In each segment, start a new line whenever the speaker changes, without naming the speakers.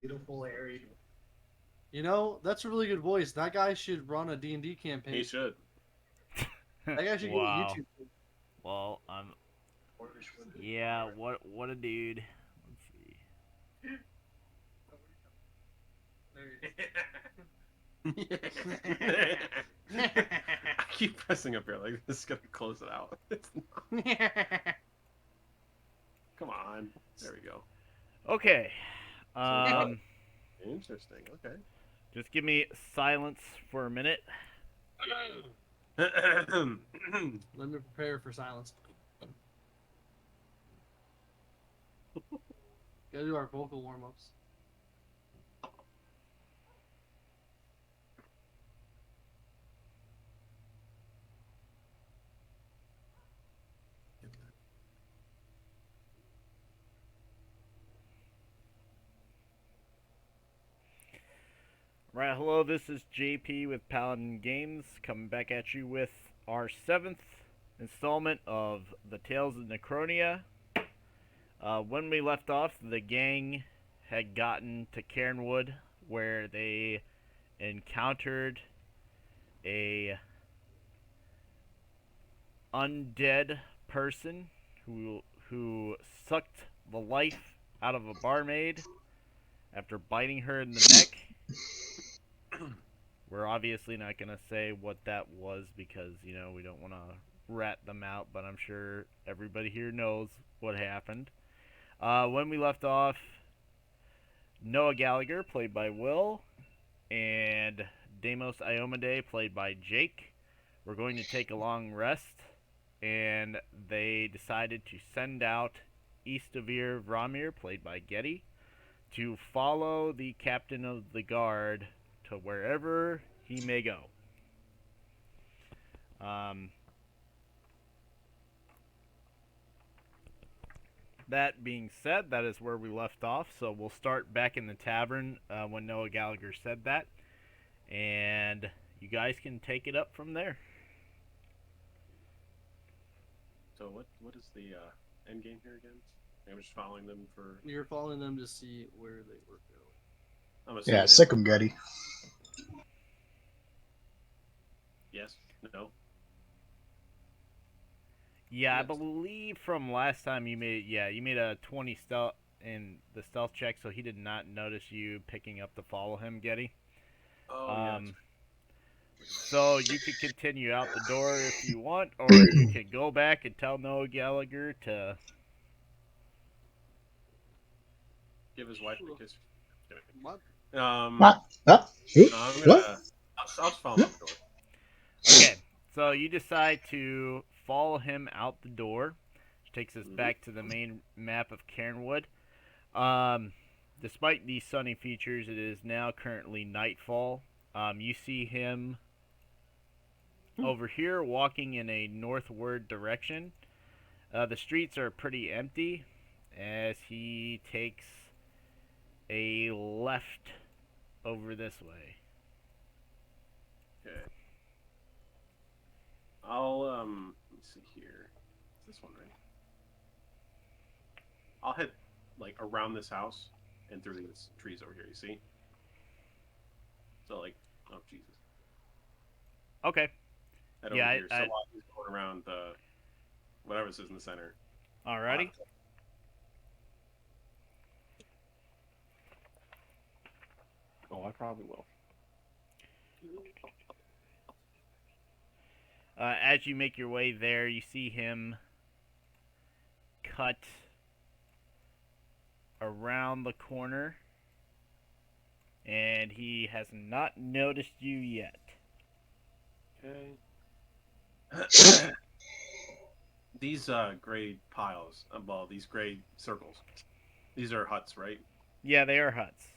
Beautiful area.
You know, that's a really good voice. That guy should run a D&D
He
campaign.
should.
That guy should get a
Wow.
YouTube.
Well, yeah. What a dude. Let's see.
I keep pressing up here like this is gonna close it out. It's not. Come on. There we go.
Okay.
So it's
Um,
interesting. Okay.
just give me silence for a minute.
Let me prepare for silence. Gotta do our vocal warm ups.
Right, hello, this is JP with Paladin Games, coming back at you with our 7th installment of the Tales of Necronia. When we left off, the gang had gotten to Cairnwood, where they encountered a undead person who sucked the life out of a barmaid after biting her in the neck. We're obviously not going to say what that was because, we don't want to rat them out, but I'm sure everybody here knows what happened. When we left off, Noah Gallagher, played by Will, and Deimos Iomade, played by Jake, were going to take a long rest, and they decided to send out Eastavir Vramir, played by Getty, to follow the captain of the guard to wherever he may go. That being said, that is where we left off. So we'll start back in the tavern when Noah Gallagher said that, and you guys can take it up from there.
So what is the end game here again? I'm just following them for.
You're following them to see where they were going.
I'm
Yeah,
assuming
sick 'em, Getty.
Yes. No.
Yeah, I
Yes.
believe from last time you made a 20 stealth in the stealth check, so he did not notice you picking up to follow him, Getty.
Oh
Um,
yeah.
so you could continue out the door if you want, or you could go back and tell Noah Gallagher to.
Give his wife a kiss.
What?
What? Huh? Who?
No, I'm
What?
gonna. I'll just follow him out the door.
Okay, so you decide to follow him out the door, which takes us
Mm-hmm.
back to the main map of Cairnwood. Um, Despite these sunny features, it is now currently nightfall. You see him over here walking in a northward direction. The streets are pretty empty as he takes a left over this way.
Okay. I'll let me see here. Is this one right? I'll head like around this house and through these trees over here. You see? So like, oh Jesus,
Okay.
head over
Yeah,
here. So while he's going around the whatever this is in the center, I'll
alrighty.
have to. Oh, I probably will.
As you make your way there, you see him cut around the corner, and he has not noticed you yet.
Okay. These gray piles, well, these gray circles. These are huts, right?
Yeah, they are huts.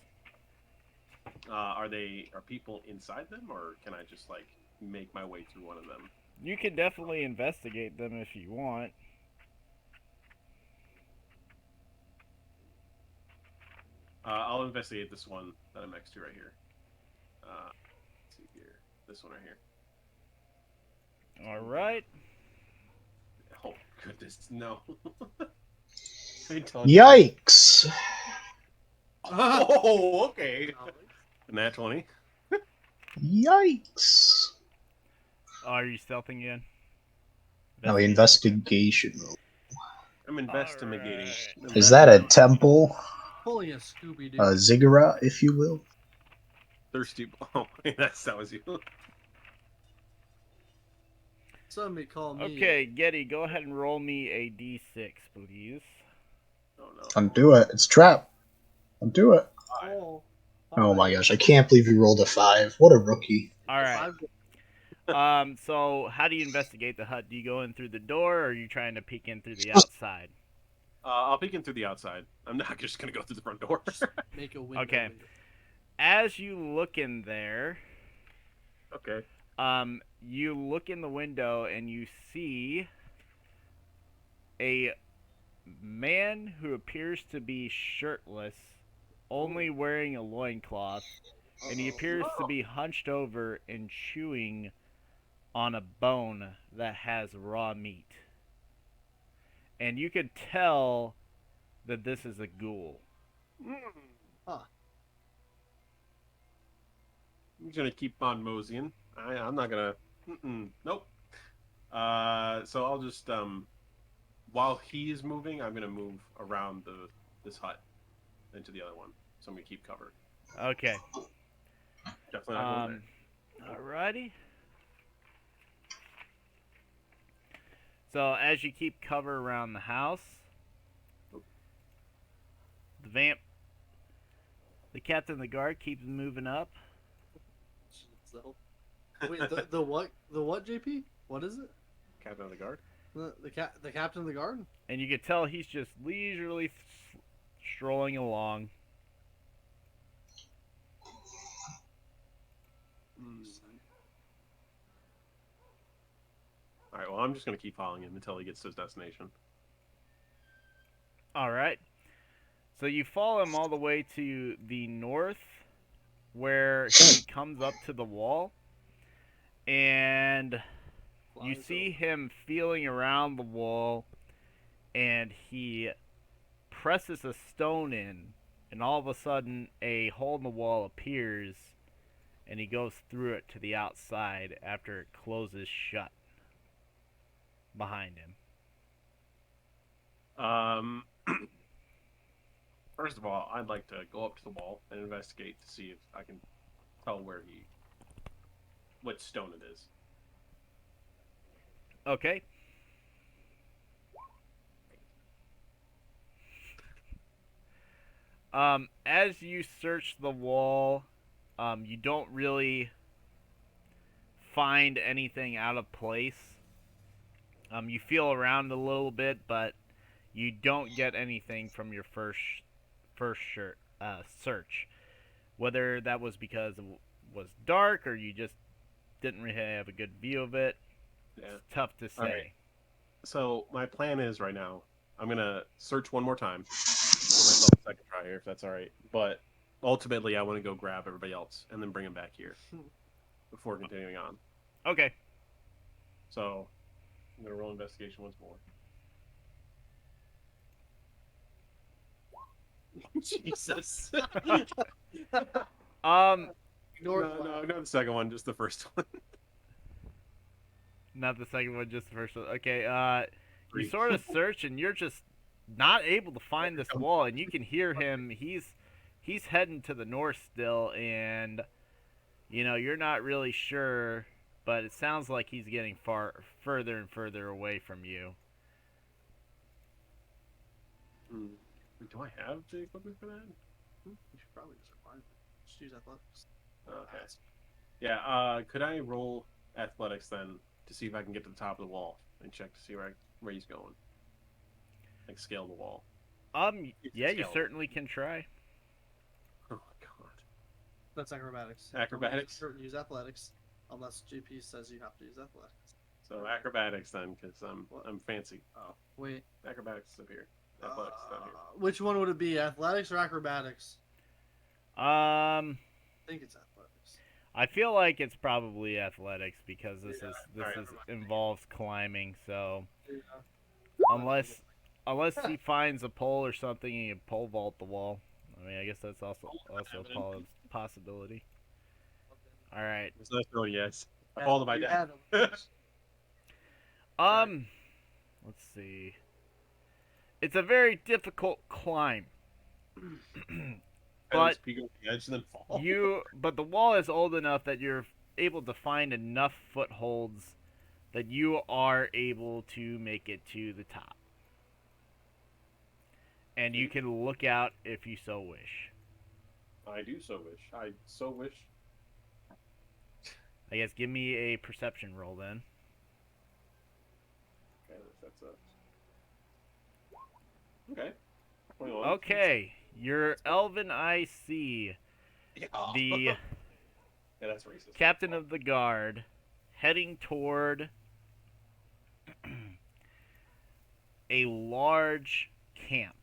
Are people inside them, or can I just like make my way through one of them?
You can definitely investigate them if you want.
I'll investigate this one that I'm next to right here. Let's see here. This one right here.
All right.
Oh goodness, no! I don't.
Yikes!
Oh, okay. Nat 20.
Yikes.
Oh, are you stealthing again?
Now
Investigation, okay.
investigation.
I'm investigating.
Alright.
Is that a temple?
Pulling a Scooby
A
Doo.
ziggurat, if you will?
Thirsty. Oh, that was you.
Somebody call me.
Okay, Getty, go ahead and roll me a d6, please.
Oh no.
Undo it. It's trap. Undo it.
Oh,
Oh my gosh, I can't believe you rolled a 5. What a rookie.
Alright. So how do you investigate the hut? Do you go in through the door, or are you trying to peek in through the outside?
I'll peek in through the outside. I'm not just gonna go through the front door.
Make a window.
Okay. As you look in there,
Okay.
you look in the window and you see a man who appears to be shirtless, only wearing a loincloth, and he appears to be hunched over and chewing on a bone that has raw meat. And you could tell that this is a ghoul.
Huh.
I'm just gonna keep on moseying. I'm not gonna. Nope. So I'll just while he's moving, I'm gonna move around this hut into the other one. So I'm gonna keep covered.
Okay.
Definitely not going there.
Alrighty. So as you keep cover around the house, the captain of the guard keeps moving up.
So, wait, the what? The what, JP? What is it?
Captain of the guard.
The captain of the guard?
And you can tell he's just leisurely strolling along.
All right. Well, I'm just gonna keep following him until he gets to his destination.
Alright. So you follow him all the way to the north, where he comes up to the wall, and you see him feeling around the wall, and he presses a stone in, and all of a sudden a hole in the wall appears, and he goes through it to the outside after it closes shut behind him.
First of all, I'd like to go up to the wall and investigate to see if I can tell what stone it is.
Okay. As you search the wall, you don't really find anything out of place. You feel around a little bit, but you don't get anything from your first search. Whether that was because it was dark or you just didn't really have a good view of it, it's tough to say.
Right. So my plan is right now, I'm gonna search one more time. Give myself a second try here, if that's all right. But ultimately, I want to go grab everybody else and then bring them back here before continuing on.
Okay.
So I'm gonna roll investigation once more. Jesus. No, not the second one, just the first one.
Not the second one, just the first one. Okay, you sort of search and you're just not able to find this wall, and you can hear him. He's heading to the north still, and you're not really sure, but it sounds like he's getting further and further away from you.
Do I have the equipment for that?
You should probably just find it. Just use athletics.
Okay. Yeah. Could I roll athletics then to see if I can get to the top of the wall and check to see where he's going? Like scale the wall.
Yeah, you certainly can try.
Oh my god.
That's acrobatics.
Acrobatics?
Use athletics, unless JP says you have to use athletics.
So acrobatics then, because I'm fancy.
Oh wait.
Acrobatics is up here. Athletics is down here.
Which one would it be, athletics or acrobatics? I think it's athletics.
I feel like it's probably athletics because this
Right,
involves climbing. So
Yeah.
unless he finds a pole or something, he can pole vault the wall. I mean, I guess that's also a possibility. All right.
It's nice knowing yes. I called him my dad.
Let's see. It's a very difficult climb. But
peek over the edge and then fall.
but the wall is old enough that you're able to find enough footholds that you are able to make it to the top. And you can look out if you so wish.
I do so wish. I so wish.
I guess give me a perception roll then.
Okay, that's okay. 21.
Okay, your elven eye see
Yeah.
the
Yeah, that's racist.
captain of the guard heading toward a large camp.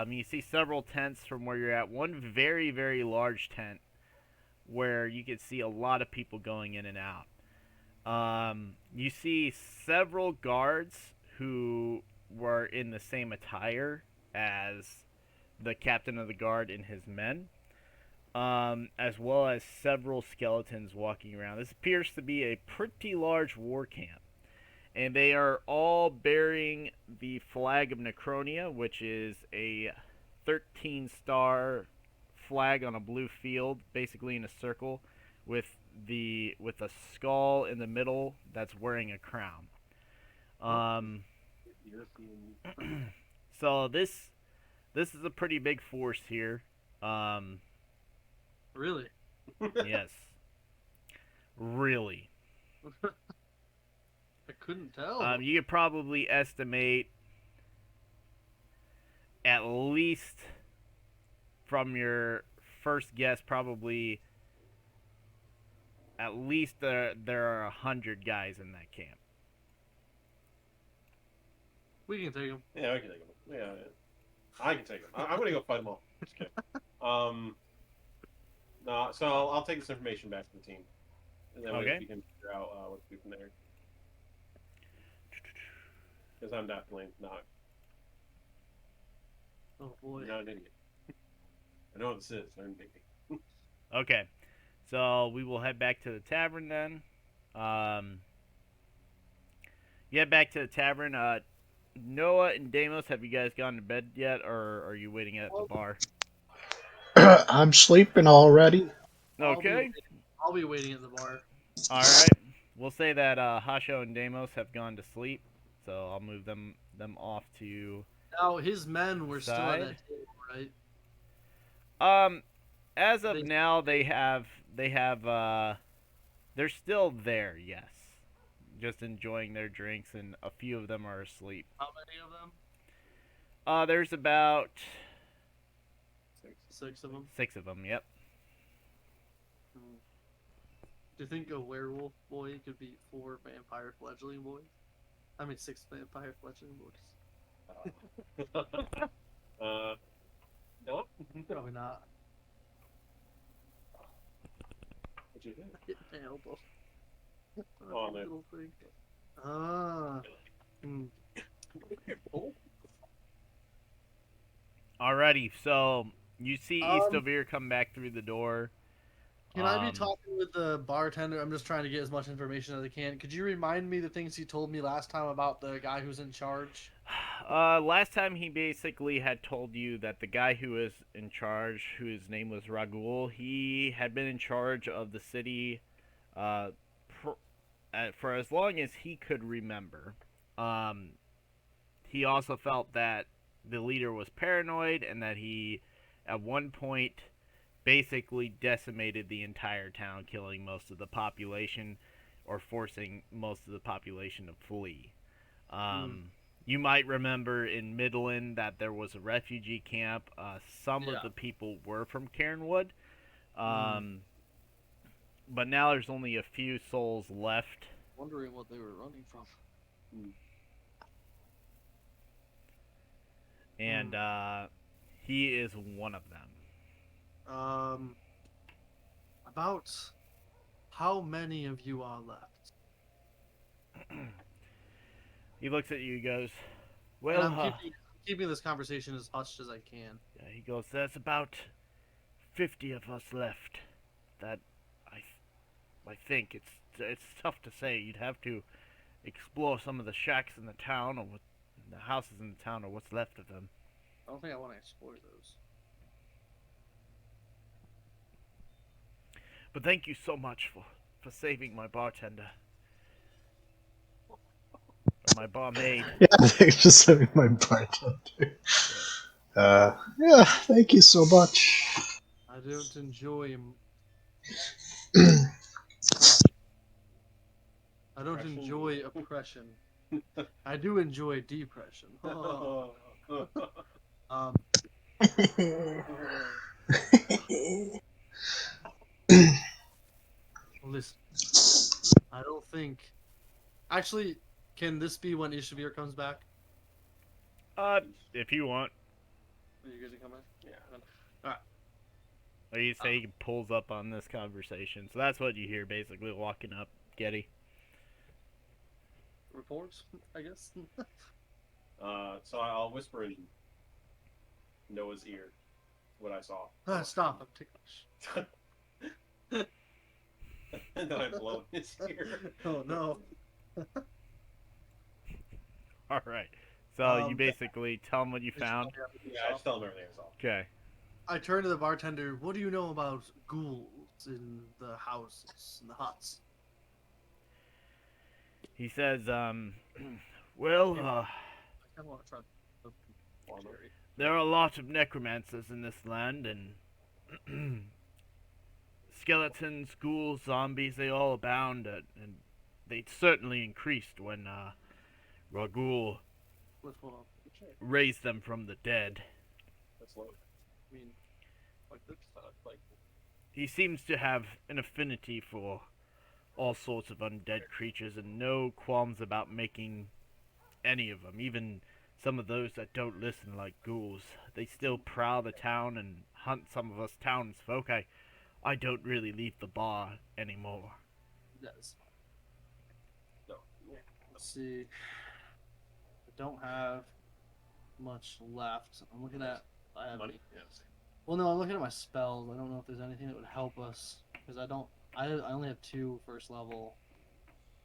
You see several tents from where you're at. One very, very large tent where you can see a lot of people going in and out. You see several guards who were in the same attire as the captain of the guard and his men, as well as several skeletons walking around. This appears to be a pretty large war camp. And they are all bearing the flag of Necronia, which is a 13-star flag on a blue field, basically in a circle, with a skull in the middle that's wearing a crown. So this is a pretty big force here.
Really?
Yes. Really.
I couldn't tell.
You could probably estimate at least from your first guess, probably at least there are 100 guys in that camp.
We can take them.
Yeah, I can take them. Yeah. I can take them. I'm gonna go fight them all. Just kidding. No, so I'll take this information back to the team, and then we can figure out what to do from there. Because I'm definitely not.
Oh boy.
I'm not an idiot. I know what this is. I'm thinking.
Okay, so we will head back to the tavern then. You head back to the tavern. Noah and Deimos, have you guys gone to bed yet, or are you waiting at the bar?
I'm sleeping already.
Okay.
I'll be waiting at the bar.
All right. We'll say that Hasho and Deimos have gone to sleep, so I'll move them off to.
Now his men were still at that table, right?
As of now, they're still there. Yes, just enjoying their drinks, and a few of them are asleep.
How many of them?
There's about
6 of them.
6 of them. Yep.
Do you think a werewolf boy could beat 4 vampire fledgling boys? I mean 6 vampire fledgling boys.
No.
Probably not.
What'd you do?
Hit my elbow.
Oh, man.
Little thing. Ah.
Alrighty, so you see Eastovir come back through the door.
Can I be talking with the bartender? I'm just trying to get as much information as I can. Could you remind me the things he told me last time about the guy who's in charge?
Last time he basically had told you that the guy who was in charge, whose name was Ragul, he had been in charge of the city for as long as he could remember. He also felt that the leader was paranoid and that he, at one point, basically decimated the entire town, killing most of the population or forcing most of the population to flee. You might remember in Midland that there was a refugee camp. Some of the people were from Cairnwood. But now there's only a few souls left.
Wondering what they were running from.
And he is one of them.
About how many of you are left?
He looks at you, goes, "Well,
And I'm keeping this conversation as hushed as I can.
Yeah, he goes, there's about 50 of us left. That I think it's tough to say. You'd have to explore some of the shacks in the town, or the houses in the town, or what's left of them.
I don't think I want to explore those.
But thank you so much for saving my bartender. Or my barmaid.
Yeah, thanks for saving my bartender. Yeah, thank you so much.
I don't enjoy. I don't
Oppression?
enjoy oppression. I do enjoy depression. Um, listen, I don't think. Actually, can this be when Ishavir comes back?
Uh, if you want.
Are you guys coming?
Yeah.
Or you say he pulls up on this conversation. So that's what you hear, basically, walking up, Getty.
Reports, I guess.
So I'll whisper in Noah's ear what I saw.
Stop! I'm ticklish.
And then I blow in his ear.
Oh no.
All right. So you basically tell him what you found.
Yeah, I just tell him everything I saw.
Okay.
I turn to the bartender. What do you know about ghouls in the houses, in the huts?
He says, well,
I kind of want to try.
there are a lot of necromancers in this land, and skeletons, ghouls, zombies, they all abound, and they certainly increased when Ragul
What's going on?
raised them from the dead.
That's low.
I mean, like this.
Like,
He seems to have an affinity for all sorts of undead creatures and no qualms about making any of them, even some of those that don't listen like ghouls. They still prowl the town and hunt some of us townsfolk. I don't really leave the bar anymore.
Yes.
no.
Let's see. I don't have much left. I'm looking at. I have
Money? Yeah.
Well, no, I'm looking at my spells. I don't know if there's anything that would help us because I don't. I only have 2 first level,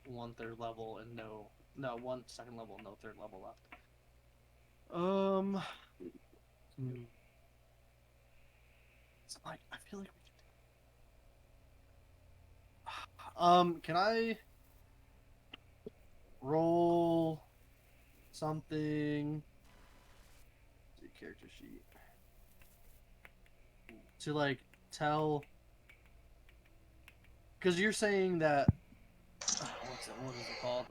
1 third level, and no 1 second level, no third level left. It's like I feel like we could. Can I roll something? See character sheet to like tell. Because you're saying that what is it called?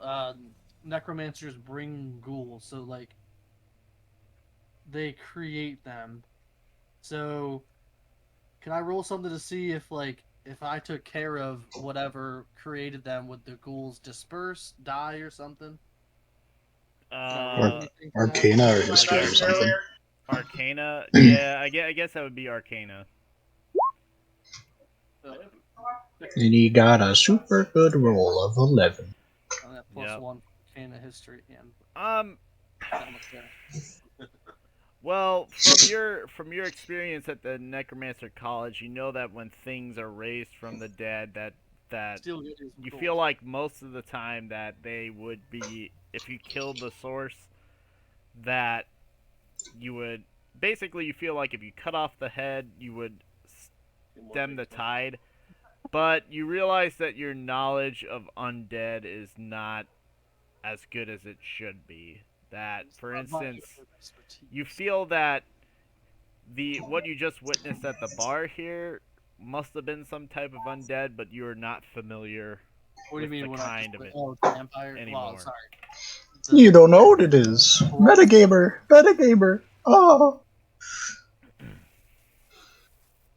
Necromancers bring ghouls, so like they create them. So can I roll something to see if if I took care of whatever created them, would the ghouls disperse, die, or something?
Arcana or history or something.
Arcana? Yeah, I guess that would be Arcana.
And he got a super good roll of 11.
On that plus
Yep.
1 Arcana history and not much there.
Well, from your experience at the Necromancer College, you know that when things are raised from the dead, that
Still good is
you
cool.
feel like most of the time that they would be, if you killed the source, that you would basically, you feel like if you cut off the head, you would stem the tide. But you realize that your knowledge of undead is not as good as it should be. That, for instance, you feel that what you just witnessed at the bar here must have been some type of undead, but you are not familiar
What do you
with
mean
the
when
kind of
I
it
vampire?
anymore.
Well, sorry.
You don't know what it is. Metagamer. Metagamer. Oh.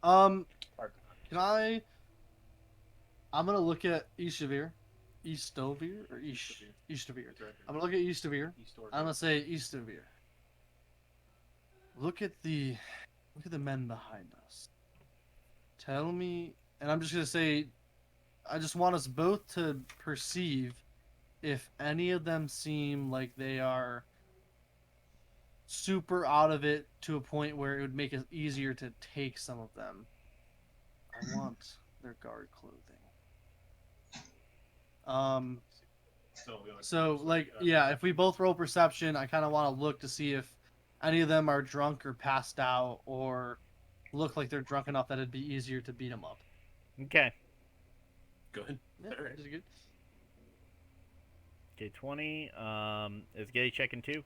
Can I? I'm gonna look at Eastovir, or Eastovir. I'm gonna look at Eastovir. I'm gonna say Eastovir. Look at the men behind us. Tell me, and I'm just gonna say, I just want us both to perceive if any of them seem like they are super out of it to a point where it would make it easier to take some of them. I want their guard clothing. So like, yeah, if we both roll perception, I kind of want to look to see if any of them are drunk or passed out or look like they're drunk enough that it'd be easier to beat them up.
Okay.
Good.
Yeah,
All right.
that's good.
Okay, 20. Is Gay checking too?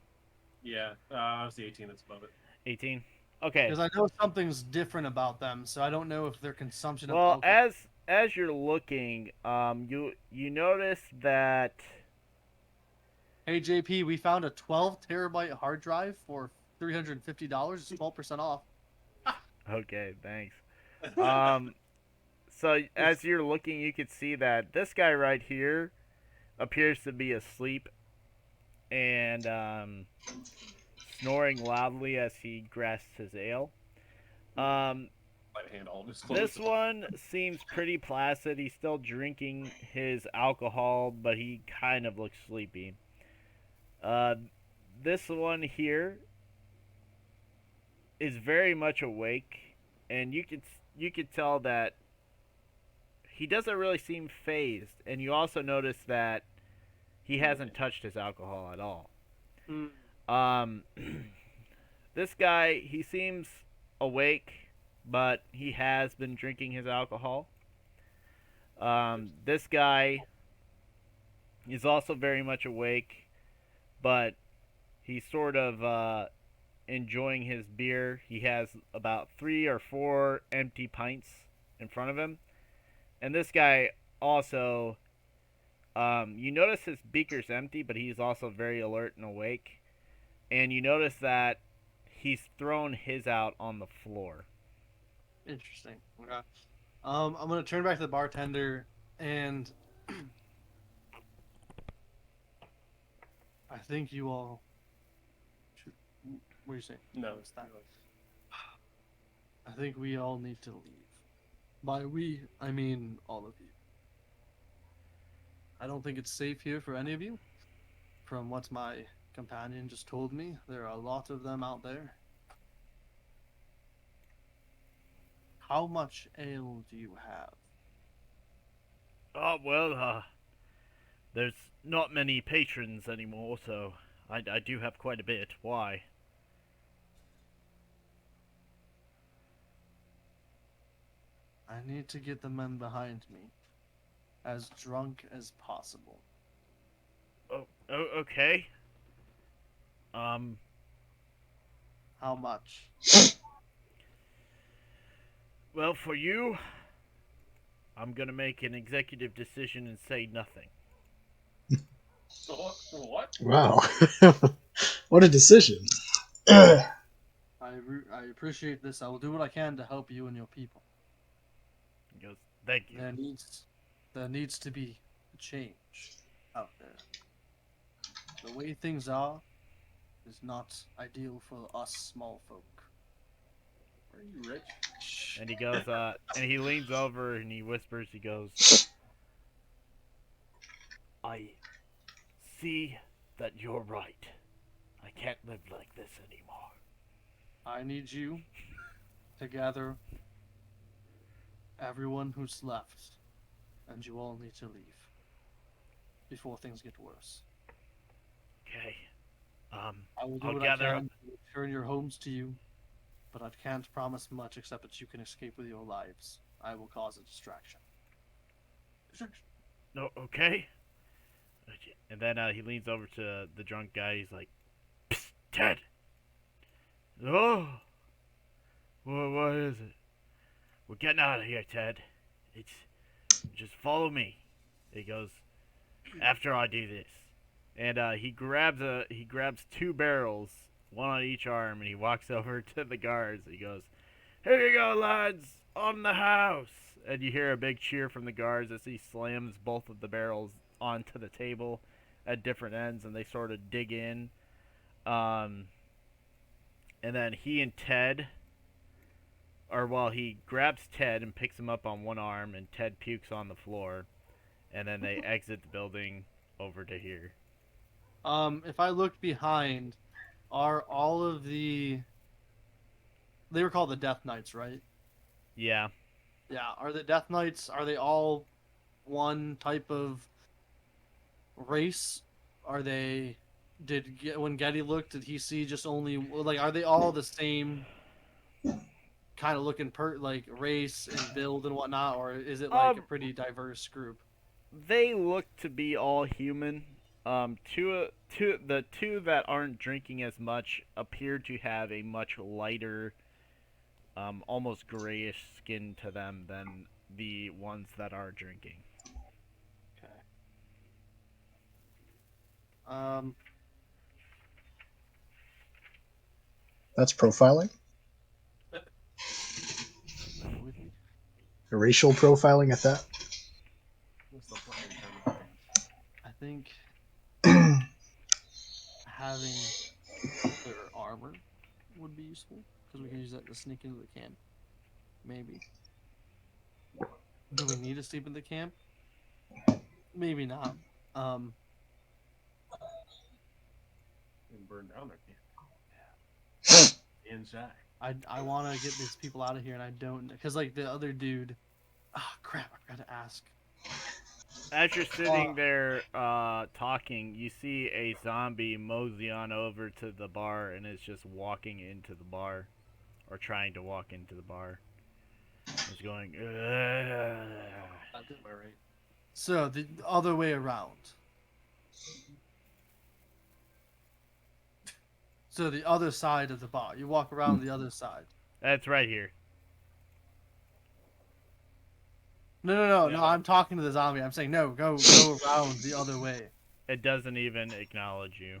Yeah, I was the 18 that's above it.
18. Okay.
Because I know something's different about them, so I don't know if their consumption of
Well,
alcohol.
as you're looking, you notice that.
Hey JP, we found a 12 terabyte hard drive for $350. It's 12% off.
Okay, thanks. So as you're looking, you can see that this guy right here appears to be asleep and snoring loudly as he grasps his ale.
Might hand all of his clothes.
This one seems pretty placid. He's still drinking his alcohol, but he kind of looks sleepy. This one here is very much awake, and you could tell that he doesn't really seem phased. And you also notice that he hasn't touched his alcohol at all. Um, this guy, he seems awake, but he has been drinking his alcohol. This guy is also very much awake, but he's sort of enjoying his beer. He has about 3 or 4 empty pints in front of him. And this guy also, you notice his beaker's empty, but he's also very alert and awake. And you notice that he's thrown his out on the floor.
Interesting. Okay. I'm gonna turn back to the bartender and I think you all should. What do you say?
No,
What's that? I think we all need to leave. By we, I mean all of you. I don't think it's safe here for any of you. From what my companion just told me, there are a lot of them out there. How much ale do you have?
Oh, well, there's not many patrons anymore, so I do have quite a bit. Why?
I need to get the men behind me as drunk as possible.
Oh, okay.
How much?
Well, for you, I'm gonna make an executive decision and say nothing.
What?
Wow. What a decision.
I appreciate this. I will do what I can to help you and your people.
He goes, thank you.
There needs to be a change out there. The way things are is not ideal for us small folk.
Are you rich?
And he goes, and he leans over and he whispers, he goes, I see that you're right. I can't live like this anymore.
I need you to gather everyone who's left, and you all need to leave before things get worse.
Okay.
I will do
I'll
what
gather
I
up.
can to return your homes to you, but I can't promise much except that you can escape with your lives. I will cause a distraction.
No, okay. And then he leans over to the drunk guy. He's like, Psst, Ted. Oh, what is it? We're getting out of here, Ted. It's just follow me. He goes, after I do this, and he grabs 2 barrels, one on each arm, and he walks over to the guards. He goes, here you go, lads, on the house. And you hear a big cheer from the guards as he slams both of the barrels onto the table at different ends, and they sort of dig in. And then he and Ted, he grabs Ted and picks him up on one arm, and Ted pukes on the floor, and then they exit the building over to here.
If I look behind, are all of the... They were called the Death Knights, right?
Yeah.
Yeah. Are the Death Knights, are they all one type of race? Are they... When Getty looked, did he see just only... Like, are they all the same kind of looking like race and build and whatnot, or is it like a
Um,
pretty diverse group?
they look to be all human. The two that aren't drinking as much appear to have a much lighter, almost grayish skin to them than the ones that are drinking.
Okay. Um,
That's profiling.
with me?
Racial profiling at that.
What's the fucking term?
I think having their armor would be useful because we can use that to sneak into the camp. Maybe. Do we need to sleep in the camp? Maybe not. Um,
And burn down their camp. Inside.
I want to get these people out of here, and I don't, because like the other dude. Ah, crap! I forgot to ask.
As you're sitting there talking, you see a zombie mosey on over to the bar and is just walking into the bar, or trying to walk into the bar. He's going.
I did my right. So the other way around. So the other side of the bar. You walk around the other side.
That's right here.
No.
Yeah.
I'm talking to the zombie. I'm saying no. Go around the other way.
It doesn't even acknowledge you.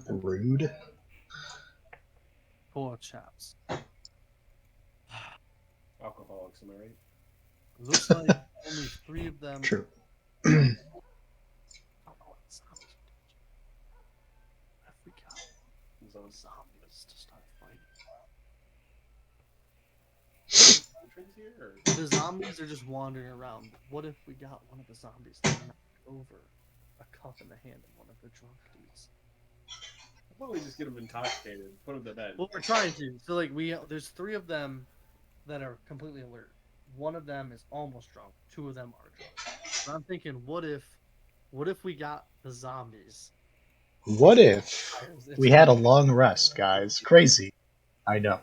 Rude.
Poor chaps.
Alcoholics, am I right?
Looks like only 3 of them.
True.
I don't know what zombies would do. If we got zombies to start fighting.
Entrance here, or?
The zombies are just wandering around. What if we got one of the zombies to knock over a cup in the hand of one of the drunk dudes?
Why don't we just get them intoxicated, put them to bed?
Well, we're trying to. So like there's 3 of them that are completely alert. One of them is almost drunk. 2 of them are drunk. And I'm thinking, what if we got the zombies?
What if we had a long rest, guys? Crazy. I know.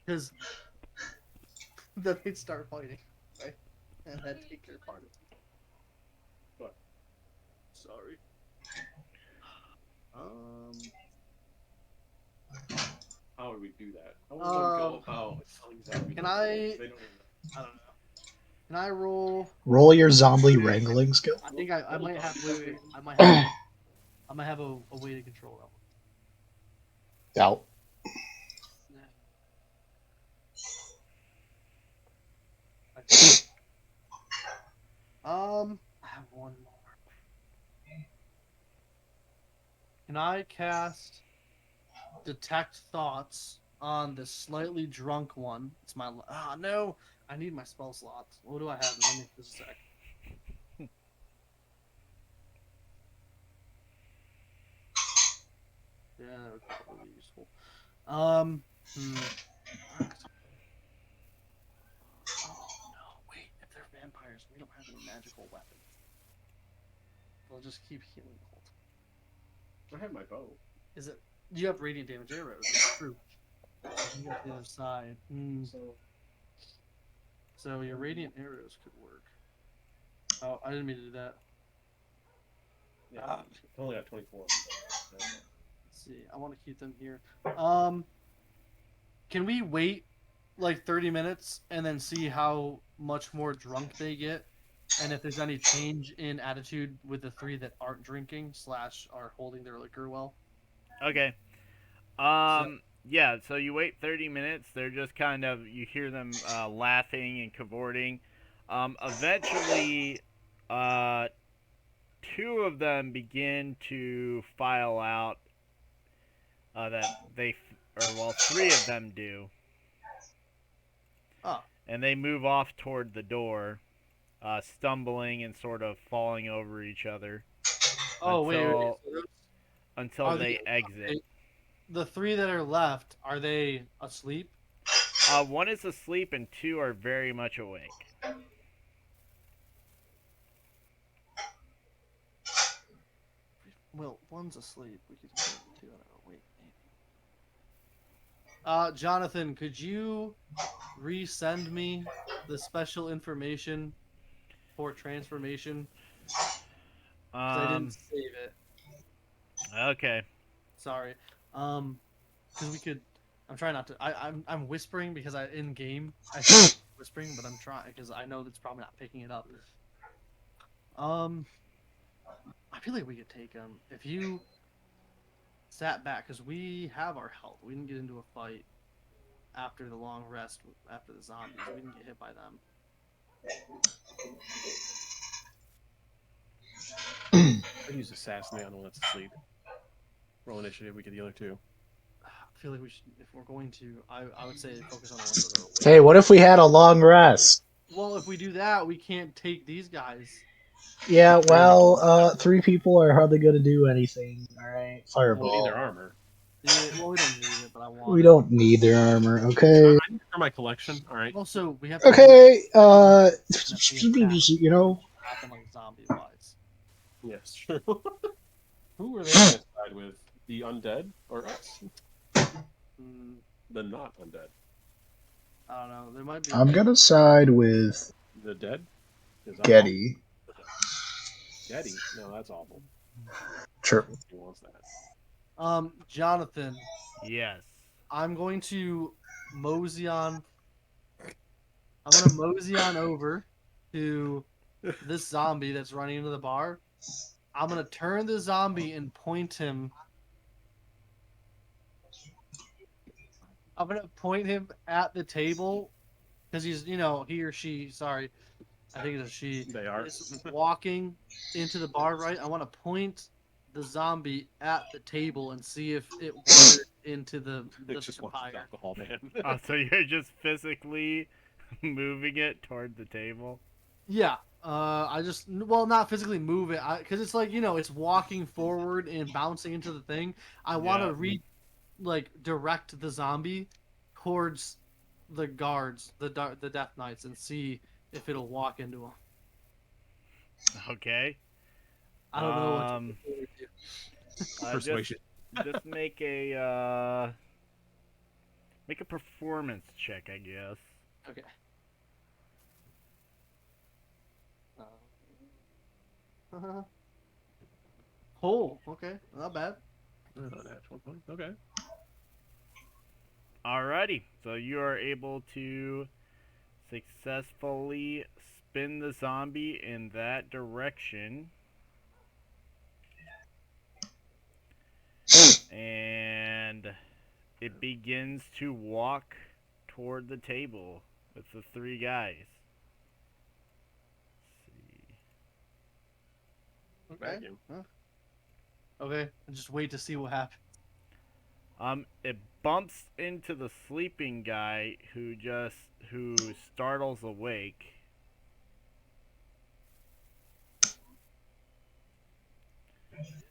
Because then they'd start fighting, right? And that'd take their part of it.
What?
Sorry.
How would we do that? How would one go about selling zombies?
Can
to
I-
people? They don't even know.
I don't know. Can I roll?
Roll your zombie wrangling skill.
I think I might have. Wait. I might have a way to control that one.
Doubt.
I have one more. Can I cast Detect Thoughts on the slightly drunk one? It's my... no! I need my spell slots. What do I have? Let me just a sec. Yeah, that would probably be useful. Oh, no. Wait, if they're vampires, we don't have any magical weapons. They'll just keep healing the whole time.
I have my bow.
Is it? You have radiant damage arrows. It's true. You got the other side. So your radiant arrows could work. Oh, I didn't mean to do that.
Yeah, it's only at 24.
Let's see. I want to keep them here. Can we wait like 30 minutes and then see how much more drunk they get, and if there's any change in attitude with the 3 that aren't drinking / are holding their liquor well?
Okay. Yeah, so you wait 30 minutes. They're just kind of, you hear them laughing and cavorting. Eventually, 2 of them begin to file out that well, 3 of them do.
Oh.
And they move off toward the door, stumbling and sort of falling over each other.
Oh,
Until-
wait.
until
Are
they
the
exit.
the three that are left? Are they asleep?
One is asleep and two are very much awake.
Well, one's asleep. We could put two that are awake, maybe. Jonathan, could you resend me the special information for transformation? Because I didn't
Um.
save it.
Okay.
Sorry. Because we could. I'm trying not to. I'm whispering because I in game I sound like whispering, but I'm trying because I know that's probably not picking it up. Um, I feel like we could take him if you sat back because we have our health. We didn't get into a fight after the long rest after the zombies. We didn't get hit by them.
I'd use assassinate on the one that's asleep. Roll initiative. We get the other two.
I feel like we should, if we're going to, I would say focus on the ones that are awake.
Hey, what if we had a long rest?
Well, if we do that, we can't take these guys.
Yeah, well, 3 people are hardly going to do anything. All right,
We need their
fireball.
armor.
Yeah, well, we don't need it, but I want
We
it.
don't need their armor.
I
Okay.
need it for my collection. All right.
Also, we have to
Okay.
you
You know.
happen like zombie wise.
Yes, true. Who are they going to side with? The undead or us?
Mm,
The not undead.
I don't know. There might be.
I'm gonna side with
The dead? Is that
Getty.
awful? Getty? No, that's awful.
Sure.
Who wants that?
Jonathan,
Yes.
I'm going to mosey on. I'm gonna mosey on over to this zombie that's running into the bar. I'm gonna turn the zombie and point him. I'm gonna point him at the table because he's, he or she. Sorry, I think it's a she.
They are.
Is walking into the bar. Right. I want to point the zombie at the table and see if it wandered into the
Nick just wants
fire.
alcohol, man.
Oh, so you're just physically moving it toward the table?
Yeah. I just not physically move it because it's like it's walking forward and bouncing into the thing. I want to direct the zombie towards the guards, the Death Knights, and see if it'll walk into them.
Okay.
I don't know what to do.
Persuasion.
Just make a performance check, I guess.
Okay. Oh, okay, not bad.
Natural 20. Okay.
Alrighty. So you are able to successfully spin the zombie in that direction. And it begins to walk toward the table with the three guys. Let's see.
Okay.
Thank you.
Huh. Okay, and just wait to see what happens.
It bumps into the sleeping guy who startles awake.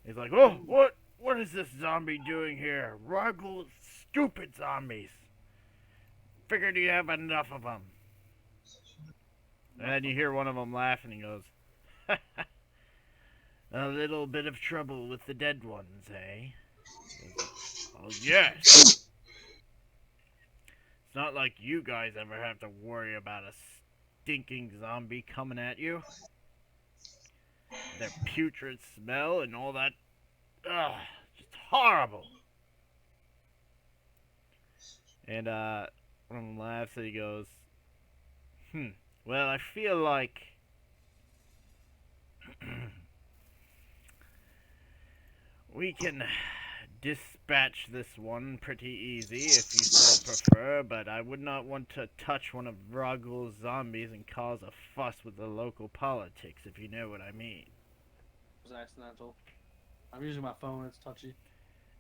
He's like, "Oh, what is this zombie doing here? Ruggle, stupid zombies. Figured you have enough of them." And then you hear one of them laugh, and he goes, "A little bit of trouble with the dead ones, eh?" "Oh, yes. It's not like you guys ever have to worry about a stinking zombie coming at you. Their putrid smell and all that. Ugh, just horrible." And one of them laughs and he goes, "Well, I feel like we can dispatch this one pretty easy if you so prefer, but I would not want to touch one of Ruggles' zombies and cause a fuss with the local politics, if you know what I mean."
It was accidental. I'm using my phone. It's touchy.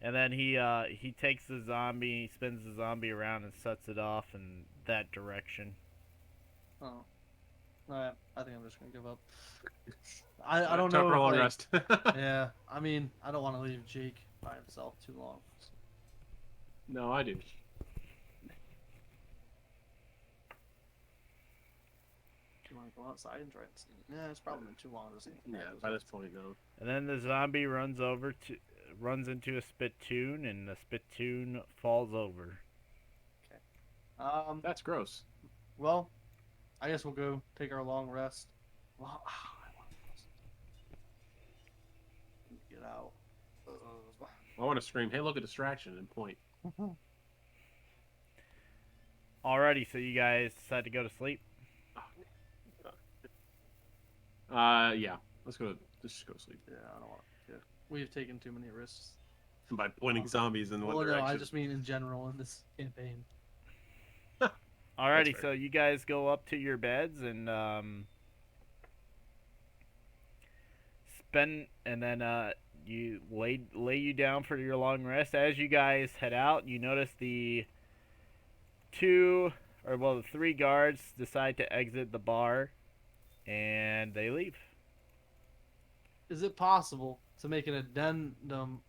And then he takes the zombie, he spins the zombie around and sets it off in that direction.
Oh. Alright, I think I'm just gonna give up. I don't
Time
know
for a
if,
long
like,
rest.
yeah, I mean, I don't want to leave Jake by himself too long.
No, I do.
You want to go outside and try and see? Yeah, it's probably been too long to see.
Yeah, by this point, no.
And then the zombie runs into a spittoon, and the spittoon falls over.
That's gross.
Well, I guess we'll go take our long rest. Well, I want to get out.
I want to scream, "Hey, look, a distraction!" and point.
Alrighty, so you guys decide to go to sleep.
Yeah. Let's go. Let's just go to sleep.
Yeah, I don't want to. We've taken too many risks.
By pointing zombies in one
Well, no,
direction.
I just mean in general in this campaign.
Alrighty,
fair.
so you guys go up to your beds and you lay you down for your long rest. As you guys head out, you notice the three guards decide to exit the bar, and they leave.
Is it possible to make an addendum?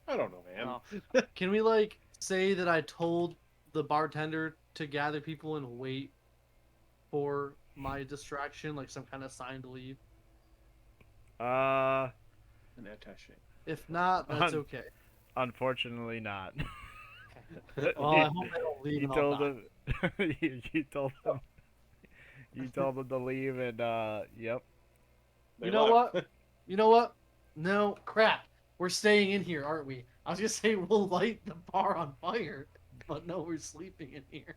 I don't know, man.
Oh. Can we like say that I told the bartender to gather people and wait for my distraction, like some kind of sign to leave?
An attaché.
If not, that's okay.
Unfortunately, not.
Well, I hope I don't leave.
You
And
told
I'll die.
them. you told them. You told them to leave, and yep.
They
You know
left.
what? You know what? No, crap. We're staying in here, aren't we? I was gonna say we'll light the bar on fire, but no, we're sleeping in here.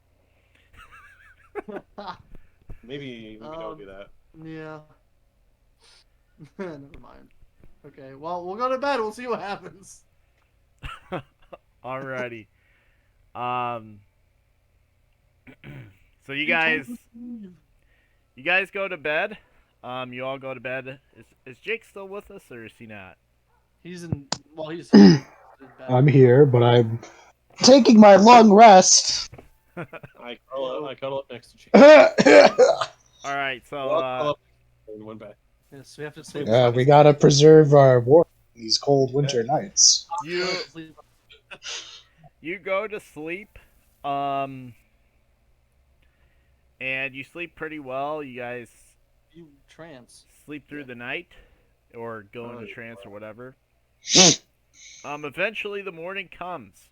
Maybe we don't do that.
Yeah. Never mind. Okay, well, we'll go to bed. We'll see what happens.
Alrighty. So you guys go to bed. You all go to bed. Is Jake still with us, or is he not?
He's in. Well, he's here.
I'm here, but I'm taking my long rest.
I cuddle up next to Jake.
All right. So
Well, I'll cuddle up in one bed.
Yes, we have to sleep.
Yeah, we gotta preserve our war these cold winter nights.
you go to sleep. And you sleep pretty well. You guys
You trance.
sleep through the night, or go into trance or whatever. Eventually the morning comes,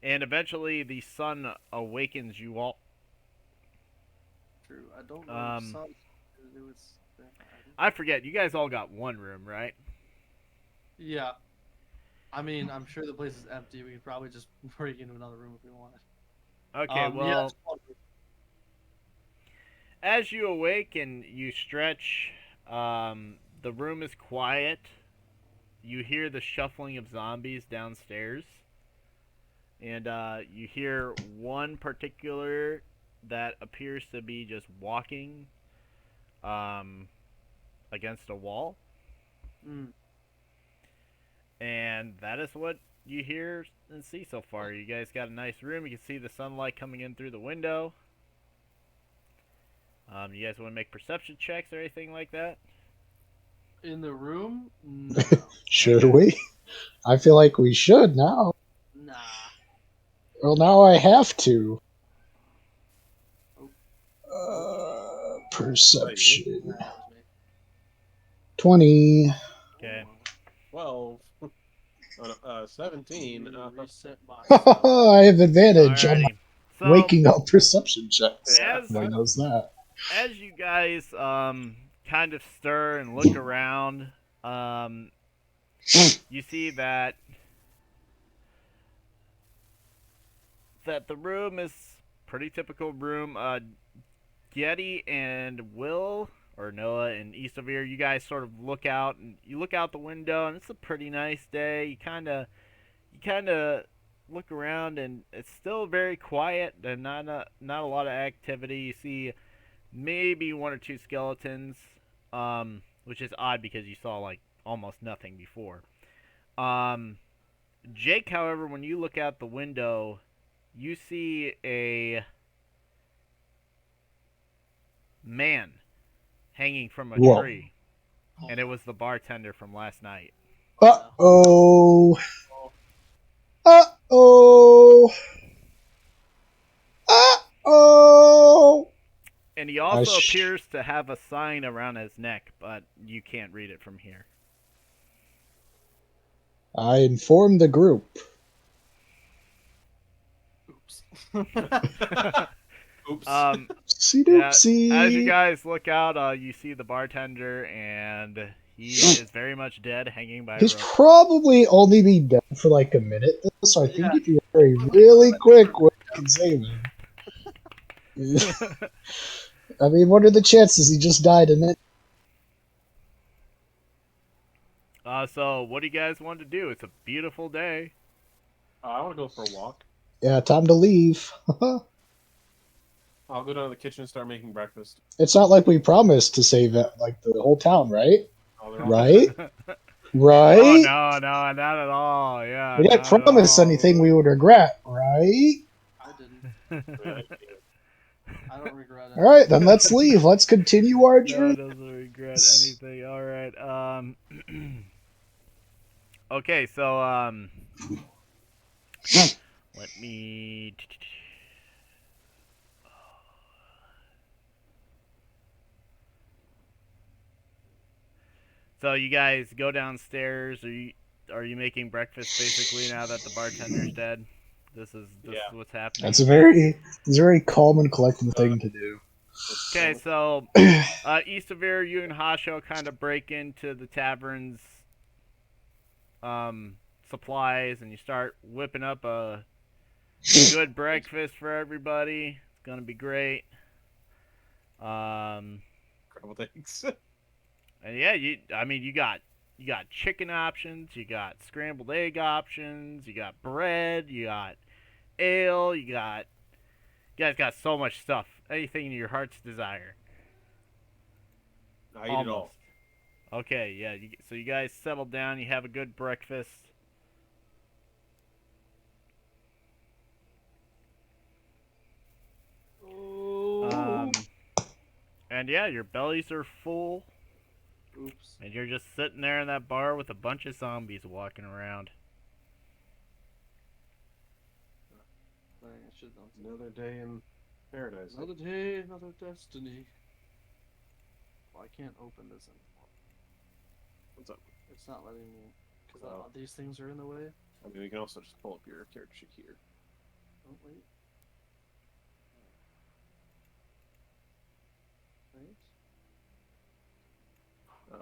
and eventually the sun awakens you all.
True. I don't know. Some, it was.
I forget. You guys all got one room, right?
Yeah. I mean, I'm sure the place is empty. We could probably just break into another room if we wanted.
Okay. Well, as you awake and you stretch, the room is quiet. You hear the shuffling of zombies downstairs. And you hear one particular that appears to be just walking against a wall.
Mm.
And that is what you hear and see so far. You guys got a nice room. You can see the sunlight coming in through the window. You guys want to make perception checks or anything like that?
In the room? No.
Should we? I feel like we should now.
Nah.
Well, now I have to. Perception.
Nah, that was me.
20.
Okay.
12. 17.
Reset my
I have advantage on
Alrighty. So,
waking up perception checks.
As-
Everybody knows that.
as you guys kind of stir and look around, you see that the room is pretty typical room. Getty and Will, or Noah and Eastavir, you guys sort of look out the window, and it's a pretty nice day. You kind of look around, and it's still very quiet and not a lot of activity. You see maybe one or two skeletons, which is odd because you saw like almost nothing before. Jake, however, when you look out the window, you see a man hanging from a
Whoa.
tree. and it was the bartender from last night.
Uh-oh. Uh-oh. Uh-oh.
And he also appears to have a sign around his neck, but you can't read it from here.
I informed the group.
Oops.
Oops.
Yeah,
Oopsie.
as you guys look out, you see the bartender, and he is very much dead, hanging by a
He's
rope.
probably only been dead for like a minute, though, so I think
Yeah.
if you hurry really quick, we can save him. I mean, what are the chances he just died in it?
So what do you guys want to do? It's a beautiful day.
I want to go for a walk.
Yeah, time to leave.
I'll go down to the kitchen and start making breakfast.
It's not like we promised to save like the whole town, right?
Oh, they're all
Right?
dead.
Right?
Oh no, not at all. Yeah,
We didn't
not at
promise
all.
anything we would regret, right?
I didn't.
Yeah,
I don't regret it.
All right, then let's leave. Let's continue our
No,
journey.
doesn't regret anything. All right. Okay, so let me. So you guys go downstairs. Are you making breakfast basically now that the bartender's dead? This is what's happening.
That's a very calm and collected thing to do.
Okay, so east of here, you and Hasho kind of break into the tavern's supplies, and you start whipping up a good breakfast for everybody. It's gonna be great.
Couple things.
And yeah, you got chicken options, you got scrambled egg options, you got bread, you got ale, you guys got so much stuff. Anything in your heart's desire.
I eat it all.
Okay, yeah. So you guys settle down. You have a good breakfast. And yeah, your bellies are full.
Oops.
And you're just sitting there in that bar with a bunch of zombies walking around.
Dang, I should have done something.
Another day in paradise.
Another day, another destiny. Well, I can't open this anymore.
What's up?
It's not letting me. Because
Oh.
these things are in the way.
I mean, we can also just pull up your character sheet here.
Oh, wait. Wait.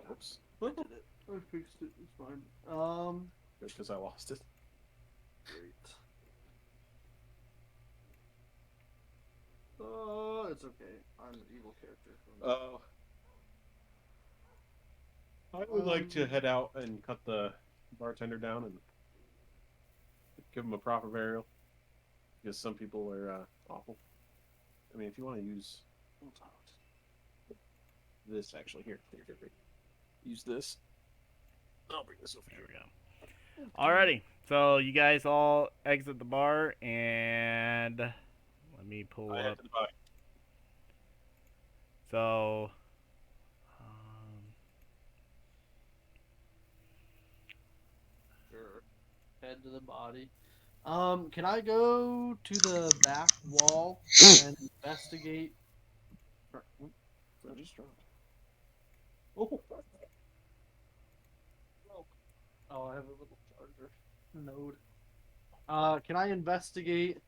Whoops.
I did it. I fixed it. It's fine.
Because I lost it.
Great. It's okay. I'm an evil character.
Oh. I would like to head out and cut the bartender down and give him a proper burial. Because some people are awful. I mean, if you want to use this, actually, here. Use this. I'll bring this over
There
here.
we go. Alrighty. So you guys all exit the bar, and let me pull
I
up.
have to buy.
So,
Sure. Head to the body. Can I go to the back wall and investigate?
I just dropped.
Oh. Oh, I have a little charger node. Can I investigate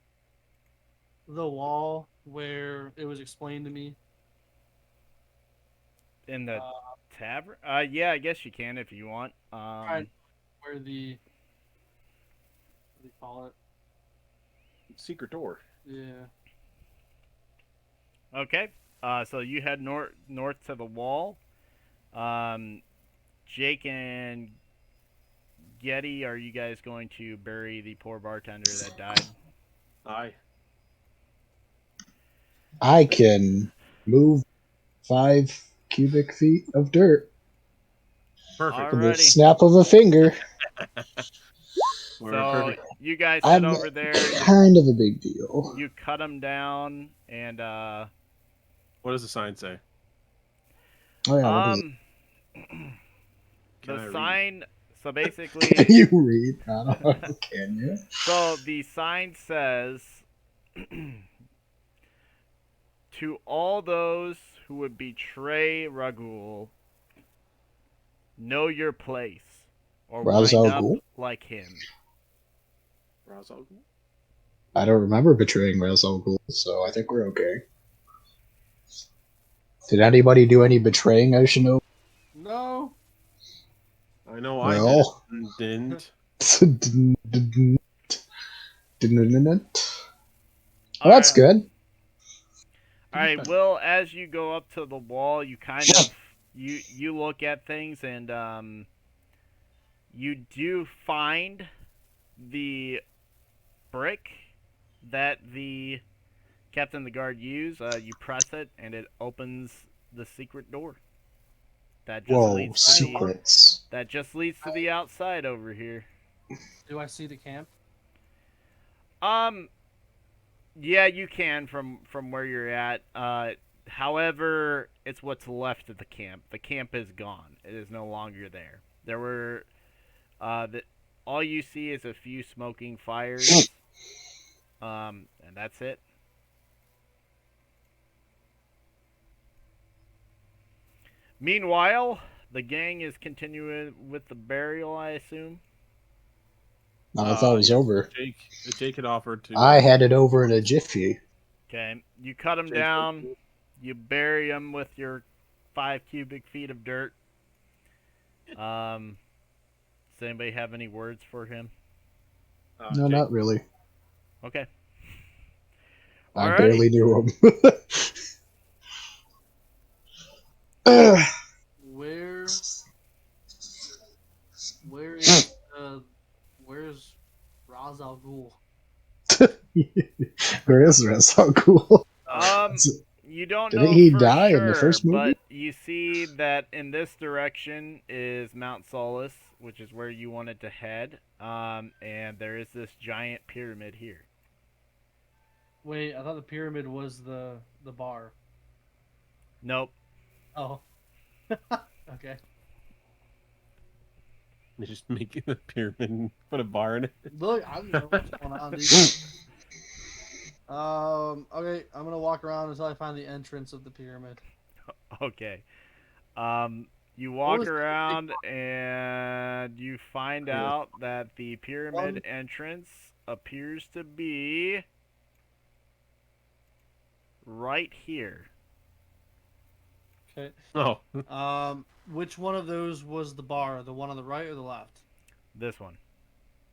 the wall where it was explained to me?
in the tavern? Yeah, I guess you can if you want.
Where what do you call it?
Secret door.
Yeah.
Okay. So you head north to the wall. Jake and Getty, are you guys going to bury the poor bartender that died?
Aye.
I can move 5 cubic feet of dirt
Perfect.
with the
Alrighty.
snap of a finger.
We're
So
perfect.
you guys head
I'm
over there.
kind of a big deal.
You cut them down, and
What does the sign say?
Oh yeah, what is it?
Can I
The
read?
sign. So
Can
basically,
you read? I don't know. Can you?
so the sign says, to all those who would betray Ragul, know your place, or
Ra's
wind
al
up
Ghul?
like him.
Ra's al Ghul?
I don't remember betraying Ra's al Ghul, so I think we're okay. Did anybody do any betraying I should know?
No.
I know I
Well,
didn't.
Well, that's good.
All right. Will, as you go up to the wall, you kind of you look at things, and you do find the brick that the captain of the guard used. You press it, and it opens the secret door. That just
Whoa,
leads to the
secrets.
that just leads to the outside over here.
Do I see the camp?
Um, yeah, you can from where you're at. However, it's what's left of the camp. The camp is gone. It is no longer there. There were, all you see is a few smoking fires. And that's it. Meanwhile, the gang is continuing with the burial, I assume.
I thought it was
Yes,
over.
Jake had offered to.
I had it over in a jiffy.
Okay, you cut him
Jake-
down. You bury him with your 5 cubic feet of dirt. Does anybody have any words for him?
No,
Jake,
not really.
Okay.
I
Alrighty.
barely knew him.
Where? Where is? Where's Ra's al Ghul?
Where is Ra's al Ghul?
You don't
Didn't
know
he
for
die
sure,
in the first movie?
but you see that in this direction is Mount Solus, which is where you wanted to head. And there is this giant pyramid here.
Wait, I thought the pyramid was the bar.
Nope.
Oh. Okay.
They just make a pyramid and put a bar in it.
Look, I don't know what's going on, dude. Okay, I'm gonna walk around until I find the entrance of the pyramid.
Okay. You
What
walk
was the big
around and you find
Yeah.
out that the pyramid entrance appears to be right here.
Okay.
Oh,
Which one of those was the bar? The one on the right or the left?
This one.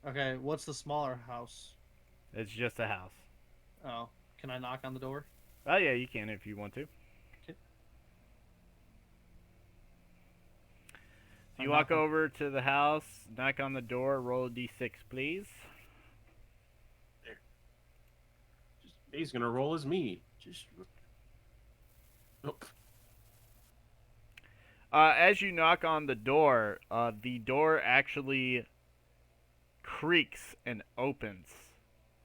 Okay, what's the smaller house?
It's just a house.
Oh, can I knock on the door?
Oh yeah, you can if you want to.
Okay.
So you walk over to the house, knock on the door, roll a d6, please.
he's gonna roll as me. Just. Nope.
As you knock on the door actually creaks and opens,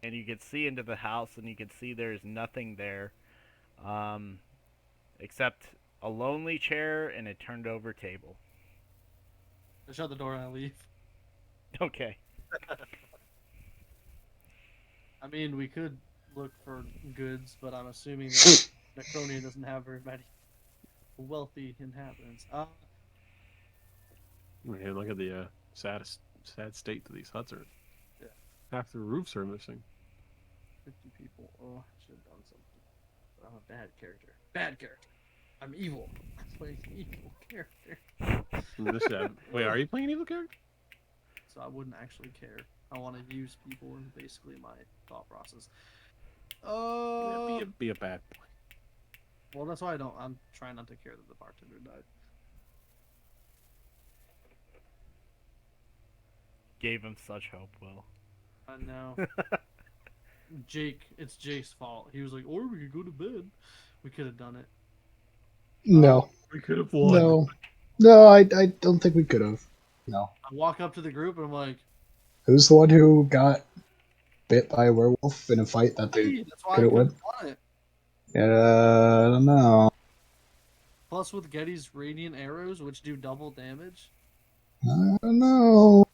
and you can see into the house, and you can see there's nothing there, except a lonely chair and a turned over table.
I shut the door and I leave.
Okay.
I mean, we could look for goods, but I'm assuming that Necronia doesn't have very many wealthy inhabitants.
Man, look at the sad state that these huts are.
Yeah.
Half the roofs are missing.
50 people. Oh, I should have done something. But I'm a bad character. Bad character. I'm evil. I'm playing an evil character.
Wait, are you playing an evil character?
So I wouldn't actually care. I want to use people in basically my thought process.
Yeah, be a bad boy.
Well, that's why I'm trying not to care that the bartender died.
Gave him such hope, Will.
I know. It's Jake's fault. He was like, or we could go to bed. We could have done it.
No.
We could have won.
No, I don't think we could have. No.
I walk up to the group and I'm like,
Who's the one who got bit by a werewolf in a fight that they
hey, that's why I
couldn't
could
win?
have won it.
I don't know.
Plus with Getty's radiant arrows, which do double damage.
I don't know.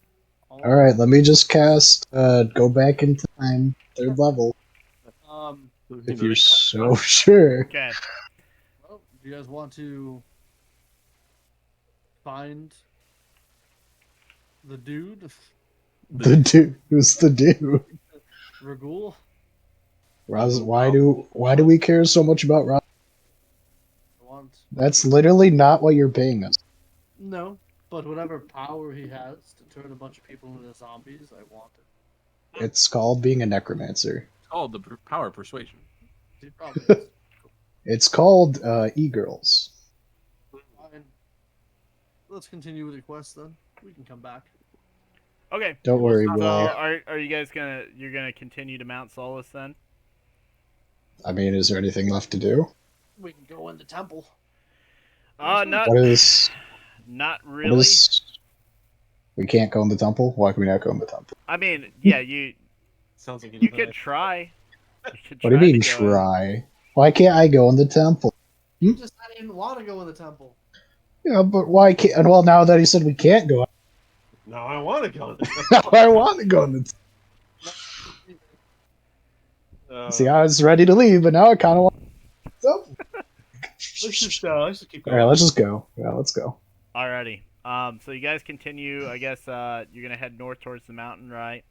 Oh,
All right, let me just cast. Go back in time. 3rd level, if you're so sure.
Okay.
Well, do you guys want to find the dude,
The dude, who's the dude?
Ragul?
Why do we care so much about Raz?
I want
That's literally not what you're paying us.
no, but whatever power he has to turn a bunch of people into zombies, I want it.
It's called being a necromancer.
It's called the power of persuasion.
He probably is.
It's called e-girls.
Fine. Let's continue with the quest then. We can come back.
Okay.
Don't worry,
So
Will.
are you guys gonna continue to Mount Solus then?
I mean, is there anything left to do?
We can go in the temple.
Not
What is?
not
What
really.
is? We can't go in the temple. Why can we not go in the temple?
I mean, yeah, you
Sounds like
you could try. You could
What do you
try
mean
to go in.
try? Why can't I go in the temple?
You just I didn't want to go in the temple.
Yeah, but why can't? And well, now that he said we can't go,
Now I want to go.
now I want to go in the temple. See, I was ready to leave, but now I kind of want to go in the temple.
Let's just keep
All
going.
right, let's just go. Yeah, let's go.
Alrighty. So you guys continue. I guess you're gonna head north towards the mountain, right?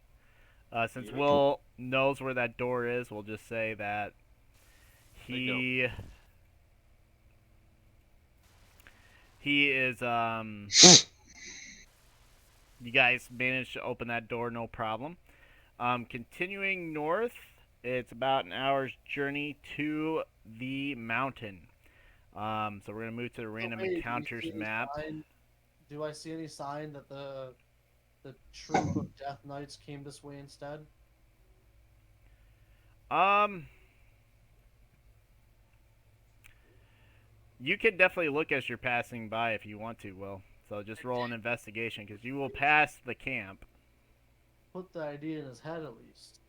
Since
Yeah.
Will knows where that door is, we'll just say that
There you
he is you guys managed to open that door, no problem. Continuing north, it's about an hour's journey to the mountain. So we're gonna move to the random
Hey, do you
encounters
see any
map.
do I see any sign that the troop of Death Knights came this way instead?
You can definitely look as you're passing by if you want to, Will. So just roll an investigation because you will pass the camp.
Put the idea in his head at least.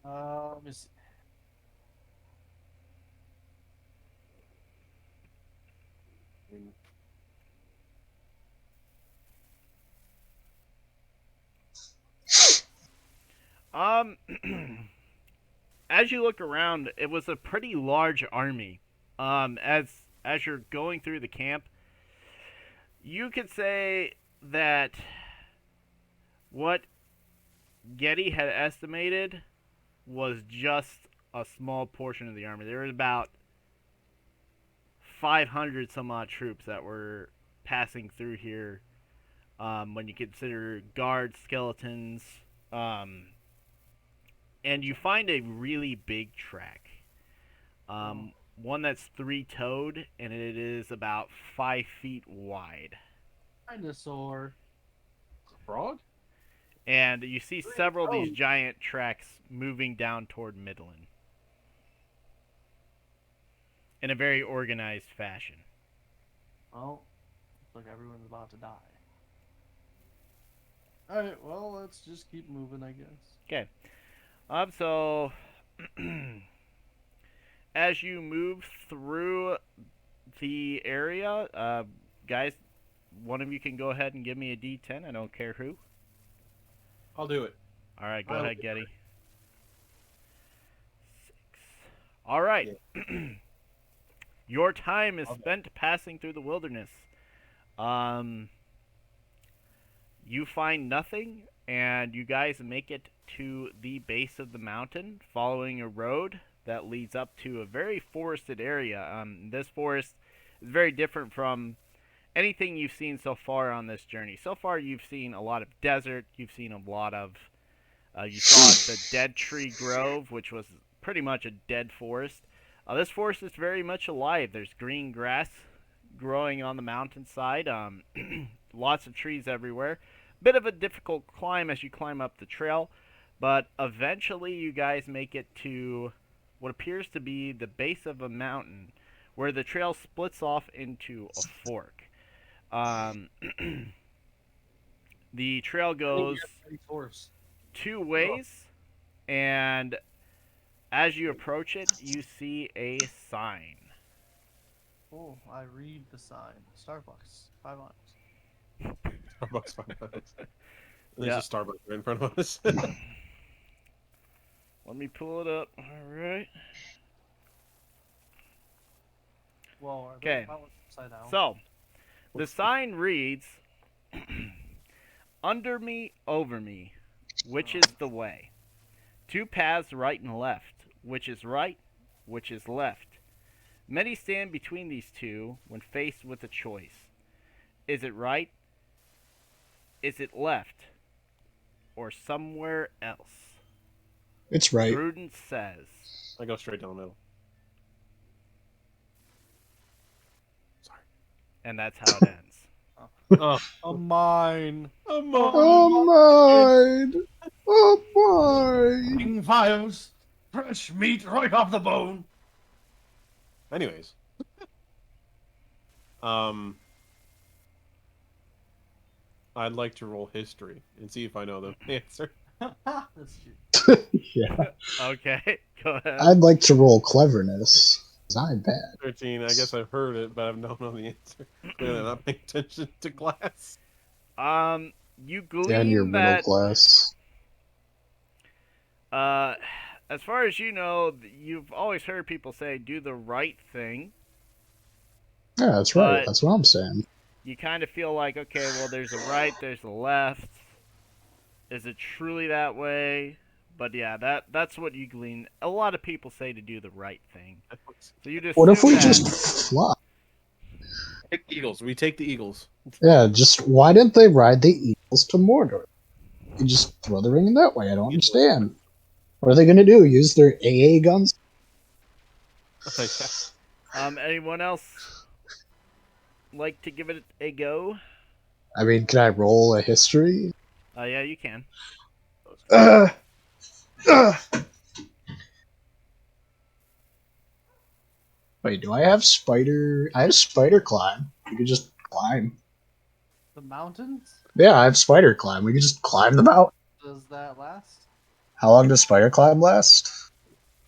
Let me see.
Um, as you look around, it was a pretty large army. As you're going through the camp, you could say that what Getty had estimated was just a small portion of the army. There was about 500 some odd troops that were passing through here. When you consider guards, skeletons, and you find a really big track. One that's three-toed, and it is about 5 feet wide.
Dinosaur.
Frog?
And you see several of these giant tracks moving down toward Midland in a very organized fashion.
Well, looks like everyone's about to die. Alright, well, let's just keep moving, I guess.
Okay. So as you move through the area, guys, one of you can go ahead and give me a D10. I don't care who.
I'll do it.
All right, go
I'll
ahead,
do
Getty. 6. All right. Your time is spent passing through the wilderness. You find nothing, and you guys make it to the base of the mountain, following a road that leads up to a very forested area. This forest is very different from anything you've seen so far on this journey. So far, you've seen a lot of desert. You've seen a lot of. You saw the Dead Tree Grove, which was pretty much a dead forest. This forest is very much alive. There's green grass growing on the mountainside. Lots of trees everywhere. Bit of a difficult climb as you climb up the trail, but eventually you guys make it to what appears to be the base of a mountain where the trail splits off into a fork. The trail goes two ways, and As you approach it, you see a sign.
Oh, I read the sign. Starbucks, 5 miles.
Starbucks 5 miles. There's
Yeah.
a Starbucks right in front of us.
Let me pull it up. All right.
Whoa, are
Okay.
the mountains upside down?
So, the sign reads, "Under me, over me, which is the way? Two paths, right and left. Which is right? Which is left? Many stand between these two when faced with a choice. Is it right? Is it left? Or somewhere else?"
It's right.
Prudence says.
I go straight down the middle. Sorry.
And that's how it ends.
Oh,
A mine.
a
Oh mine! Oh mine!
King fires. Fresh meat right off the bone.
Anyways, I'd like to roll history and see if I know the answer.
That's cute.
Yeah.
Okay, go ahead.
I'd like to roll cleverness. 'Cause I'm bad.
13. I guess I've heard it, but I don't know the answer. Clearly, not paying attention to class.
You
And you're
glean
middle
that,
class.
as far as you know, you've always heard people say, do the right thing.
Yeah, that's right.
But
That's what I'm saying.
you kind of feel like, okay, well, there's a right, there's a left. Is it truly that way? But yeah, that's what you glean. A lot of people say to do the right thing. So you just
What if
assume
we
that.
just fly?
Take the Eagles. We take the Eagles.
Yeah, just why didn't they ride the Eagles to Mordor? You just throw the ring in that way. I don't understand. What are they going to do? Use their AA guns?
Anyone else like to give it a go?
I mean, can I roll a history?
Yeah, you can.
Uh, Wait, do I have spider? I have spider climb. You could just climb.
The mountains?
Yeah, I have spider climb. We could just climb them out.
Does that last?
How long does spider climb last?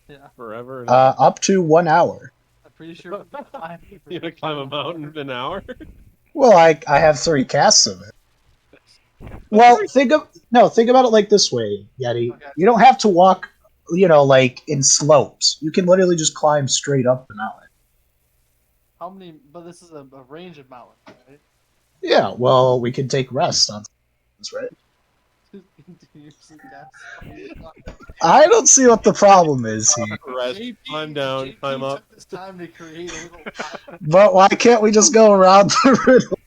Yeah.
Forever.
Up to 1 hour.
I'm pretty sure we can climb.
You're gonna climb a mountain in an hour?
Well, I have 3 casts of it. Well, think about it like this way, Yeti.
Okay.
You don't have to walk, like in slopes. You can literally just climb straight up the mountain.
How many? But this is a range of mountains, right?
Yeah, well, we can take rest on this, right?
Continuously cast.
I don't see what the problem is here.
Rest, climb down,
JP
climb up.
took this time to create a little.
But why can't we just go around the riddle?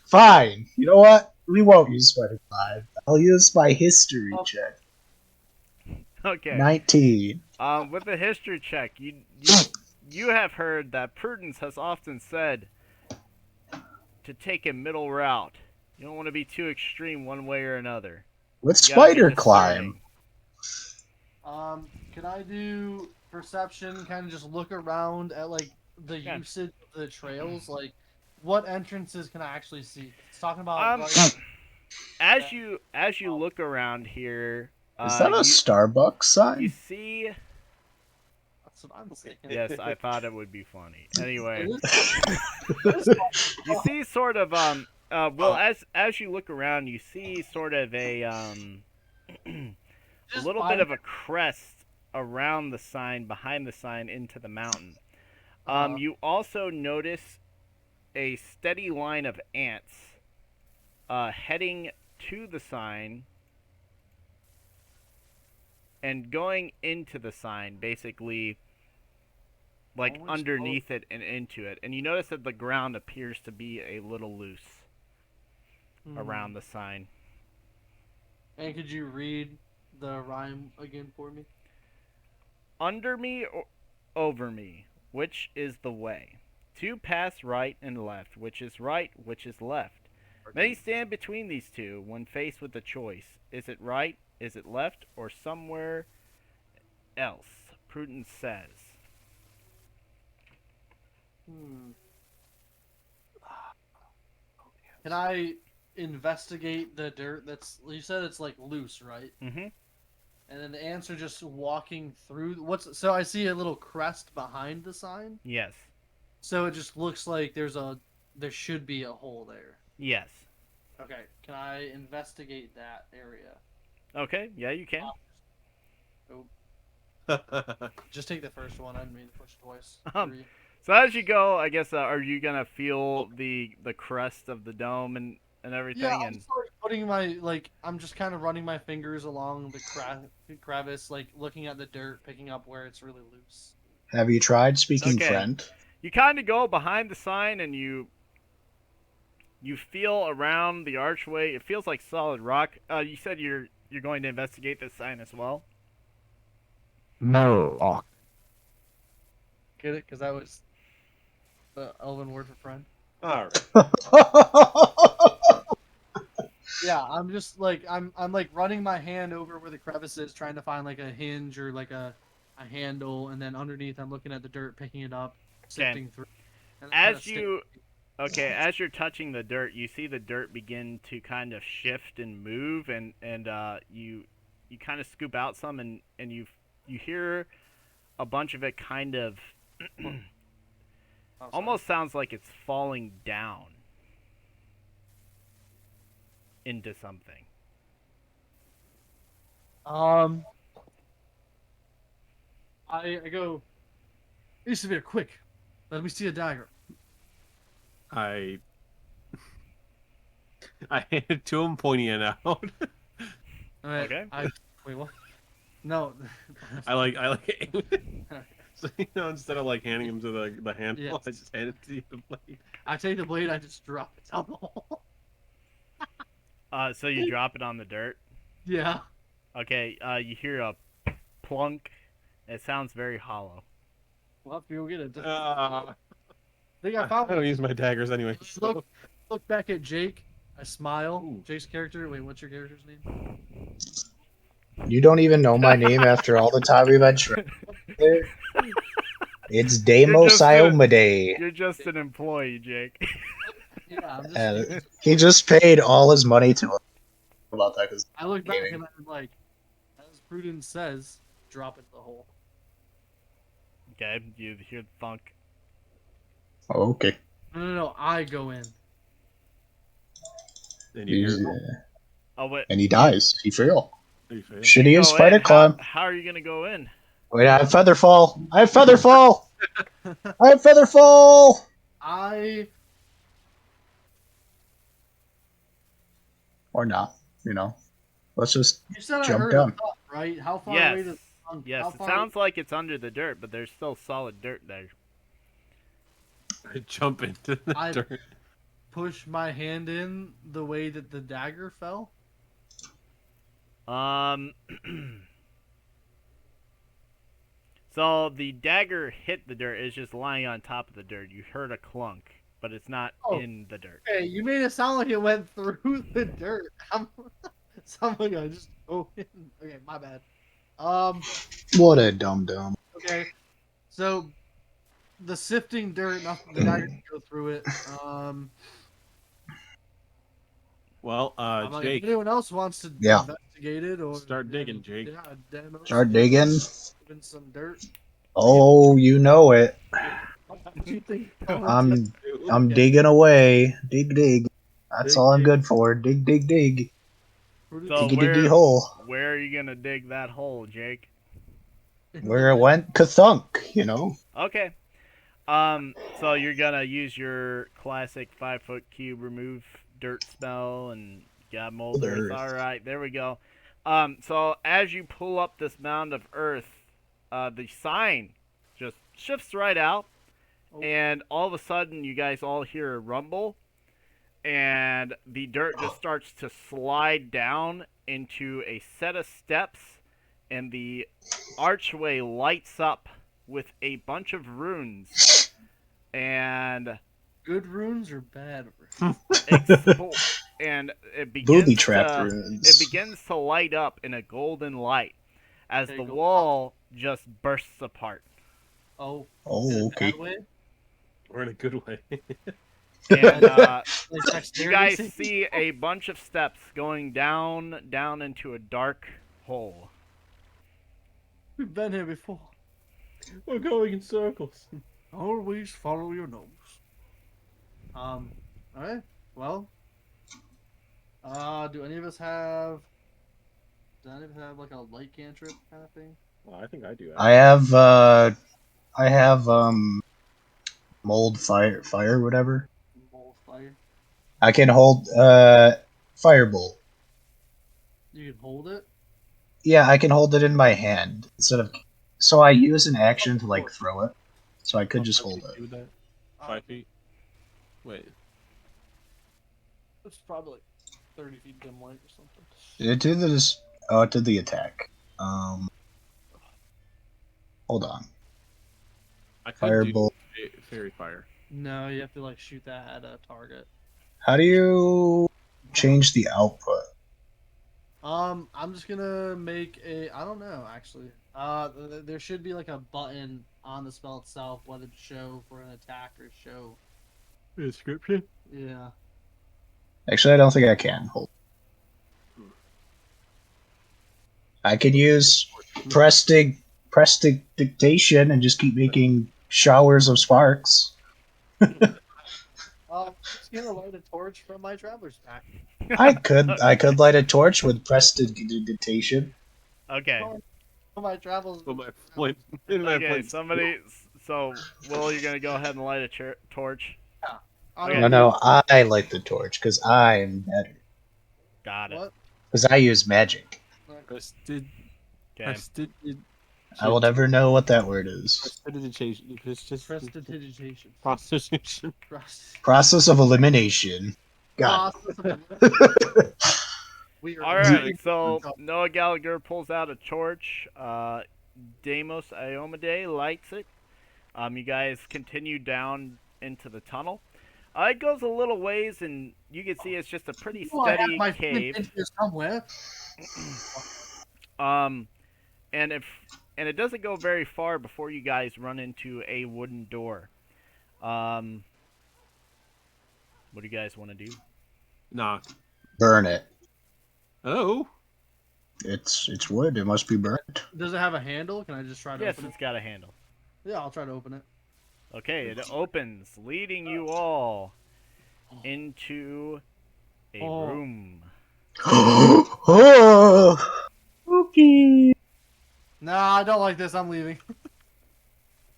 Fine. You know what? We won't use spider climb. I'll use my history check.
Okay.
19.
With the history check, you have heard that Prudence has often said to take a middle route. You don't want to be too extreme one way or another.
With
You gotta be
spider climb.
discerning.
Can I do perception? Kind of just look around at like the
Yeah.
usage of the trails. Like, what entrances can I actually see? It's talking about.
As you look around here,
Is that a
you
Starbucks sign?
see.
That's what I'm saying.
Yes, I thought it would be funny. Anyway,
It is-
you see sort of as you look around, you see sort of a
Just
little
by-
bit of a crest around the sign, behind the sign, into the mountain. You also notice a steady line of ants heading to the sign and going into the sign, basically like
Always
underneath it and into it. And you notice that the ground appears to be a little loose around the sign.
And could you read the rhyme again for me?
Under me or over me, which is the way? Two paths, right and left. Which is right, which is left? Many stand between these two when faced with a choice. Is it right, is it left, or somewhere else? Prudence says.
Can I investigate the dirt that's? You said it's like loose, right?
Mm-hmm.
And then the ants are just walking through. So I see a little crest behind the sign.
Yes.
So it just looks like there should be a hole there.
Yes.
Okay, can I investigate that area?
Okay. Yeah, you can.
Just take the first one. I didn't mean to push twice.
Um,
3.
So as you go, I guess, are you gonna feel the crest of the dome and everything?
Yeah, I'm
And
just like putting my I'm just kind of running my fingers along the crevice, like looking at the dirt, picking up where it's really loose.
Have you tried speaking
Okay.
friend?
you kind of go behind the sign and you feel around the archway. It feels like solid rock. You said you're going to investigate this sign as well.
No.
Get it? Because that was the Elven word for friend.
All right.
Yeah, I'm just like I'm like running my hand over where the crevice is, trying to find like a hinge or like a handle, and then underneath I'm looking at the dirt, picking it up, sifting through. And then
As
kinda
you as you're touching the dirt, you see the dirt begin to kind of shift and move, and you kind of scoop out some, and you hear a bunch of it kind of
Oh, sorry.
almost sounds like it's falling down into something.
I go. This is very quick. Let me see a dagger.
I hand it to him, pointing it out.
All right,
Okay.
Wait, what? No.
I like so, instead of like handing him to the handle,
Yes.
I just hand it to you the blade.
I take the blade. I just drop it down the hole.
So you drop it on the dirt.
Yeah.
Okay. You hear a plunk. It sounds very hollow.
We'll have to go get it.
I
I think I found
don't use my daggers anyway. So.
Look back at Jake. I smile.
Ooh.
Jake's character. Wait, what's your character's name?
You don't even know my name after all the time we've had there. It's Deimos Iomade.
You're just an employee, Jake.
Yeah, I'm just.
And he just paid all his money to him. About that, because
I look back and I'm like, as Prudence says, drop it in the hole.
Okay. You hear the thunk.
okay.
No. I go in.
And you hear
Oh wait.
And he dies. He fail.
you fail.
Shittiest
Go
spider
in.
climb.
How are you gonna go in?
Wait, I have Featherfall. I have Featherfall. I have Featherfall. Or not. Let's just
You said I
jump
heard
down.
a thump, right? How far
Yes.
away does the thump?
Yes.
How
It
far
sounds like it's under the dirt, but there's still solid dirt there.
I jump into the
I-
dirt.
push my hand in the way that the dagger fell?
So the dagger hit the dirt. It's just lying on top of the dirt. You heard a clunk, but it's not
Oh.
in the dirt.
Okay, you made it sound like it went through the dirt. Someone gonna just go in. Okay, my bad.
What a dum-dum.
Okay. So the sifting dirt, nothing the dagger can go through it.
Well,
I'm like,
Jake,
if anyone else wants to
Yeah.
investigate it or
Start digging, Jake.
Yeah, Deimos,
Start digging.
even some dirt.
Oh, you know it.
What do you think?
I'm digging away. Dig. That's
Dig,
all I'm
dig.
good for. Dig.
So
Diggy hole.
where are you gonna dig that hole, Jake?
Where it went, kathunk,
Okay. So you're gonna use your classic 5-foot cube remove dirt spell and got molders.
Earth.
All right, there we go. So as you pull up this mound of earth, the sign just shifts right out, and all of a sudden you guys all hear a rumble, and the dirt just starts to slide down into a set of steps, and the archway lights up with a bunch of runes, and
Good runes or bad runes?
and it begins
Booby trap
to,
runes.
it begins to light up in a golden light as
Okay,
the
go
wall just bursts apart.
Oh,
Oh, okay.
bad way?
we're in a good way.
And
Like
you
dexterity
guys
saving?
see a bunch of steps going down into a dark hole.
We've been here before.
We're going in circles.
Always follow your nose. Alright. Well. Do any of us have like a light cantrip kind of thing?
Well, I think I do.
I have mold fire whatever.
Mold fire.
I can hold firebolt.
You can hold it.
Yeah, I can hold it in my hand instead of. So I use an action to like throw it. So I could just hold it.
Do that.
Uh,
5 feet. Wait.
It's probably like 30 feet dim light or something.
It did this. Oh, it did the attack. Hold on.
I could
Firebolt.
do fairy fire.
No, you have to like shoot that at a target.
How do you change the output?
I'm just gonna make a. I don't know actually. There should be like a button on the spell itself, whether to show for an attack or show.
Description?
Yeah.
Actually, I don't think I can hold. I can use prestidigitation and just keep making showers of sparks.
Just gonna light a torch from my traveler's pack.
I could light a torch with prestidigitation.
Okay.
My travels.
Well, my flame. In my
Okay,
flame.
somebody. So, Will, you're gonna go ahead and light a torch.
I
Okay.
don't
No,
know
no, I light the torch because I am better.
Got it.
what.
Because I use magic.
Prestid.
Okay.
Prestid.
I will never know what that word is.
Prestidigitation.
Prestidigitation.
Prostitution.
Process of elimination. God.
We are
All right. So Noah Gallagher pulls out a torch. Deimos Iomade lights it. You guys continue down into the tunnel. It goes a little ways, and you can see it's just a pretty
Oh, I have
steady
my
cave.
flint in here somewhere.
And it doesn't go very far before you guys run into a wooden door. What do you guys want to do?
Knock.
Burn it.
Oh.
It's wood. It must be burnt.
Does it have a handle? Can I just try to
Yes,
open it?
it's got a handle.
Yeah, I'll try to open it.
Okay, it opens, leading you all into a
Oh.
room.
Oh, spooky.
Nah, I don't like this. I'm leaving.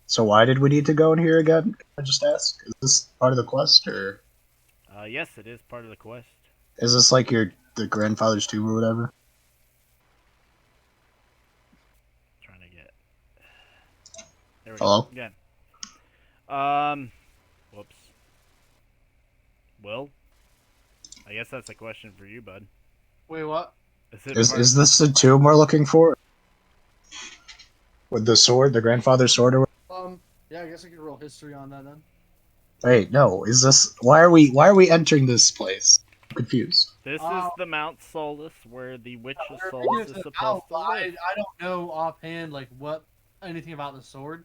So why did we need to go in here again? Can I just ask? Is this part of the quest, or
Yes, it is part of the quest.
is this like the grandfather's tomb or whatever?
Trying to get. There we
Hello?
go. Again. Whoops. Will? I guess that's a question for you, bud.
Wait, what?
Is this the tomb we're looking for? With the sword, the grandfather's sword, or
Yeah, I guess I could roll history on that then.
wait, no. Is this why are we entering this place? I'm confused.
This is the Mount Solus where the Witch of
We're
Solus
figuring
is
this
supposed
out,
to
but I
live.
don't know offhand like what anything about the sword.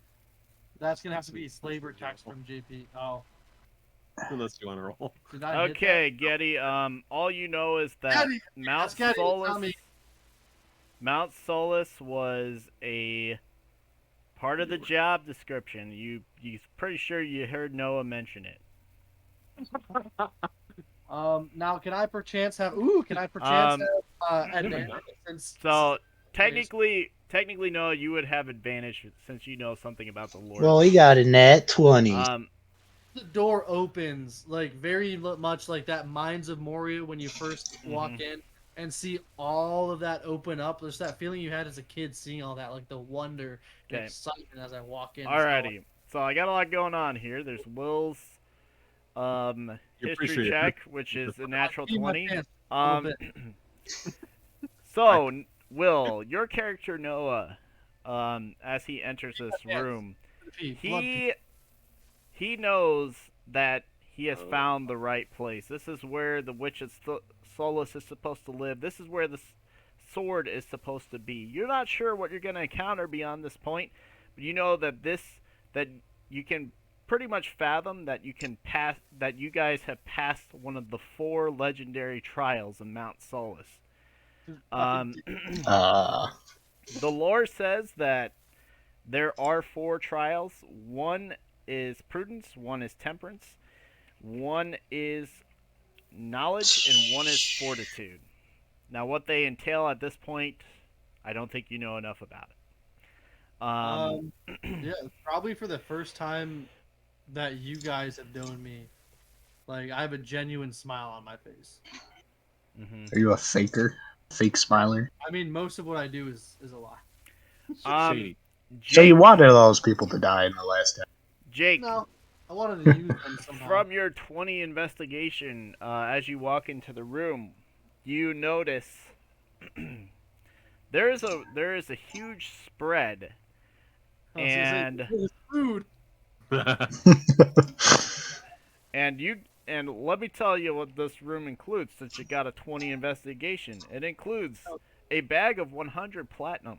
That's gonna have to be flavor text from JP. Oh,
Unless you want to roll.
did I hit
Okay, Getty. All you know is that
Getty,
Mount
that's Getty, tell
Solus.
me.
Mount Solus was a part of the job description. You pretty sure you heard Noah mention it.
Now can I perchance have? Ooh, can I perchance have
Never
advantage
done
since?
So technically, Noah, you would have advantage since you know something about the lore.
Well, he got a nat 20.
The door opens like very much like that Mines of Moria when you first walk in and see all of that open up. There's that feeling you had as a kid seeing all that, like the wonder and
Okay.
excitement as I walk in.
Alrighty. So I got a lot going on here. There's Will's
You're pretty
history
sure you're-
check, which is a natural 20.
A little
So Will, your character Noah, as he enters this room, he knows that he has found the right place. This is where the Witch of Solus is supposed to live. This is where the sword is supposed to be. You're not sure what you're going to encounter beyond this point, but you know that that you can pretty much fathom that you guys have passed one of the 4 legendary trials in Mount Solus. the lore says that there are 4 trials. One is prudence, one is temperance, one is knowledge, and one is fortitude. Now, what they entail at this point, I don't think you know enough about it.
Yeah, probably for the first time that you guys have known me, like I have a genuine smile on my face.
Mhm.
Are you a faker? Fake smiler?
I mean, most of what I do is a lie.
Shady.
So you
Jake,
wanted all those people to die in the last time.
Jake,
No, I wanted to use them somehow.
from your 20 investigation, as you walk into the room, you notice there is a huge spread,
I was gonna say,
and
"It was food."
and you and let me tell you what this room includes. Since you got a 20 investigation, it includes a bag of 100 platinum.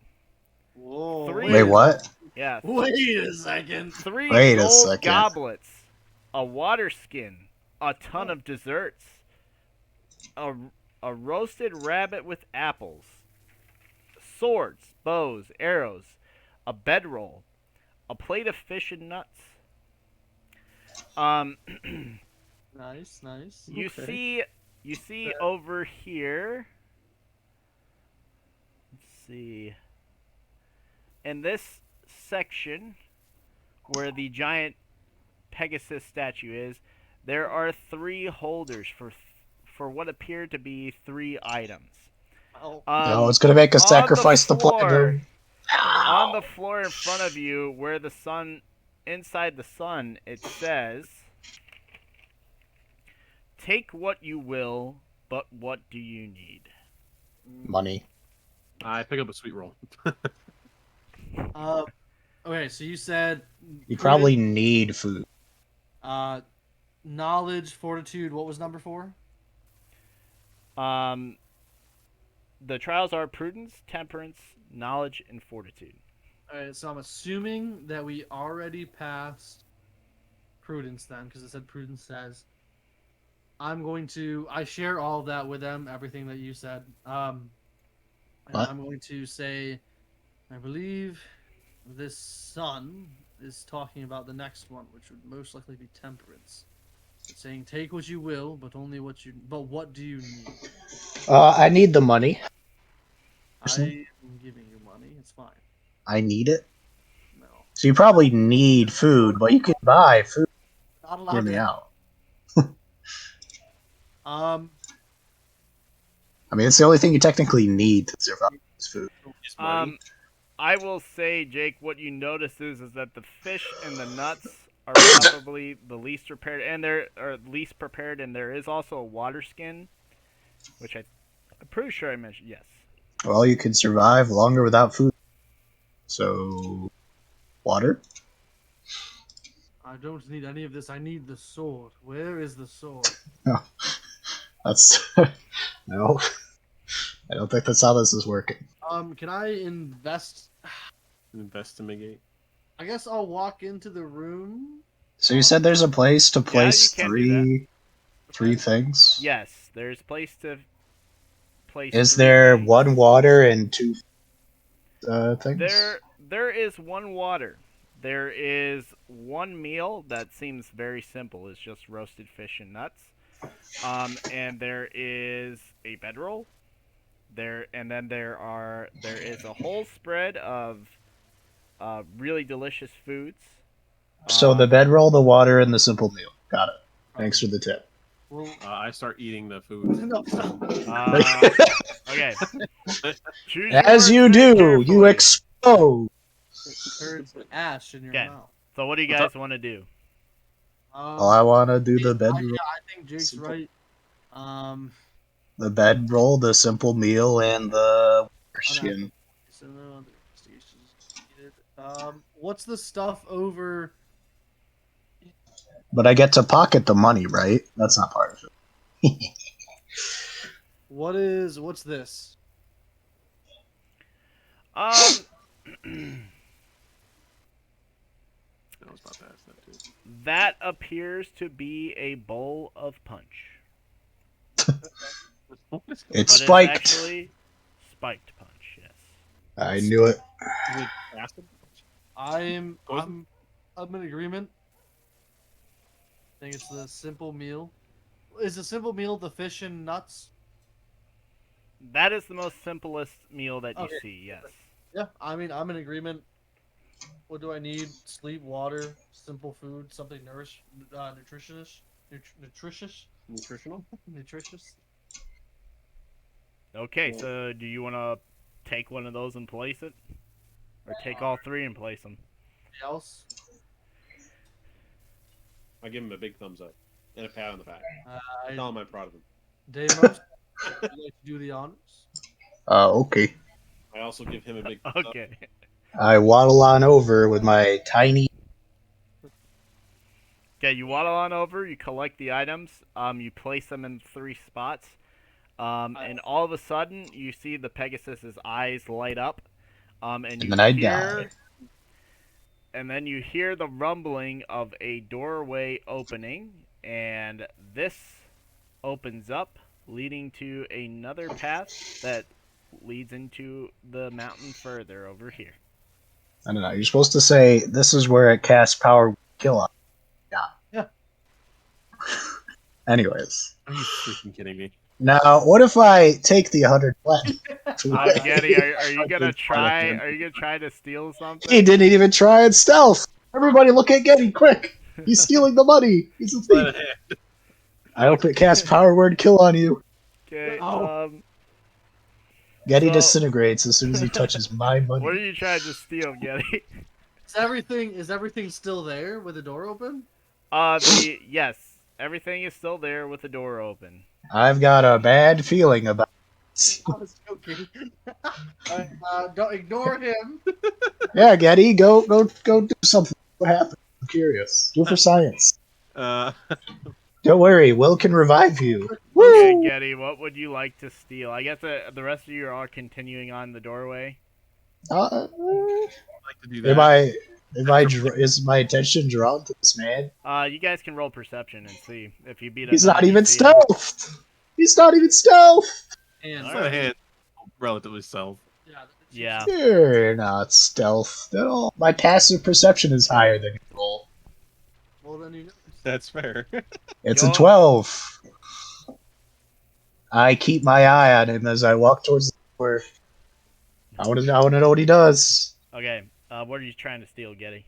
Whoa!
Wait, what?
Yeah,
Wait a second.
3
Wait a
gold
second.
goblets, a water skin, a ton of desserts, a, a roasted rabbit with apples, swords, bows, arrows, a bedroll, a plate of fish and nuts. Um,
Nice, nice.
you
Okay.
see over here. Let's see. In this section where the giant Pegasus statue is, there are 3 holders for what appear to be 3 items.
Oh,
No, it's gonna make a sacrifice to
floor,
platinum.
on the floor in front of you, where the sun, inside the sun, it says, "Take what you will, but what do you need?"
Money.
I pick up a sweet roll.
okay. So you said
You
prudence,
probably need food.
uh, knowledge, fortitude. What was number 4?
Um, the trials are prudence, temperance, knowledge, and fortitude.
All right. So I'm assuming that we already passed prudence then, because it said prudence says. I share all of that with them, everything that you said. And
What?
I'm going to say, I believe this son is talking about the next one, which would most likely be temperance. It's saying, take what you will, but only what do you need?
I need the money.
I am giving you money. It's fine.
I need it.
No,
So you probably need food, but you can buy food.
not
Hear
allowed
me
to.
out.
Um,
I mean, it's the only thing you technically need to survive is food.
Is money.
I will say, Jake, what you notice is that the fish and the nuts are probably the least prepared, and there is also a water skin, which I'm pretty sure I mentioned. Yes.
Well, you can survive longer without food. So, water?
I don't need any of this. I need the sword. Where is the sword?
No. That's. No. I don't think that's how this is working.
Can I invest?
Investigate.
I guess I'll walk into the room.
So you said there's a place to place
you can do
three things?
Yes, there's place to place.
Is
3
there
things.
1 water and 2 things?
There is 1 water. There is 1 meal that seems very simple. It's just roasted fish and nuts. And there is a bedroll. There is a whole spread of really delicious foods.
So the bedroll, the water, and the simple meal. Got it. Thanks for
Okay.
the tip.
Well,
I start eating the food.
no, stop.
Okay. Choose
As
your
you
words very
do, you
carefully.
explode.
It turns ash in your
Okay.
mouth.
So what do you
What's
guys want to do?
Oh, I want to do the
Yeah,
bedroll,
I think Jake's right.
the bedroll, the simple meal, and the skin.
So no other investigations needed. What's the stuff over?
But I get to pocket the money, right? That's not part of it.
What's this?
Um,
I was about to ask that too.
that appears to be a bowl of punch.
What is going
It's
But
spiked.
it's actually spiked punch, yes.
I knew it.
With acid?
I'm
Poison?
I'm in agreement. I think it's the simple meal. Is the simple meal the fish and nuts?
That is the most simplest meal that you
Okay.
see. Yes.
Yeah, I mean I'm in agreement. What do I need? Sleep, water, simple food, something nutritious, nutritious,
Nutritional?
nutritious.
Okay,
Well,
so do you want to take one of those and place it, or take all three and place them?
Else,
I give him a big thumbs up and a pat on the back.
I
Tell him I'm proud of him.
Deimos, would you like to do the honors?
Okay.
I also give him a big thumbs up.
Okay.
I waddle on over with my tiny.
Okay, you waddle on over. You collect the items. You place them in 3 spots. And all of a sudden, you see the Pegasus's eyes light up. And
And
you
then I
hear,
die.
and then you hear the rumbling of a doorway opening, and this opens up, leading to another path that leads into the mountain further over here.
I don't know. You're supposed to say this is where it casts power kill on.
Yeah.
Anyways.
Are you freaking kidding me?
Now, what if I take the 100 platinum?
Getty, are you gonna
Good spot at the
try?
end.
Are you gonna try to steal
He
something?
didn't even try and stealth. Everybody look at Getty, quick! He's stealing the money. He's a
Sleight of
thief.
hand.
I hope it casts power word kill on you.
Okay.
No.
Getty
So-
disintegrates as soon as he touches my
What are
money.
you trying to steal, Getty?
Is everything still there with the door open?
Yes, everything is still there with the door open.
I've got a bad feeling about it.
I was joking. Don't ignore him.
Yeah, Getty, go do something. What happened? I'm curious. Do it for science.
Uh,
Don't worry, Will can revive you.
Okay,
Woo!
Getty, what would you like to steal? I guess the rest of you are all continuing on the doorway.
Uh,
I'd like to do
am
that.
is my attention drawn to this man?
You guys can roll perception and see if you beat a
He's
9,
not
you
even
see him.
stealthed. He's not even stealth.
And
Sleight of hand, relatively self.
Yeah.
You're not stealth at all. My passive perception is higher than your roll.
Well, then you know.
That's fair.
It's
Go-
a 12. I keep my eye on him as I walk towards the door. I want to know what he does.
Okay. What are you trying to steal, Getty?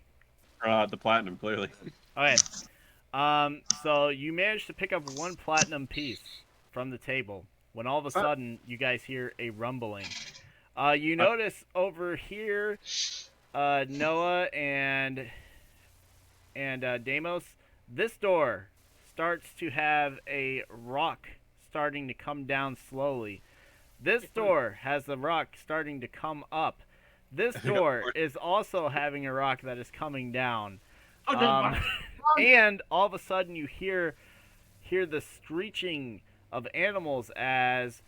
The platinum, clearly.
Okay. So you managed to pick up 1 platinum piece from the table when all of a sudden you guys hear a rumbling. You notice over here, Noah and Deimos, this door starts to have a rock starting to come down slowly. This door has the rock starting to come up. This door is also having a rock that is coming down. And all of a sudden you hear the screeching of animals as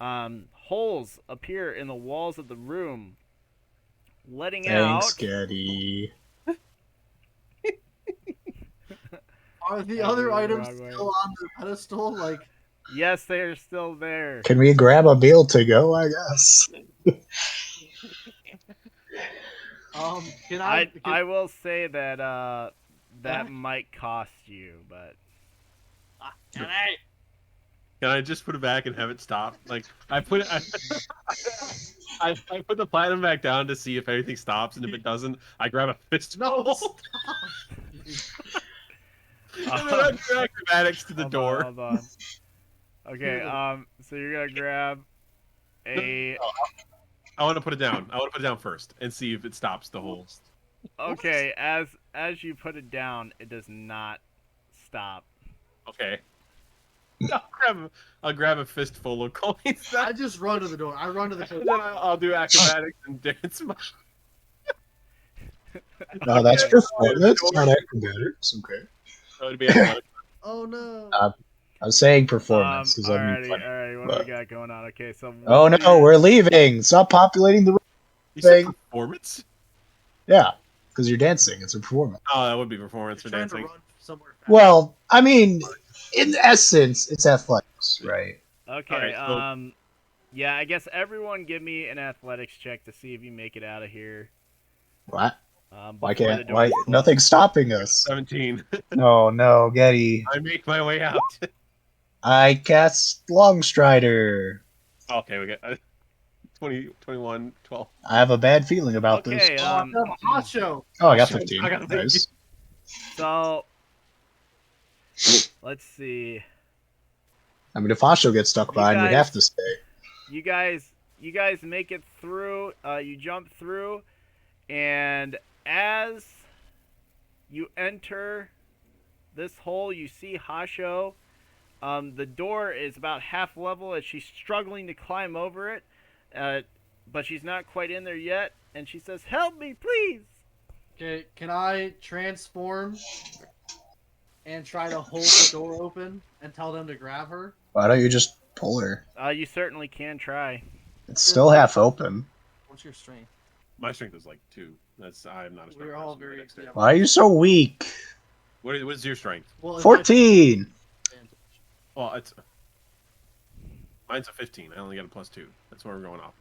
holes appear in the walls of the room, letting
Thanks,
out.
Getty.
Are the
Yeah,
other
we're
items
wrong way.
still on the pedestal? Like,
Yes, they are still there.
Can we grab a meal to go, I guess?
can
I will say that that might cost you, but
Can I?
Can I just put it back and have it stop? Like I put it, I put the platinum back down to see if anything stops, and if it doesn't, I grab a fistful. And then I do acrobatics to the door.
Hold on. Okay, so you're gonna grab a.
I want to put it down. I want to put it down first and see if it stops the hole.
Okay, as you put it down, it does not stop.
Okay. I'll grab a fistful of coins.
I just run to the door. I run to the
And
door.
then I'll do acrobatics and dance.
No, that's
Okay.
performance, not acrobatics. Okay.
So it'd be athletic.
Oh no.
I was saying performance because I'm
Alrighty,
funny.
alright, what do we got going on? Okay, so.
Oh
what
no,
do you-
we're leaving. Stop populating the room.
You said
Thing.
performance?
Yeah, because you're dancing. It's a performance.
Oh, that would be performance for
Trying to
dancing.
run somewhere fast.
Well, I mean, in essence, it's athletics, right?
Okay,
Alright, so-
Yeah, I guess everyone give me an athletics check to see if you make it out of here.
What? Why
Before the
can't?
doors
Why?
close.
Nothing's stopping us.
17.
No, no, Getty.
I make my way out.
I cast Longstrider.
Okay, we got 20, 21, 12.
I have a bad feeling about this.
Okay,
Oh, I have a hot show.
Oh, I got
Shit,
15.
I got
Nice.
so let's see.
I mean, if Asho gets stuck
You
behind, we'd
guys-
have to stay.
You guys make it through. You jump through, and as you enter this hole, you see Hasho. The door is about half level as she's struggling to climb over it, but she's not quite in there yet. And she says, "Help me, please."
Okay, can I transform and try to hold the door open and tell them to grab her?
Why don't you just pull her?
You certainly can try.
It's still half open.
What's your strength?
My strength is like 2. I'm not a strong
We're all
person,
very.
but dexterity.
Why are you so weak?
What's your strength?
Well, if
14.
Well, mine's a 15. I only got a +2. That's where we're going off.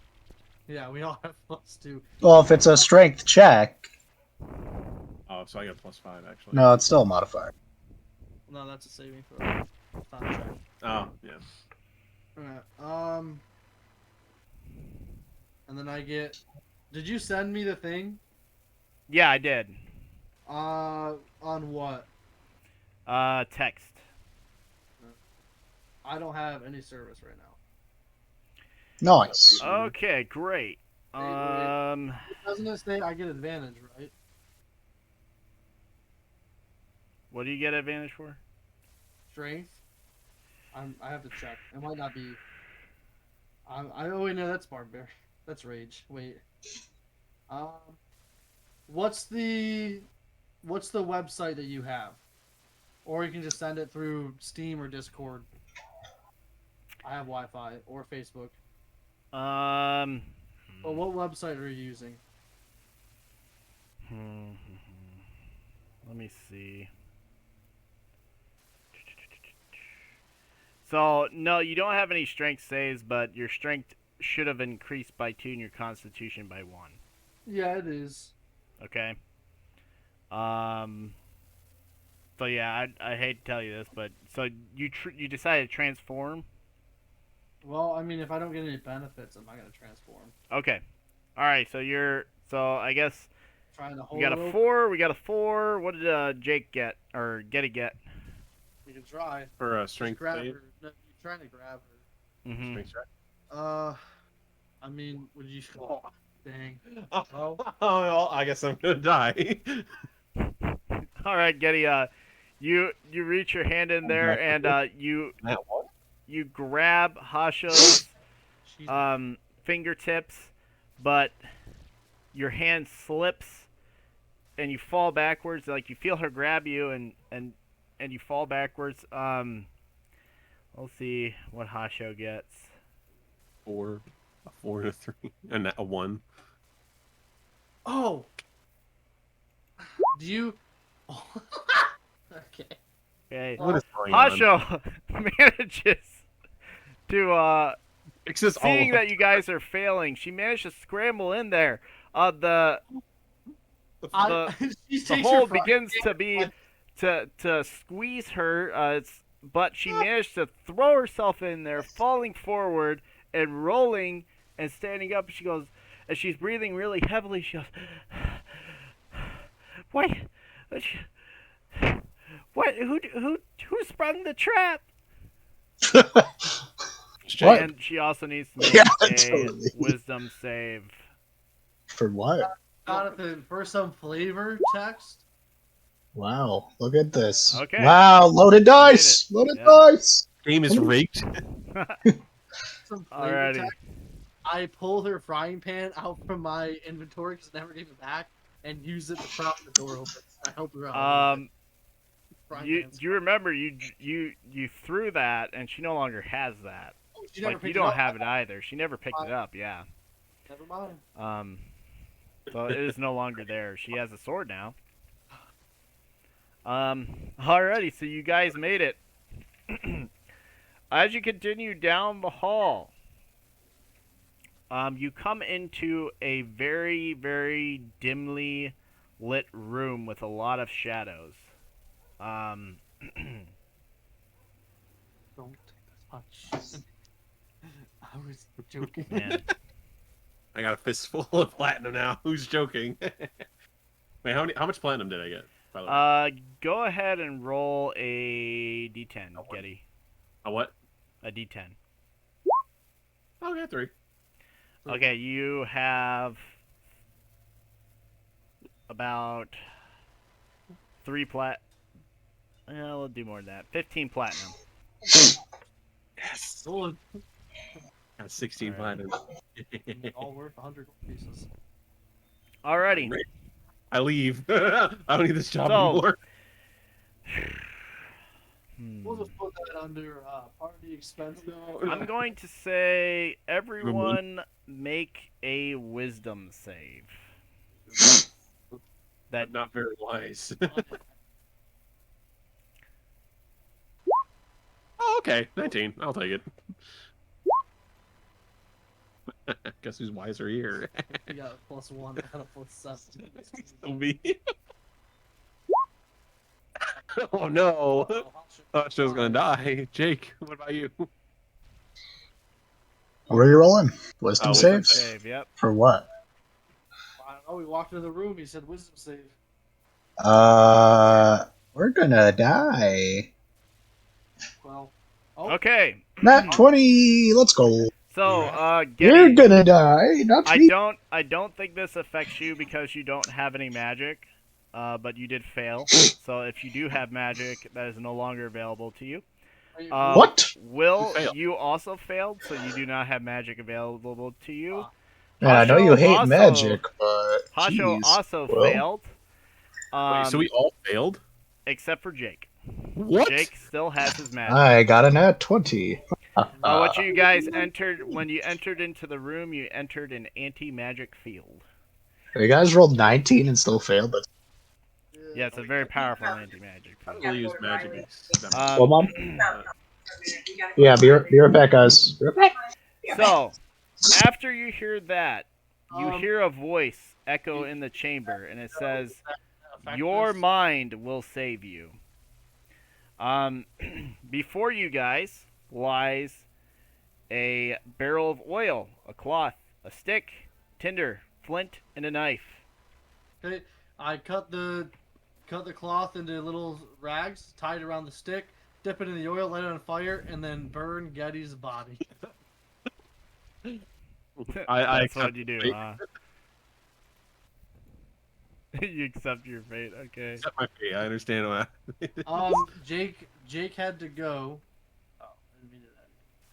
Yeah, we all have +2.
Well, if it's a strength check,
Oh, so I got +5 actually.
no, it's still a modifier.
No, that's a saving throw. It's not a check.
Oh, yeah.
Alright, and then I get. Did you send me the thing?
Yeah, I did.
On what?
Text.
I don't have any service right now.
Nice.
Okay, great.
Wait. Doesn't it say I get advantage, right?
What do you get advantage for?
Strength. I have to check. It might not be. Oh wait, no, that's barbarian. That's rage. Wait. What's the website that you have? Or you can just send it through Steam or Discord. I have Wi-Fi or Facebook. But what website are you using?
Let me see. So, no, you don't have any strength saves, but your strength should have increased by 2 and your constitution by 1.
Yeah, it is.
Okay? So yeah, I hate to tell you this, but so you decided to transform?
Well, I mean, if I don't get any benefits, I'm not gonna transform.
Okay. Alright, so I guess
Trying to hold
we got
it
a
open.
4, we got a 4. What did Jake get? Or Getty get?
You can try.
For a
Just
strength
grab
save.
her. No, you're trying to grab her.
Mm-hmm.
Strength check.
I mean, would you? Oh, dang.
Oh, well, I guess I'm gonna die.
Alright, Getty, you reach your hand in there and you grab Hasho's
She's
fingertips, but your hand slips and you fall backwards. Like you feel her grab you and you fall backwards. We'll see what Hasho gets.
4, a 4 and a 3, and a 1.
Oh. Do you? Oh. Okay.
Okay,
What is going on?
Hasho manages to
Fix this all
seeing
up.
that you guys are failing. She managed to scramble in there. The
She
the
takes
hole
her frying
begins
pan
to be
and-
to squeeze her, but she managed to throw herself in there, falling forward and rolling and standing up. She goes, as she's breathing really heavily, she goes, "What? What? Who sprung the trap?"
What?
And she also needs to make
Yeah,
a
totally.
wisdom save.
For what?
Jonathan, for some flavor text.
Wow, look at this.
Okay.
Wow, loaded dice! Loaded
Yeah.
dice!
Game is rigged.
Some flavor
Alrighty.
text. I pulled her frying pan out from my inventory because I never gave it back and used it to prop the door open. I helped her out. Frying
You
pan's
remember you threw that, and she no longer has that.
Oh, she never
Like you
picked it
don't
up.
have it either. She never picked it up. Yeah.
Never mind.
So it is no longer there. She has a sword now. Alrighty, so you guys made it. As you continue down the hall, You come into a very, very dimly lit room with a lot of shadows. Um,
Don't touch. I was joking.
man.
I got a fistful of platinum now. Who's joking? Wait, how much platinum did I get? By the way,
Go ahead and roll a d10, Getty.
a what?
A d10.
Oh, I got 3.
Okay, you have about 3 plat. We'll do more than that. 15 platinum.
Yes.
All
Got 16
Alright.
platinum.
worth 100 pieces.
Alrighty.
I leave. I don't need this job
So-
anymore.
We'll just put that under party expense.
I'm going to say everyone make a wisdom save. That
Not very wise. Oh, okay. 19. I'll take it. Guess who's wiser here?
You got a +1, I got a +7.
Still me. Oh no. Thought she was gonna die. Jake, what about you?
What are you rolling? Wisdom
Wisdom
saves?
save, yep.
For what?
I don't know, we walked into the room, he said wisdom save.
We're gonna die.
Well, oh,
Okay.
Nat 20. Let's go.
So,
You're
Getty,
gonna die, not me.
I don't think this affects you because you don't have any magic. But you did fail. So if you do have magic, that is no longer available to you.
What?
Will,
You failed.
you also failed, so you do not have magic available to you.
Man, I know you hate
also-
magic, but
Hasho
jeez.
also
Well,
failed.
Wait, so we all failed?
Except for Jake.
What?
Jake still has his magic.
I got a nat 20.
What you guys entered, when you entered into the room, you entered an anti-magic field.
You guys rolled 19 and still failed. That's...
Yeah, it's a very powerful anti-magic
I
field.
don't really use magic.
Well, Mom? Yeah, be right back, guys. Be right back.
So, after you hear that, you
Um,
hear a voice echo in the chamber, and it says,
affect
"Your
this?
mind will save you." Before you guys lies a barrel of oil, a cloth, a stick, tinder, flint, and a knife.
Okay, I cut the cloth into little rags, tied around the stick, dip it in the oil, light it on fire, and then burn Getty's body.
I
That's what
accept
you do,
fate.
huh? You accept your fate, okay.
Accept my fate. I understand why.
Jake had to go. Oh, I didn't mean to do that.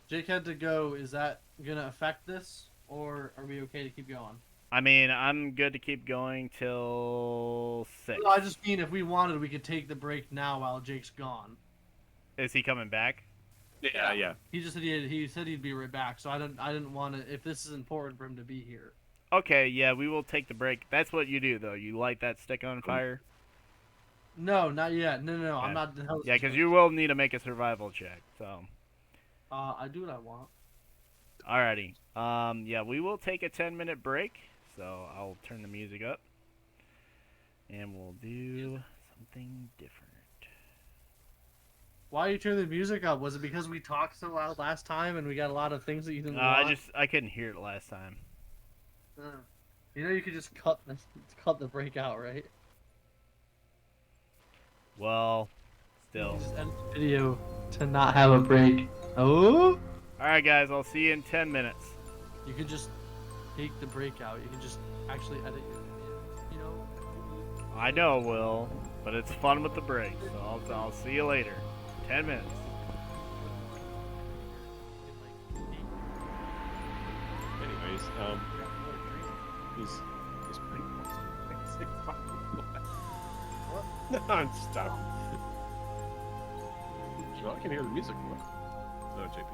Jake had to go. Is that gonna affect this, or are we okay to keep going?
I mean, I'm good to keep going till 6.
No, I just mean if we wanted, we could take the break now while Jake's gone.
Is he coming back?
Yeah.
He just said he said he'd be right back. So I didn't want to. If this is important for him to be here.
Okay, yeah, we will take the break. That's what you do, though. You light that stick on fire.
No, not yet. No.
Yeah.
I'm not.
Yeah, because you will need to make a survival check. So,
I do what I want.
alrighty. Yeah, we will take a 10-minute break. So I'll turn the music up, and we'll do something different.
Why you turn the music up? Was it because we talked so loud last time and we got a lot of things that you didn't want?
I couldn't hear it last time.
You know, you could just cut the break out, right?
Well, still.
Just end the video to not have a break. Oh.
Alright, guys, I'll see you in 10 minutes.
You could just take the break out. You can just actually edit your video. You know.
I know, Will, but it's fun with the break, so I'll see you later. 10 minutes.
Anyways, he's pretty What? No, I'm stop. Well, I can hear the music. What? No, JP.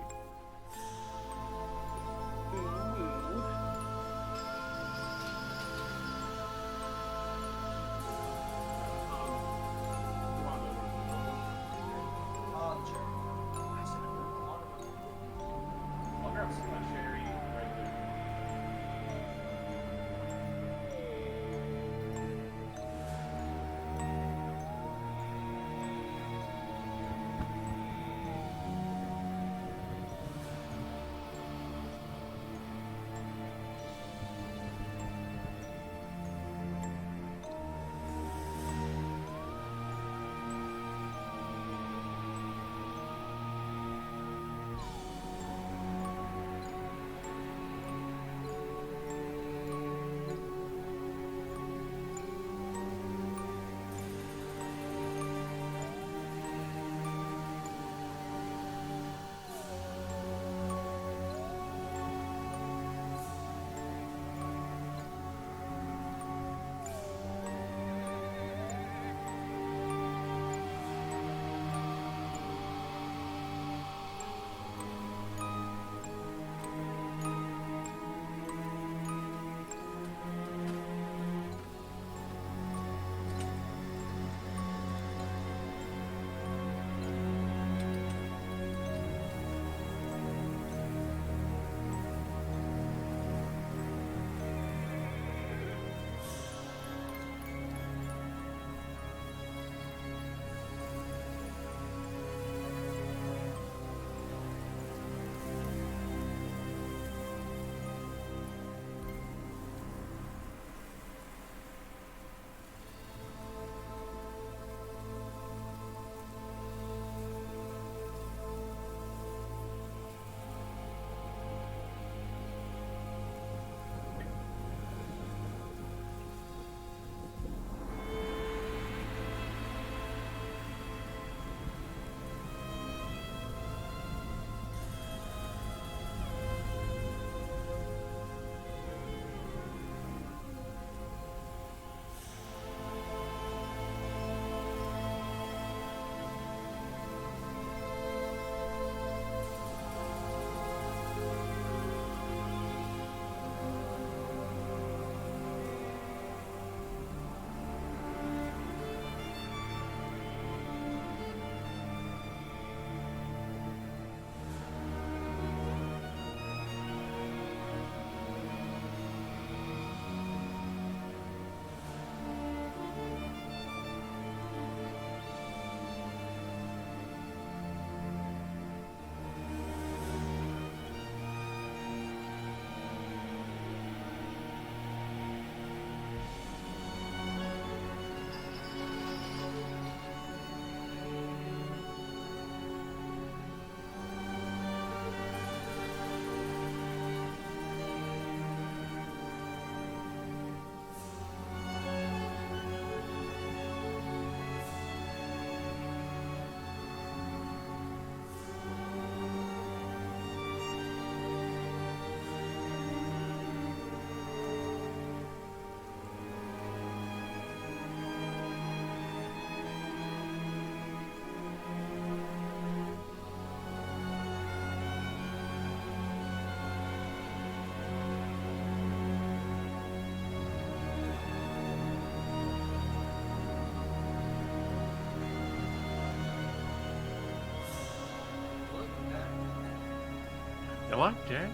What, Jack?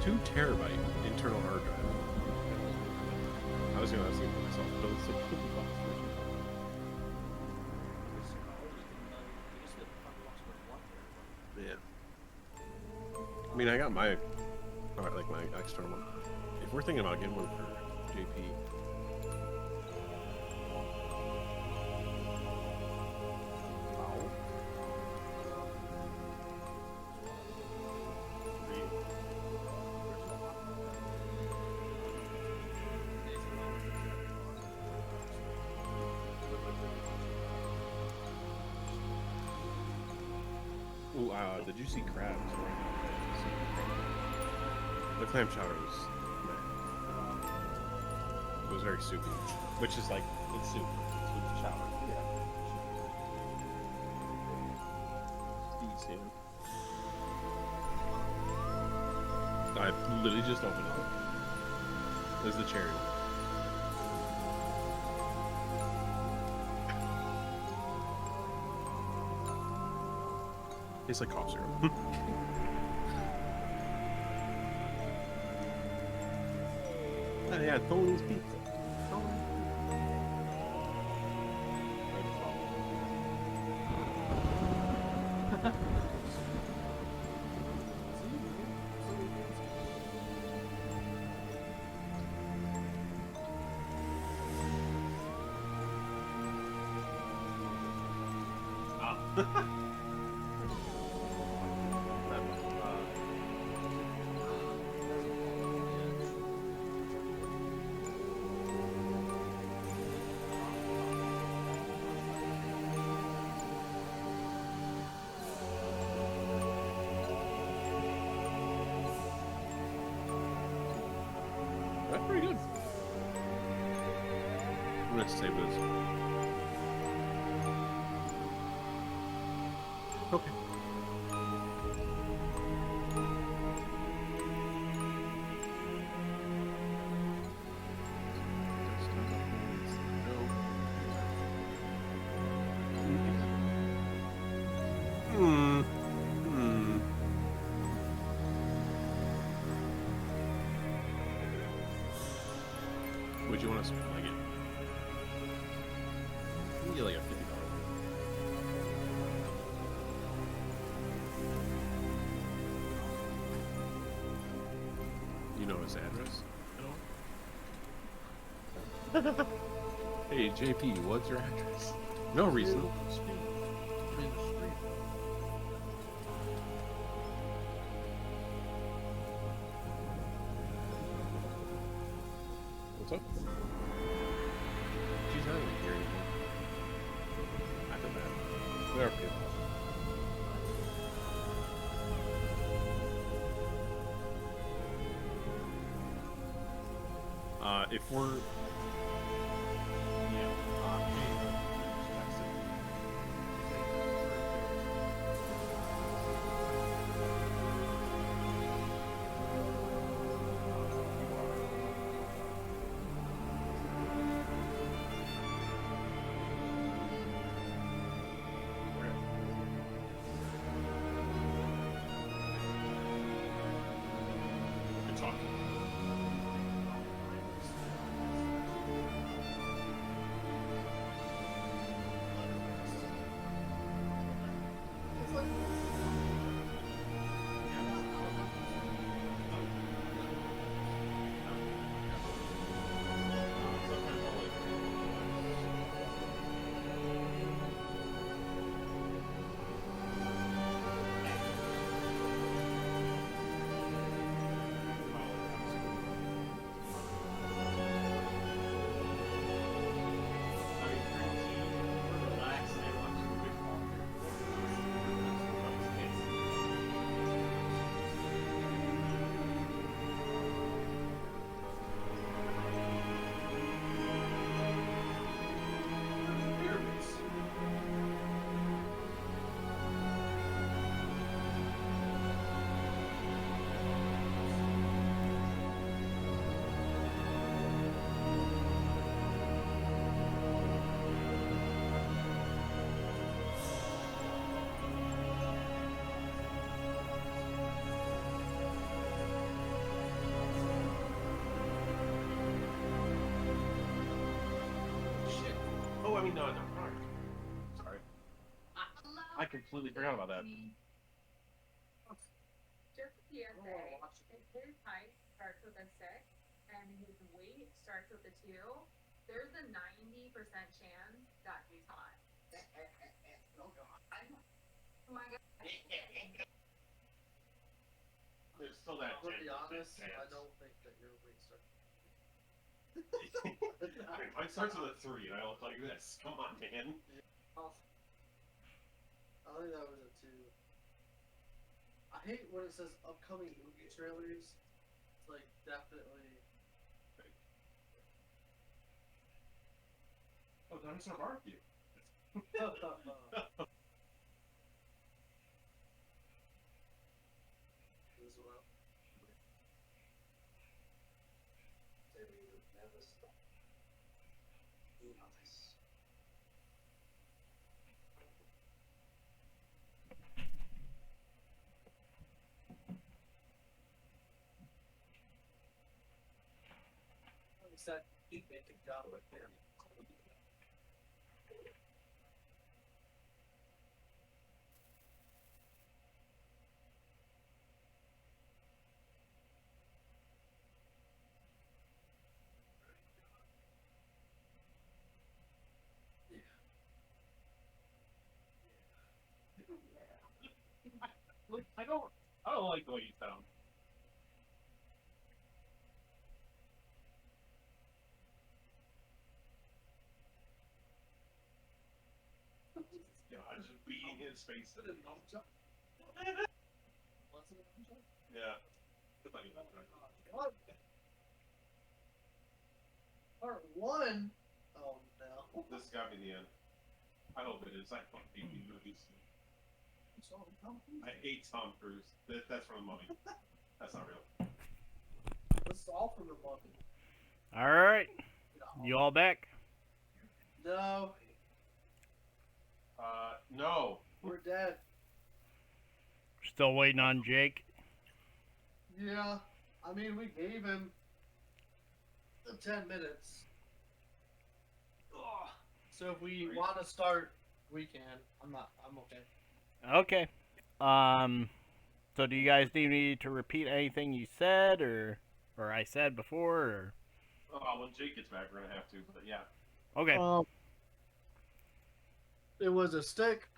2 terabyte internal hard drive. I was gonna ask you myself, but it's a $50 version. Yeah. I mean, I got my, like my external one. If we're thinking about getting one for JP. Ooh, did you see crabs? The clam chowder was, it was very soupy, which is like, it's soup, it's chowder. Yeah. Decent. I literally just opened it. There's the cherry. Tastes like cough syrup. Yeah, Tony's pizza. That's pretty good. I'm gonna save this. Okay. Hmm. Hmm. Would you want us to like it? We can get like a $50. You know his address at all? Hey JP, what's your address? No reason. What's up? She's not even here anymore. I feel bad. We are people. If we're talking. Oh, I mean, no. Sorry. I completely forgot about that.
Just PSA, if his height starts with a 6 and his weight starts with a 2, there's a 90% chance that he's hot. Oh my god.
There's still that.
To be
10%
honest,
chance.
I don't think that your weight starts.
I mean, mine starts with a 3, and I look like this. Come on, man.
I think that was a 2. I hate when it says upcoming movie trailers. It's like definitely.
Oh, that's a barbecue.
As well. That he'd make a job with him.
Look, I don't like the way you sound. God, just beating his face. Yeah.
Part 1? Oh no.
This has got to be the end. I hope it is. I fucking hate these movies. I hate Tom Cruise. That's from the Mummy. That's not real.
This is all from the Mummy.
All right, you all back?
No,
No.
we're dead.
Still waiting on Jake.
Yeah, I mean, we gave him the 10 minutes. Ugh. So if we want to start, we can. I'm okay.
Okay. So do you guys need me to repeat anything you said or I said before? Or?
When Jake gets back, we're gonna have to. But yeah.
Okay.
It was a stick,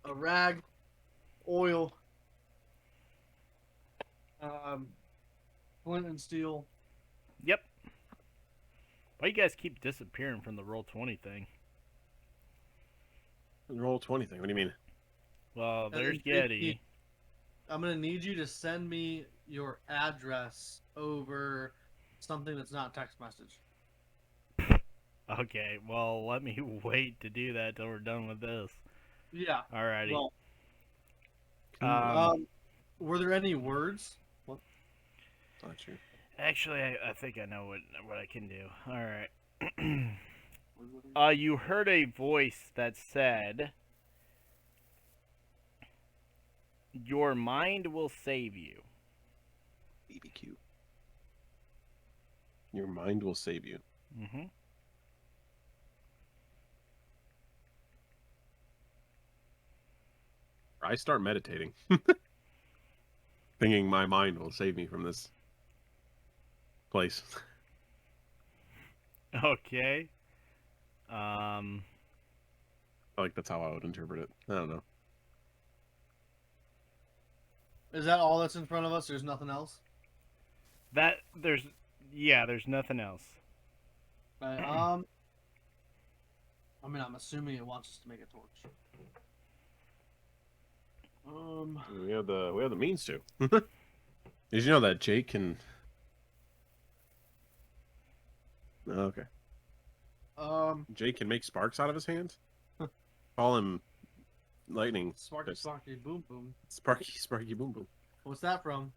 a rag, oil, flint and steel.
Yep. Why you guys keep disappearing from the Roll20 thing?
Roll20 thing. What do you mean?
Well,
And
there's
then
Yeti.
I'm gonna need you to send me your address over something that's not text message.
Okay, well, let me wait to do that till we're done with this.
Yeah.
Alrighty.
Well, were there any words?
Not sure.
Actually, I think I know what I can do. Alright. You heard a voice that said, "Your mind will save you."
BBQ. Your mind will save you.
Mm-hmm.
I start meditating. Thinking my mind will save me from this place.
Okay.
I feel like that's how I would interpret it. I don't know.
Is that all that's in front of us? There's nothing else.
There's nothing else.
Right, I mean, I'm assuming it wants us to make a torch.
We have the means to. Did you know that Jake can? Oh, okay. Jake can make sparks out of his hands. Call him lightning.
Sparky, sparky, boom, boom.
Sparky, boom, boom.
What's that from?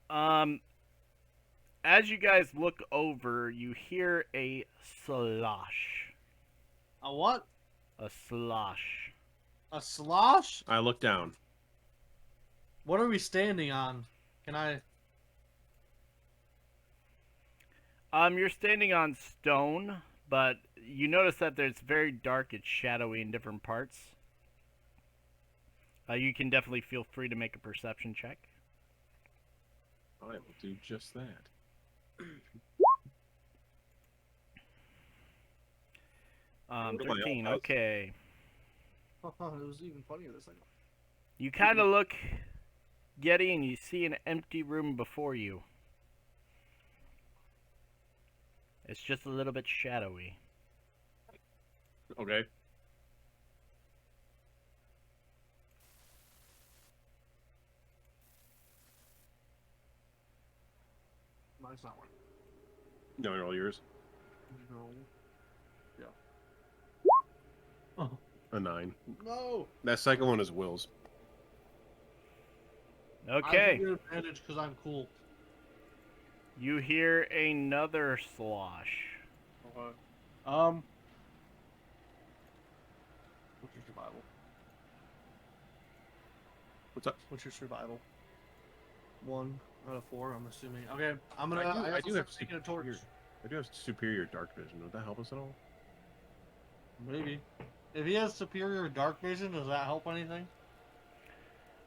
As you guys look over, you hear a slosh.
A what?
A slosh.
A slosh?
I look down.
What are we standing on? Can I?
You're standing on stone, but you notice that it's very dark. It's shadowy in different parts. You can definitely feel free to make a perception check.
I will do just that. What am I
13.
on, guys?
Okay.
it was even funnier this second.
You kind of look, Getty, and you see an empty room before you. It's just a little bit shadowy.
Okay.
Mine's not working.
No, you're all yours.
No. Yeah. Oh.
A 9.
No.
That second one is Will's.
Okay.
I get advantage because I'm cool.
You hear another slosh.
Okay. What's your survival?
What's up?
What's your survival? 1 out of 4, I'm assuming. Okay, I'm gonna.
I do have
taking a torch.
I do have superior dark vision. Would that help us at all?
Maybe. If he has superior dark vision, does that help anything?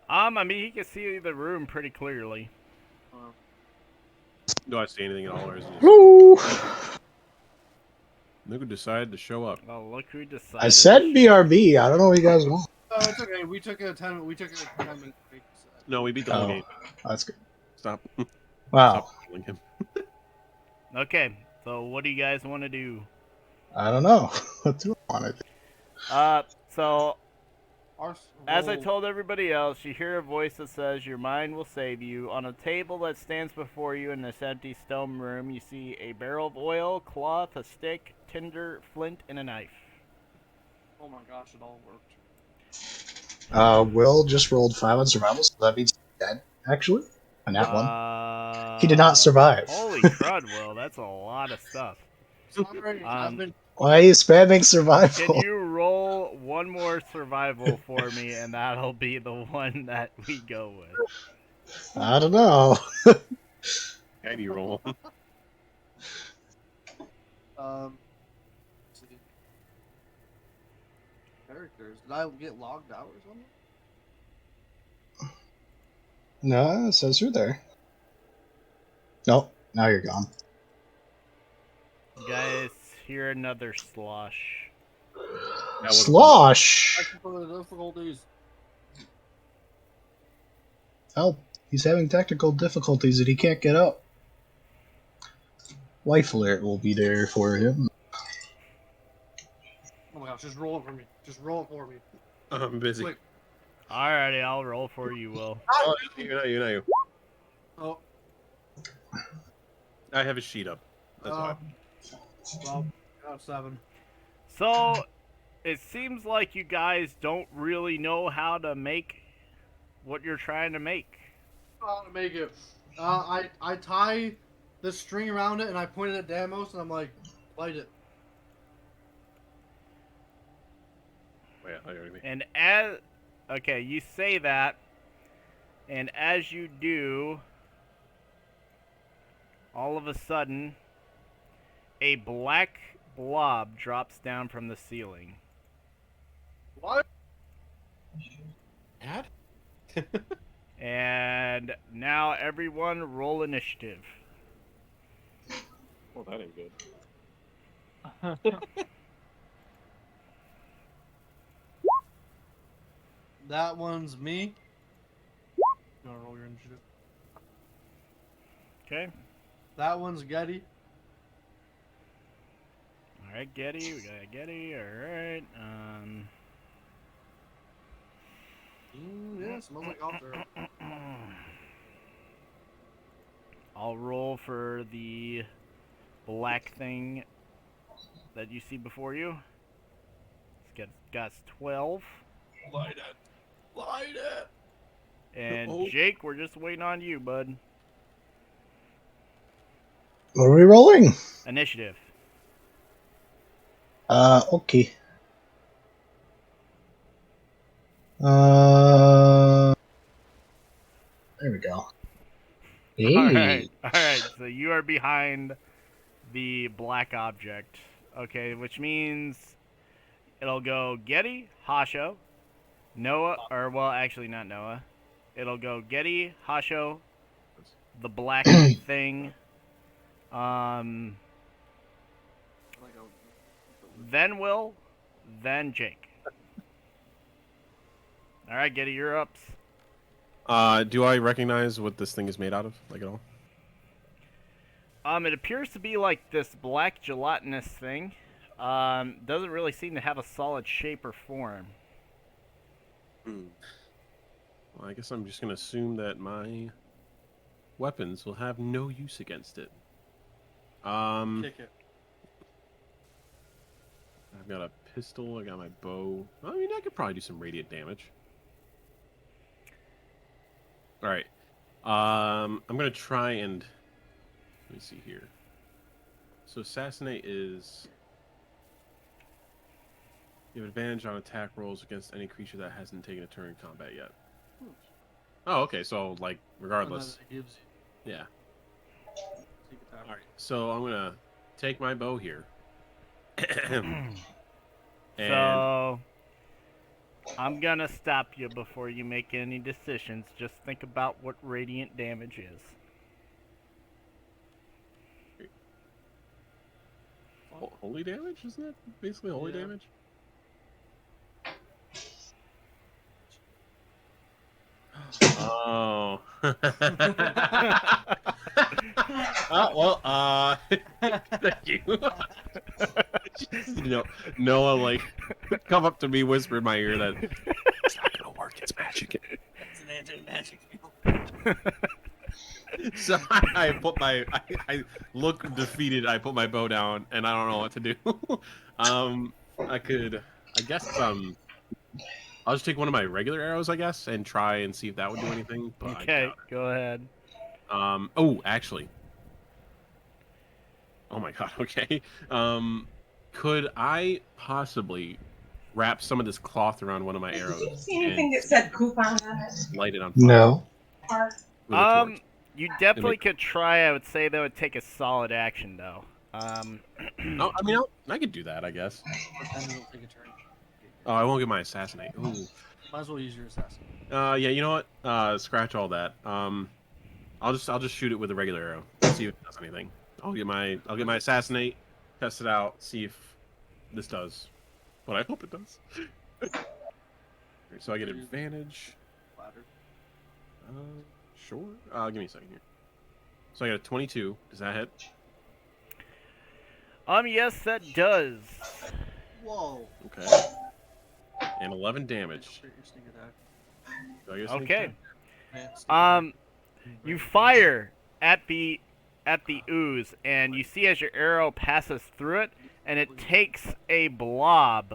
I mean, he can see the room pretty clearly.
Do I see anything at all, or is it just...
Woo!
Look who decided to show up.
Well, look who decided.
I said
to show-
BRB. I don't know what you guys want.
Oh, it's okay. We took a 10 minute break. So.
No, we beat the whole
Oh,
game.
that's good.
Stop.
Wow.
Stop killing him.
Okay, so what do you guys want to do?
I don't know. What do I want to do?
So
Our
as I
roll-
told everybody else, you hear a voice that says, "Your mind will save you." On a table that stands before you in this empty stone room, you see a barrel of oil, cloth, a stick, tinder, flint, and a knife.
Oh my gosh, it all worked.
Will just rolled 5 on survival, so that means he's dead, actually. And that one. He did not survive.
Holy crud, Will, that's a lot of stuff.
Sorry, I've been.
Why are you spamming
Can
survival?
you roll one more survival for me, and that'll be the one that we go with?
I don't know.
Can you roll?
Let's see. Characters. Did I get logged out or something?
No, it says you're there. Nope, now you're gone.
You guys hear another slosh.
That was-
Slosh!
Technical difficulties.
Help. He's having technical difficulties and he can't get up. Life alert will be there for him.
Oh my gosh, just roll it for me. Just roll it for me.
I'm busy.
Quick.
Alrighty, I'll roll for you, Will.
Oh, you're not you.
Oh,
I have a sheet up. That's why.
well, got 7.
So, it seems like you guys don't really know how to make what you're trying to make.
How to make it? I tie the string around it and I point it at Damos and I'm like, light it.
Oh, yeah, I already made.
And as okay, you say that, and as you do, all of a sudden, a black blob drops down from the ceiling.
What?
Dad?
And now everyone roll initiative.
Well, that ain't good.
That one's me. You wanna roll your initiative?
Okay.
That one's Getty.
All right, Getty. We got Getty. All right.
Yeah, smells like altar.
I'll roll for the black thing that you see before you. It's got 12.
Light it. Light it.
And
Oh.
Jake, we're just waiting on you, bud.
What are we rolling?
Initiative.
Okay. There we go. Hey.
All right. So you are behind the black object. Okay, which means it'll go Getty, Hasho, Noah, or well, actually not Noah. It'll go Getty, Hasho, the black thing, um,
Like a,
then Will, then Jake. All right, Getty, you're ups.
Do I recognize what this thing is made out of, like at all?
It appears to be like this black gelatinous thing. Doesn't really seem to have a solid shape or form.
Well, I guess I'm just gonna assume that my weapons will have no use against it.
kick it.
I've got a pistol. I got my bow. I mean, I could probably do some radiant damage. All right. I'm gonna try and let me see here. So assassinate is you have advantage on attack rolls against any creature that hasn't taken a turn in combat yet. Oh, okay. So like regardless,
It gives
yeah.
sneak attack.
All right. So I'm gonna take my bow here. And
So I'm gonna stop you before you make any decisions. Just think about what radiant damage is.
holy damage, isn't it? Basically holy
Yeah.
damage. Oh. Thank you. Noah like come up to me, whisper in my ear that it's not gonna work. It's magic.
It's an anti-magic.
So I look defeated. I put my bow down, and I don't know what to do. I guess I'll just take one of my regular arrows, I guess, and try and see if that would do anything. But I
Okay,
doubt
go ahead.
it. Oh, actually. Oh my god. Okay. Could I possibly wrap some of this cloth around one of my arrows?
Did you see anything that said coupon on it?
Light it on fire
No.
with a torch.
You definitely could try. I would say that would take a solid action though.
Oh, I mean, I could do that, I guess.
But then it'll take a turn.
Oh, I won't get my assassinate. Ooh.
Might as well use your assassin.
Yeah, you know what? Scratch all that. I'll just shoot it with a regular arrow. See if it does anything. I'll get my assassinate, test it out, see if this does what I hope it does. So I get advantage.
Ladder.
Sure. Give me a second here. So I got a 22. Does that hit?
Yes, that does.
Whoa.
Okay. And 11 damage.
Your sneak attack.
Do I get a sneak
Okay.
attack?
Yeah, sneak attack.
You fire at the ooze, and you see as your arrow passes through it, and it takes a blob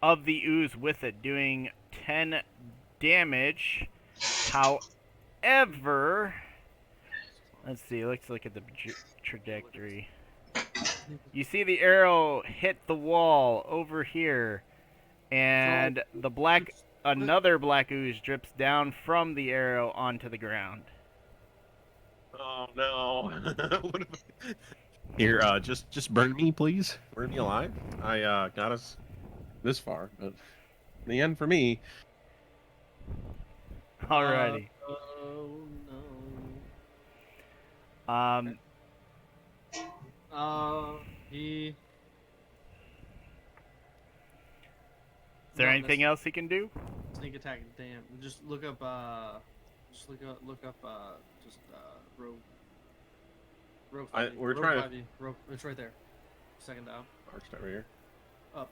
of the ooze with it, doing 10 damage. However, let's see. Let's look at the trajectory. You see the arrow hit the wall over here, and another black ooze drips down from the arrow onto the ground.
Oh no! What if Here, just burn me, please. Burn me alive. I got us this far, but in the end for me.
Alrighty.
Oh
Um,
no. He.
is there
No,
anything else he can do?
Sneak attack. Damn. Just look up. Rogue. Rogue.
We're
Rogue
trying to-
5e. Rogue. It's right there. Second down.
Arch right here.
Up.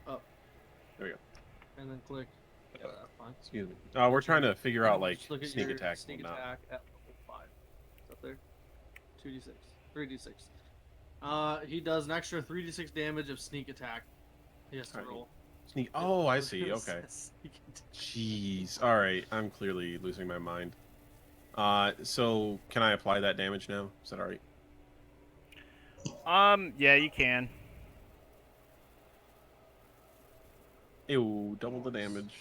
There we go.
And then click. Yeah, that's fine.
Excuse me. We're trying to figure out like
Just look at
sneak
your
attack.
Sneak
and whatnot.
attack at level 5. It's up there. 2d6. 3d6. He does an extra 3d6 damage of sneak attack. He has to
Alright.
roll.
Sneak. Oh, I see. Okay.
Sneak attack.
Jeez. All right. I'm clearly losing my mind. So can I apply that damage now? Is that all right?
Yeah, you can.
Ew, double the damage.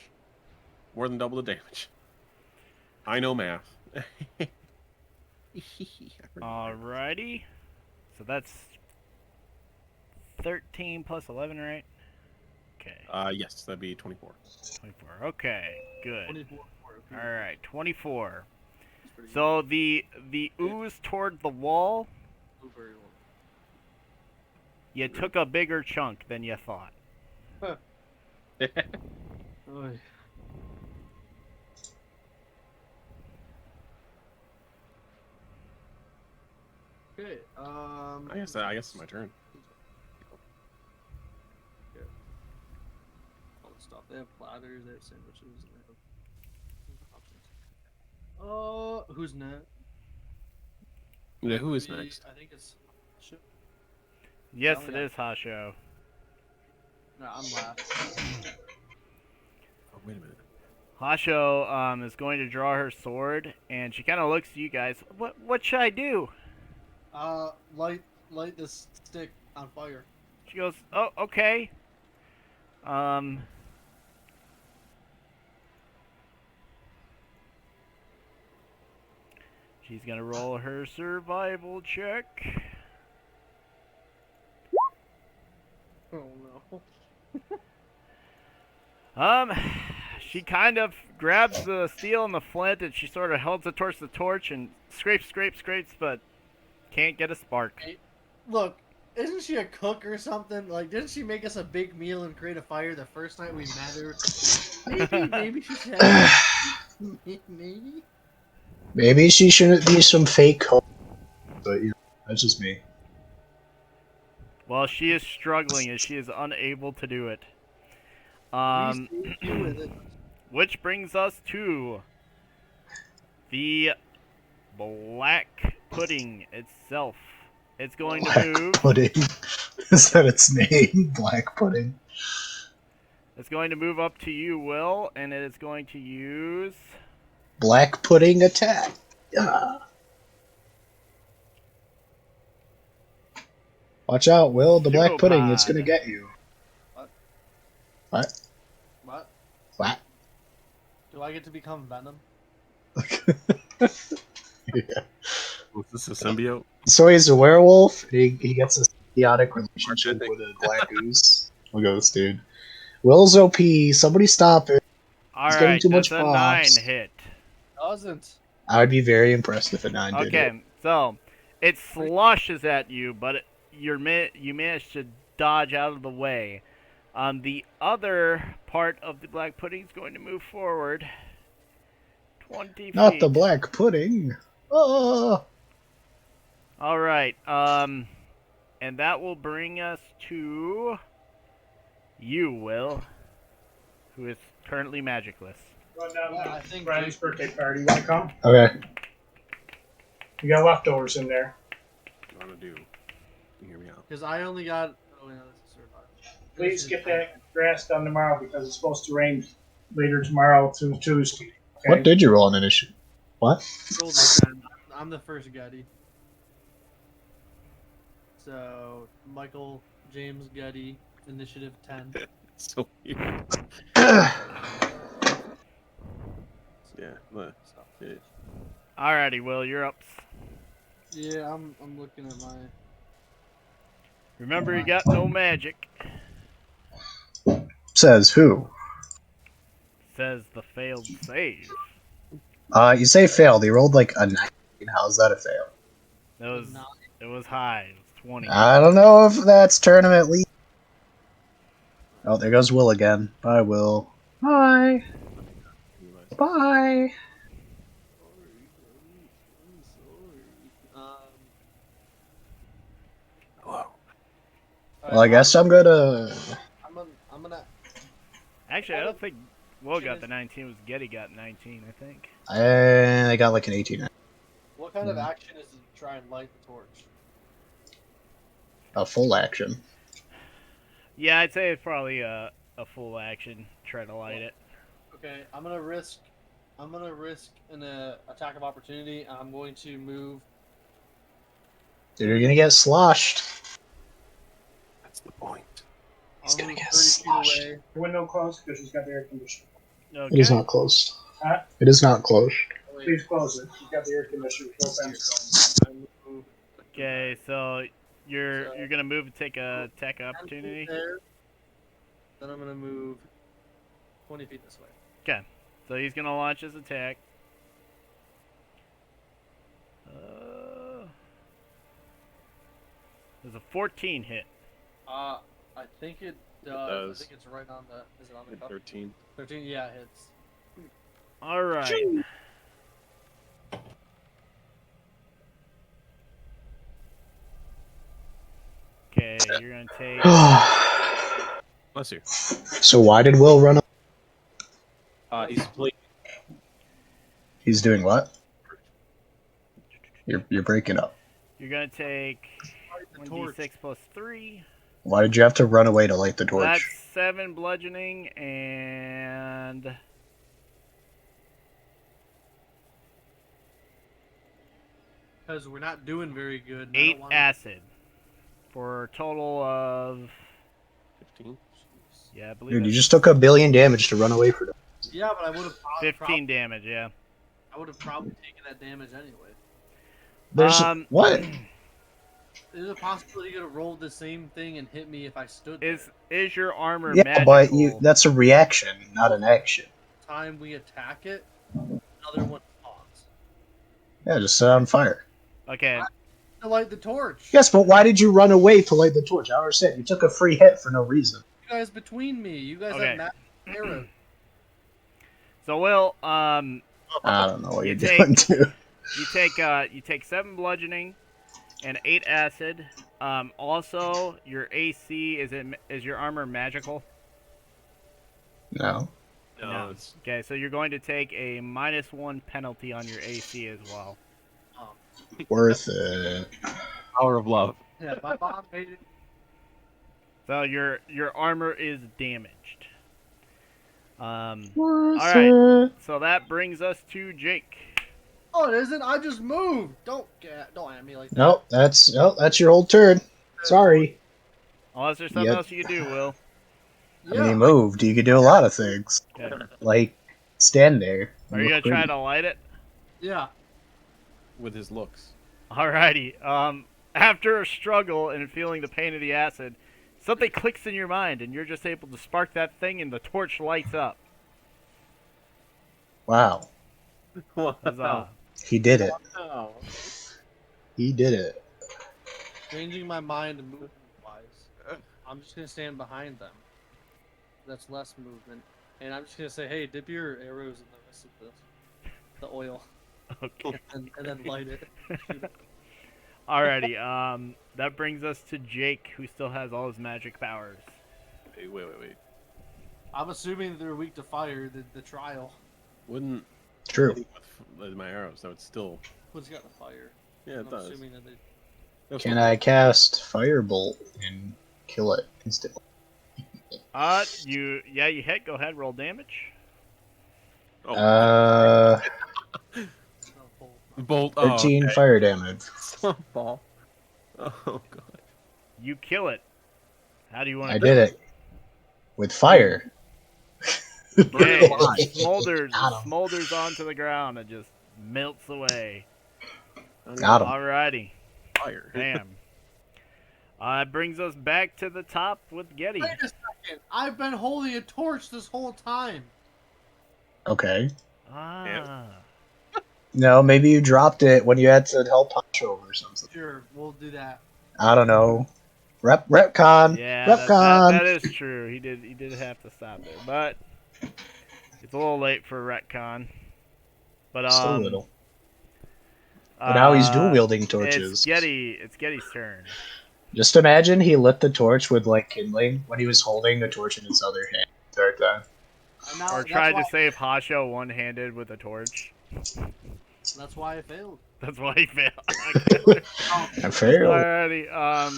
More than double the damage. I know math.
Alrighty. So that's 13 plus 11, right? Okay.
Yes, that'd be 24.
24. Okay, good.
24.
All right, 24.
That's pretty
So the ooze toward the wall,
good. Blueberry
you took a bigger chunk than you thought.
one. Oy. Okay.
I guess it's my turn.
All the stuff. They have platters. They have sandwiches. And they have options. Who's next?
Yeah, who is
Maybe-
next?
I think it's.
Yes,
only
it
got-
is Hasho.
No, I'm last.
Oh, wait a minute.
Hasho is going to draw her sword, and she kind of looks at you guys. What should I do?
Light this stick on fire.
She goes, oh, okay. She's gonna roll her survival check.
Oh no.
She kind of grabs the steel and the flint, and she sort of holds it towards the torch and scrapes, but can't get a spark.
Hey, look, isn't she a cook or something? Like, didn't she make us a big meal and create a fire the first night we met her? Maybe she should have. Maybe.
Maybe she shouldn't be some fake hoe. But, you know, that's just me.
Well, she is struggling as she is unable to do it.
We see with it.
Which brings us to the black pudding itself. It's going to
Black
move.
pudding. Is that its name? Black pudding.
It's going to move up to you, Will, and it is going to use.
Black pudding attack. Yeah. Watch out, Will. The black pudding, it's gonna get you. What?
What?
What?
Do I get to become Venom?
Yeah.
Was this a symbiote?
So he's a werewolf. He gets a symbiotic relationship with a black ooze. Look at this dude. Will's OP. Somebody stop it. He's getting
Alright,
too much
that's a 9
props.
hit.
Doesn't.
I would be very impressed if a 9 did it.
Okay, so it sloshes at you, but you managed to dodge out of the way. The other part of the black pudding is going to move forward 20 feet.
Not the black pudding. Oh.
All right. And that will bring us to you, Will, who is currently magicless.
Run down
Yeah,
to
I think
Brian's
Jake-
birthday party. You wanna come?
Okay.
We got leftovers in there.
What do I want to do? You hear me out.
Because I only got. Oh, yeah, that's a survival.
Please get that grass done tomorrow because it's supposed to rain later tomorrow to Tuesday. Okay?
What did you roll on initiative? What?
Rolled a 10. I'm the first Gutty. So, Michael, James, Gutty, initiative 10.
So weird. Yeah. Look.
So,
Yeah.
Alrighty, Will, you're up.
yeah, I'm looking at my.
Remember, you got no magic.
Says who?
Says the failed save.
You say failed. He rolled like a 19. How's that a fail?
It was high. It was 20.
I don't know if that's tournament lead. Oh, there goes Will again. Bye, Will. Bye. Bye.
Hello.
Well, I guess I'm gonna.
I'm gonna.
Actually, I don't think Will got the 19. It was Getty got 19, I think.
I got like an 18.
What kind of action is to try and light the torch?
A full action.
Yeah, I'd say it's probably a full action. Try to light it.
Okay, I'm gonna risk an attack of opportunity. And I'm going to move.
Dude, you're gonna get sloshed.
That's the point.
He's
I'll
gonna
move
get
30 feet
sloshed.
away.
Window closed because she's got the air conditioner.
Okay.
It is not closed.
Huh?
It is not closed.
Oh, wait,
Please close it. She's got the air conditioner. No fence going.
I move
Okay, so you're gonna move and take a attack opportunity.
There. Then I'm gonna move 20 feet this way.
Okay, so he's gonna launch his attack. There's a 14 hit.
I think it does.
does.
I think it's right on the. Is it on the cuff?
13.
13. Yeah, it hits.
All right. Okay, you're gonna take.
Bless you.
So why did Will run?
He's bleeding.
He's doing what? You're breaking up.
You're gonna take
The torch.
1d6 plus 3.
Why did you have to run away to light the torch?
That's 7 bludgeoning and
Because we're not doing very good. and I
8
don't wanna-
acid for a total of
15.
yeah, I believe
Dude, you
that's
just took a billion damage to run away from it.
Yeah, but I would have.
15 damage. Yeah.
I would have probably taken that damage anyway.
There's what?
There's a possibility you could have rolled the same thing and hit me if I stood
Is
there.
your armor
Yeah,
magical?
but that's a reaction, not an action.
Time we attack it, another one spawns.
Yeah, just set it on fire.
Okay.
To light the torch.
Yes, but why did you run away to light the torch? I understand. You took a free hit for no reason.
You guys between me. You guys
Okay.
have magic arrows.
So Will,
I don't know what
You
you're
take-
doing, too.
you take 7 bludgeoning and 8 acid. Also, your AC is your armor magical?
No.
No, it's
Okay, so you're going to take a -1 penalty on your AC as well.
Worth it.
power of love.
Yeah, my mom made it.
So your armor is damaged.
Worth
Alright.
it.
So that brings us to Jake.
Oh, it isn't. I just moved. Don't at me like that.
Nope, that's your whole turn. Sorry.
Unless there's something
Yeah.
else you can do, Will.
I mean, he moved. You could do a lot of things.
Okay.
Like, stand there.
Are you gonna try to light it?
Yeah.
With his looks.
Alrighty. After a struggle and feeling the pain of the acid, something clicks in your mind, and you're just able to spark that thing, and the torch lights up.
Wow.
Huzzah.
He did it.
Wow.
He did it.
Changing my mind movement wise. I'm just gonna stand behind them. That's less movement. And I'm just gonna say, hey, dip your arrows in the rest of the oil.
Okay.
And then light it.
Alrighty. That brings us to Jake, who still has all his magic powers.
Wait.
I'm assuming they're weak to fire, the trial.
Wouldn't
True.
with my arrows, so it's still.
What's got the fire?
Yeah, it
I'm
does.
assuming that they
That's
Can
what-
I cast Firebolt and kill it instantly?
You hit. Go ahead, roll damage.
Oh,
oh,
bolt.
13 fire damage.
Ball. Oh god.
You kill it. How do you want to
I did it. With fire.
Okay,
Come on.
it smolders,
Got him.
smolders onto the ground and just melts away.
Got him.
Alrighty.
Fire.
Damn. It brings us back to the top with Getty.
wait a second! I've been holding a torch this whole time.
Okay.
Ah.
No, maybe you dropped it when you had to help Poncho or something.
Sure, we'll do that.
I don't know. Retcon.
Yeah,
Retcon.
that is true. He did have to stop there, but it's a little late for retcon. But
Just a little. But now he's dual wielding torches.
It's Getty's turn.
Just imagine he lit the torch with like kindling when he was holding the torch in his other hand. Third time.
Now,
Or
that's
tried
why-
to save Hasho one-handed with a torch.
That's why I failed.
That's why he failed.
I failed.
Alrighty.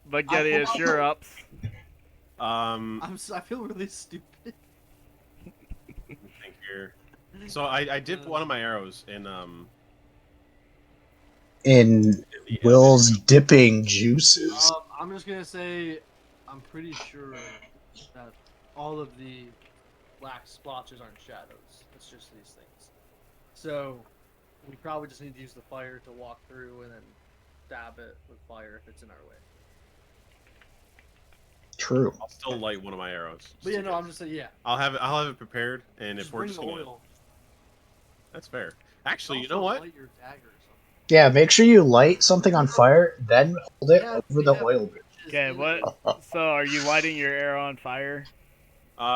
But Getty, it's your ups.
I feel really stupid.
Think here. So I dipped one of my arrows in
In
the
Will's dipping juices.
I'm just gonna say, I'm pretty sure that all of the black splotches aren't shadows. It's just these things. So we probably just need to use the fire to walk through and then stab it with fire if it's in our way.
True.
I'll still light one of my arrows.
But yeah, no, I'm just saying, yeah.
I'll have it prepared, and
Just
if we're
bring
just
the
gonna,
oil.
that's fair. Actually, you
Also
know what?
light your dagger or something.
Yeah, make sure you light something on fire, then hold it
Yeah,
over
we
the
have
oil.
torches
Okay,
in
what?
it.
So, are you lighting your arrow on fire?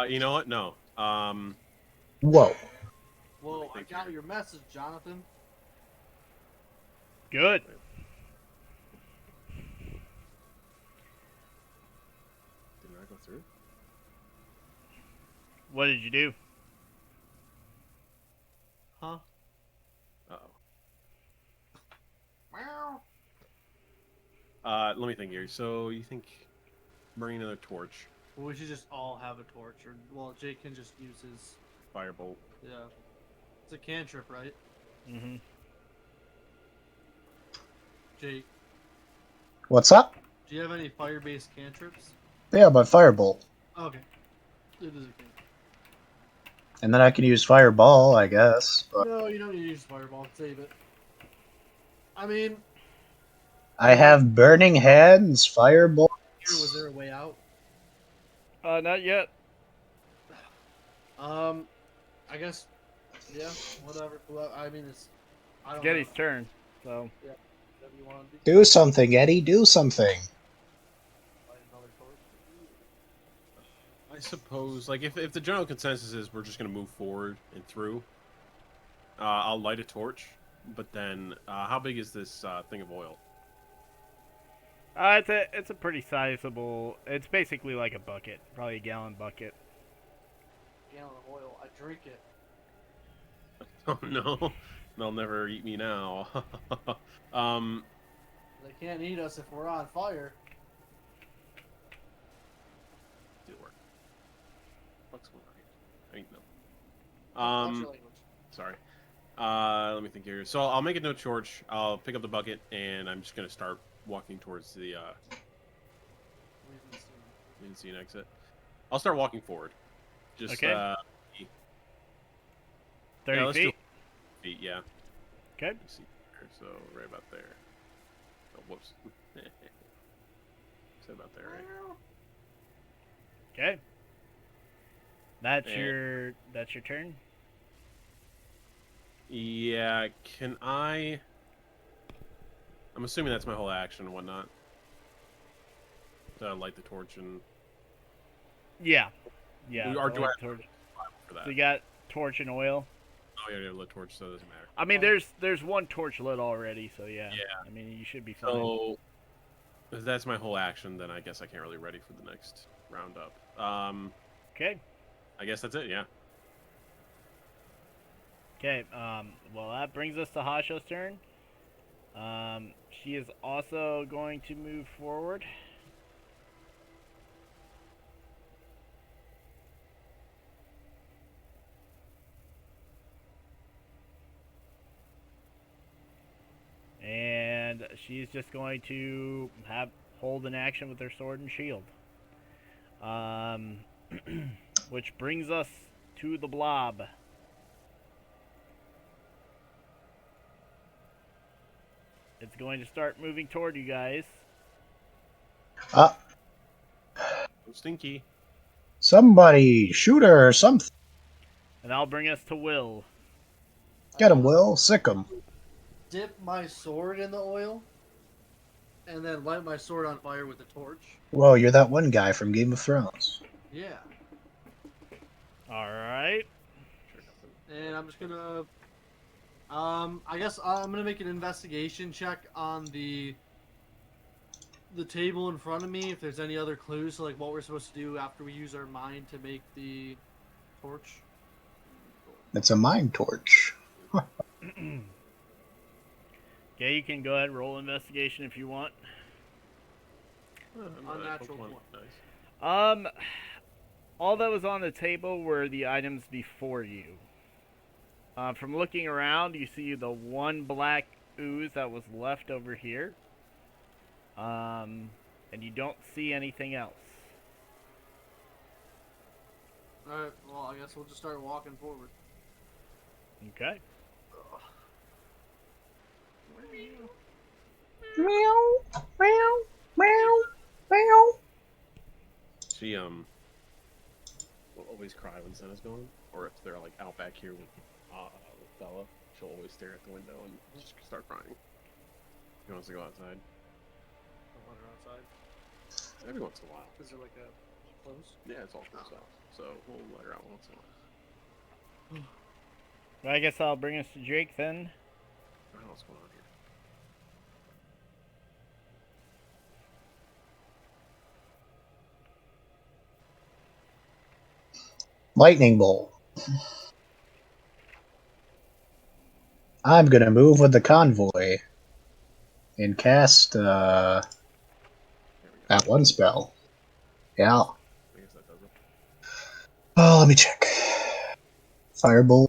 You know what? No.
Whoa.
Well, I got your message, Jonathan.
Good.
Did not go through.
What did you do?
Huh?
Uh-oh.
Meow.
Let me think here. So you think bring another torch,
Well, we should just all have a torch, or well, Jake can just use his.
firebolt.
Yeah, it's a cantrip, right?
Mm-hmm.
Jake,
What's up?
do you have any fire-based cantrips?
Yeah, but firebolt.
Okay, it is a cantrip.
And then I can use fireball, I guess. But
No, you don't need to use fireball. Save it. I mean,
I have burning hands, fireball.
here, was there a way out?
Not yet.
I guess. Yeah, whatever. Well, I mean, I don't
Getty's
know.
turn. So,
Whatever you want to do.
Do something, Eddie. Do something.
Light another torch.
I suppose, like, if the general consensus is we're just gonna move forward and through, I'll light a torch. But then, how big is this thing of oil?
it's a pretty sizable. It's basically like a bucket, probably a gallon bucket.
Gallon of oil. I drink it.
Oh no, they'll never eat me now.
They can't eat us if we're on fire.
Did it work? What's going on? I ain't no.
Watch your language.
Sorry. Let me think here. So I'll make a no torch. I'll pick up the bucket, and I'm just gonna start walking towards the.
We haven't seen
You didn't see an exit. I'll start walking forward. Just
Okay. 30
yeah, let's do
feet.
feet. Yeah.
Okay.
Let me see here. So right about there. Oh, whoops. Said about there, right?
Okay. That's
And-
your turn.
Yeah. Can I? I'm assuming that's my whole action and whatnot. To light the torch and.
Yeah. Yeah.
Or
so
do I
like
have
torch.
for that?
So you got torch and oil.
Oh yeah, lit torch, so it doesn't matter.
I mean, there's one torch lit already, so yeah.
Yeah.
I mean, you should be fine.
So, if that's my whole action, then I guess I can't really ready for the next roundup.
Okay.
I guess that's it. Yeah.
Okay. Well, that brings us to Hasho's turn. She is also going to move forward. And she's just going to hold an action with her sword and shield. Which brings us to the blob. It's going to start moving toward you guys.
Ah,
Oh, stinky.
somebody, shoot her or something.
And that'll bring us to Will.
Get him, Will. Sick him.
Dip my sword in the oil, and then light my sword on fire with a torch.
Whoa, you're that one guy from Game of Thrones.
Yeah.
Alright.
And I'm just gonna. I guess I'm gonna make an investigation check on the table in front of me if there's any other clues, so like what we're supposed to do after we use our mind to make the torch.
It's a mind torch.
Okay, you can go ahead and roll investigation if you want.
Unnatural one.
Nice.
All that was on the table were the items before you. From looking around, you see the one black ooze that was left over here. And you don't see anything else.
Alright, well, I guess we'll just start walking forward.
Okay.
Meow, meow, meow, meow.
She will always cry when Senna's gone, or if they're like out back here with Bella, she'll always stare at the window and just start crying. She wants to go outside
I want her outside.
every once in a while.
Is there like a close?
Yeah, it's all closed out, so we'll let her out once in a while.
I guess I'll bring us to Jake then.
I don't know what's going on here.
Lightning bolt. I'm gonna move with the convoy and cast
There we go.
that one spell. Yeah.
I guess that does it.
Oh, let me check. Firebolt.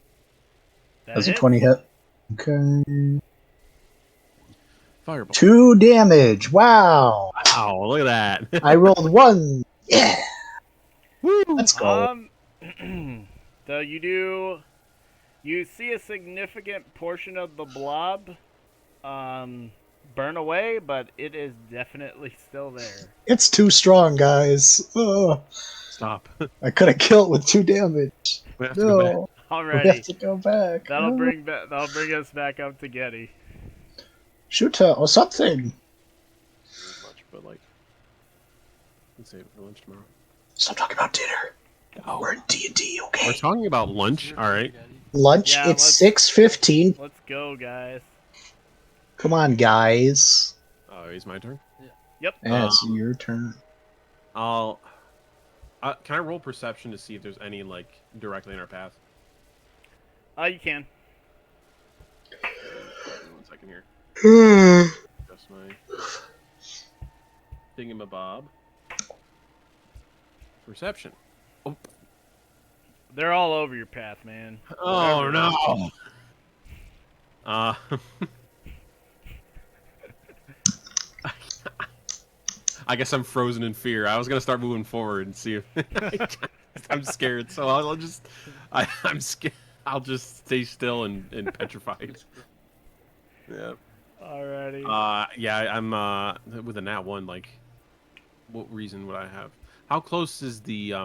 That
Does a
hits.
20 hit? Okay.
Fireball.
2 damage. Wow.
Wow, look at that.
I rolled 1. Yeah.
Woo!
Let's go.
So you see a significant portion of the blob burn away, but it is definitely still there.
It's too strong, guys. Oh,
Stop.
I could have killed with 2 damage.
We have to go back.
No. We have
Alrighty,
to go back.
that'll
Oh.
bring us back up to Getty.
Shoot her or something.
Not much, but like, let's save it for lunch tomorrow.
Stop talking about dinner. We're in D&D,
We're
okay?
talking about lunch. All right.
Lunch,
Yeah,
it's
let's-
6:15.
Let's go, guys.
Come on, guys.
Oh, it's my turn.
Yep.
Yeah, it's your turn.
Can I roll perception to see if there's any like directly in our path?
You can.
1 second here. Just my thingamabob. Perception. Oh,
They're all over your path, man.
oh no. I guess I'm frozen in fear. I was gonna start moving forward and see if I'm scared. So I'm scared. I'll just stay still and petrified. Yeah.
Alrighty.
Yeah. I'm with a nat 1. Like, what reason would I have? How close is the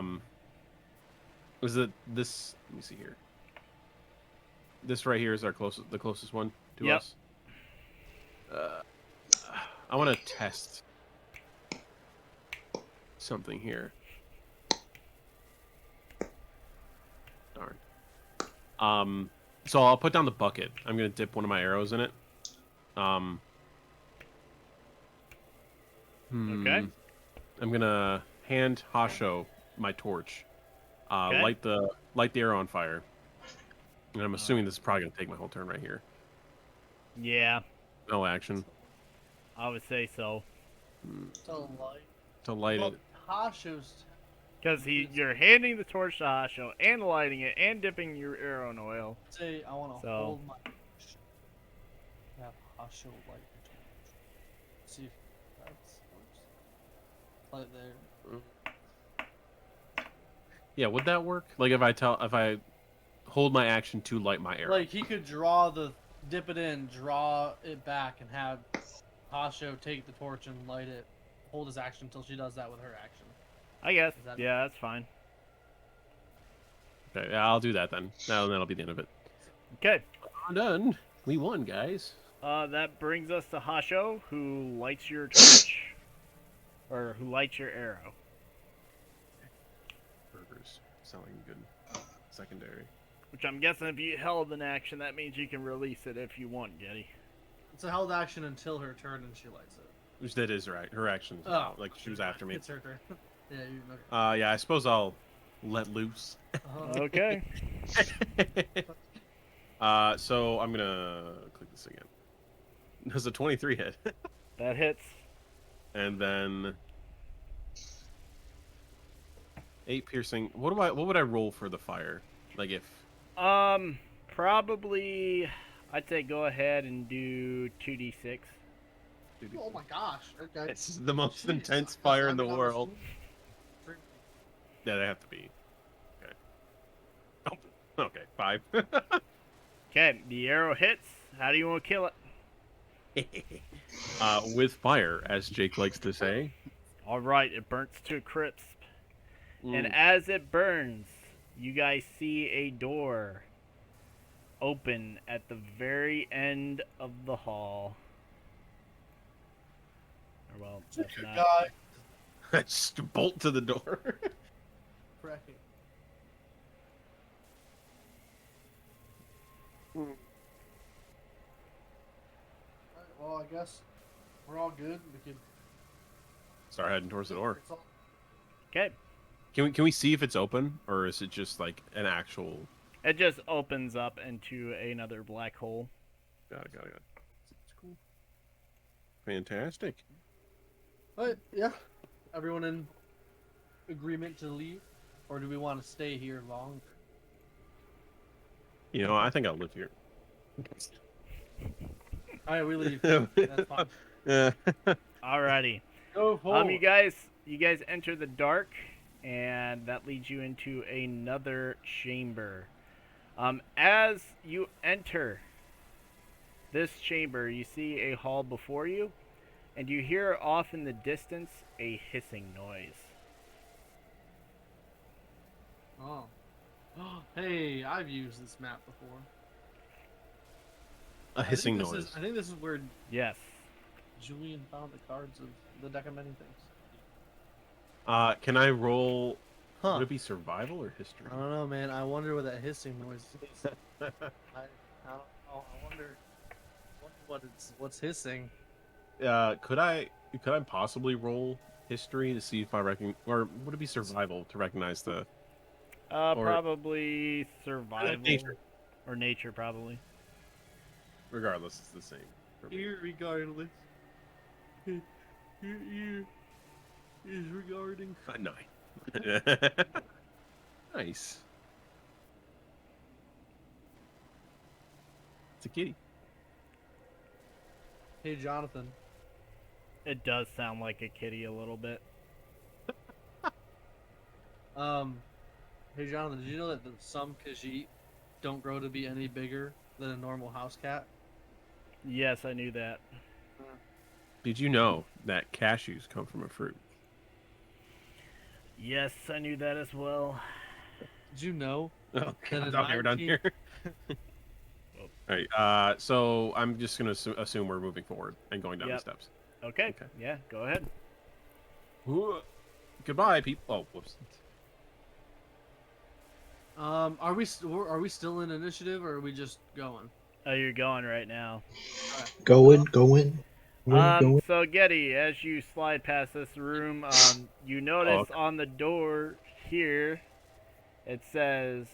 is it this? Let me see here. This right here is the closest one to
Yep.
us. I want to test something here. Darn. So I'll put down the bucket. I'm gonna dip one of my arrows in it.
Okay.
I'm gonna hand Hasho my torch.
Okay.
Light the arrow on fire. And I'm assuming this is probably gonna take my whole turn right here.
Yeah,
No action
I would say so.
Tell light.
to light
Well,
it.
Hasho's.
Because you're handing the torch to Hasho and lighting it and dipping your arrow in oil.
Say I want to
So-
hold my. Have Hasho light the torch. See if that works. Light there.
Yeah, would that work? Like if I hold my action to light my arrow.
Like he could dip it in, draw it back, and have Hasho take the torch and light it. Hold his action until she does that with her action.
I guess.
Is that-
Yeah, that's fine.
Okay, yeah, I'll do that then. That'll be the end of it.
Okay.
I'm done. We won, guys.
That brings us to Hasho, who lights your torch. Or who lights your arrow.
Burgers selling good. Secondary.
Which I'm guessing if you held an action, that means you can release it if you want, Getty.
It's a held action until her turn, and she lights it.
Which that is right. Her action.
Oh,
Like she was after me.
It's her turn. Yeah, you know.
Yeah, I suppose I'll let loose.
Okay.
So I'm gonna click this again. Does a 23 hit?
That hits.
And then 8 piercing. What would I roll for the fire? Like if
Probably, I'd say go ahead and do 2d6.
Oh my gosh. Okay.
it's the most
Jeez.
intense fire in the
I was-
world. Yeah, they have to be. Okay. Oh, okay, 5.
Okay, the arrow hits. How do you want to kill it?
With fire, as Jake likes to say.
All right, it burns to a crisp. And
Mm.
as it burns, you guys see a door open at the very end of the hall. Or, well, that's
Good
not.
guy.
Just bolt to the door.
Cracking. Alright, well, I guess we're all good. We can.
Start heading towards the door.
It's all-
Okay.
Can we see if it's open, or is it just like an actual?
It just opens up into another black hole.
Got it.
it's cool.
Fantastic.
But yeah, everyone in agreement to leave, or do we want to stay here longer?
You know, I think I'll live here.
All right, we leave. That's fine.
Yeah.
Alrighty.
Go forward.
You guys enter the dark, and that leads you into another chamber. As you enter this chamber, you see a hall before you, and you hear off in the distance a hissing noise.
Oh. Hey, I've used this map before.
A hissing
I think
noise.
I think this is where
Yes.
Julian found the cards of the deck of many things.
Can I roll?
Huh.
Would it be survival or history?
I don't know, man. I wonder what that hissing noise is. I don't know. I wonder what's hissing.
Could I possibly roll history to see if I reckon, or would it be survival to recognize the?
Probably survival
Nature.
or nature, probably.
Regardless, it's the same. for me.
Regardless. Your ear is regarding.
9. Nice. It's a kitty.
Hey, Jonathan.
It does sound like a kitty a little bit.
Hey, Jonathan. Did you know that some Khajiit don't grow to be any bigger than a normal house cat?
Yes, I knew that.
Did you know that cashews come from a fruit?
Yes, I knew that as well.
Did you know?
Oh,
That
God,
in
we're done
19
here. All right. So I'm just gonna assume we're moving forward and going down the
Yep.
steps.
Okay.
Okay.
Yeah, go ahead.
Goodbye, people. Oh, whoops.
Are we still in initiative, or are we just going?
Oh, you're going right now.
Going.
So Getty, as you slide past this room, you notice
okay.
on the door here, it says,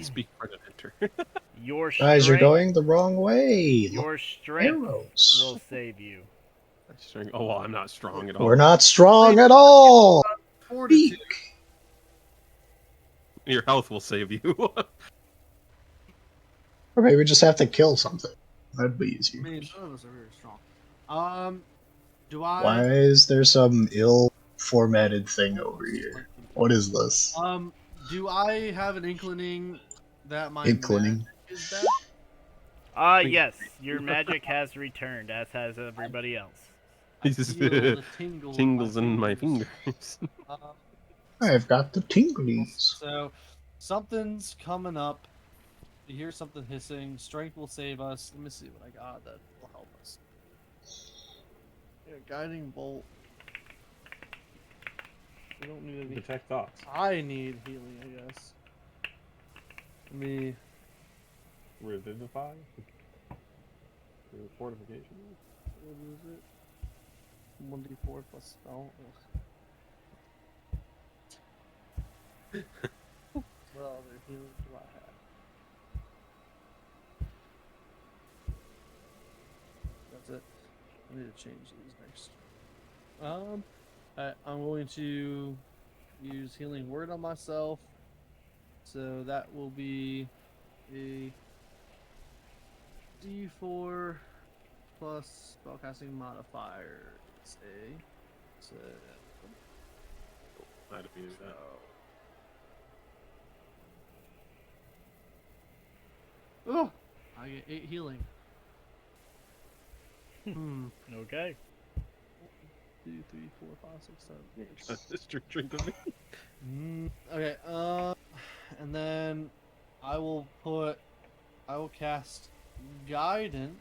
Speak for the enter.
"Your
Guys, you're
strength,
going the wrong way. Look,
your strength
arrows.
will save you."
Oh, well, I'm not strong at all.
We're not strong at all.
Fortitude.
Your health will save you.
Or maybe we just have to kill something. That'd be
I
easier.
mean, none of us are very strong. Do I?
Why is there some ill-formatted thing over here? What is this?
Do I have an inclining that my
Inclining.
magic is back?
Yes, your magic has returned, as has everybody else.
I
This is
feel the tingle
tingles in my
fingers.
fingers.
I've got the tinglies.
So, something's coming up. You hear something hissing. Strength will save us. Let me see what I got that will help us. Yeah, guiding bolt. We don't need any.
Detect thoughts.
I need healing, I guess. Let me.
Revivify. Fortification.
What is it? 1d4 plus spell. Ugh. What other healing do I have? That's it. I need to change these next. I'm going to use healing word on myself. So that will be a D4 plus spellcasting modifier. It's a 7.
I'd have used that.
Oh, I get 8 healing.
Okay.
2, 3, 4, 5, 6, 7, 8.
Just drink of me.
Okay. And then I will cast guidance.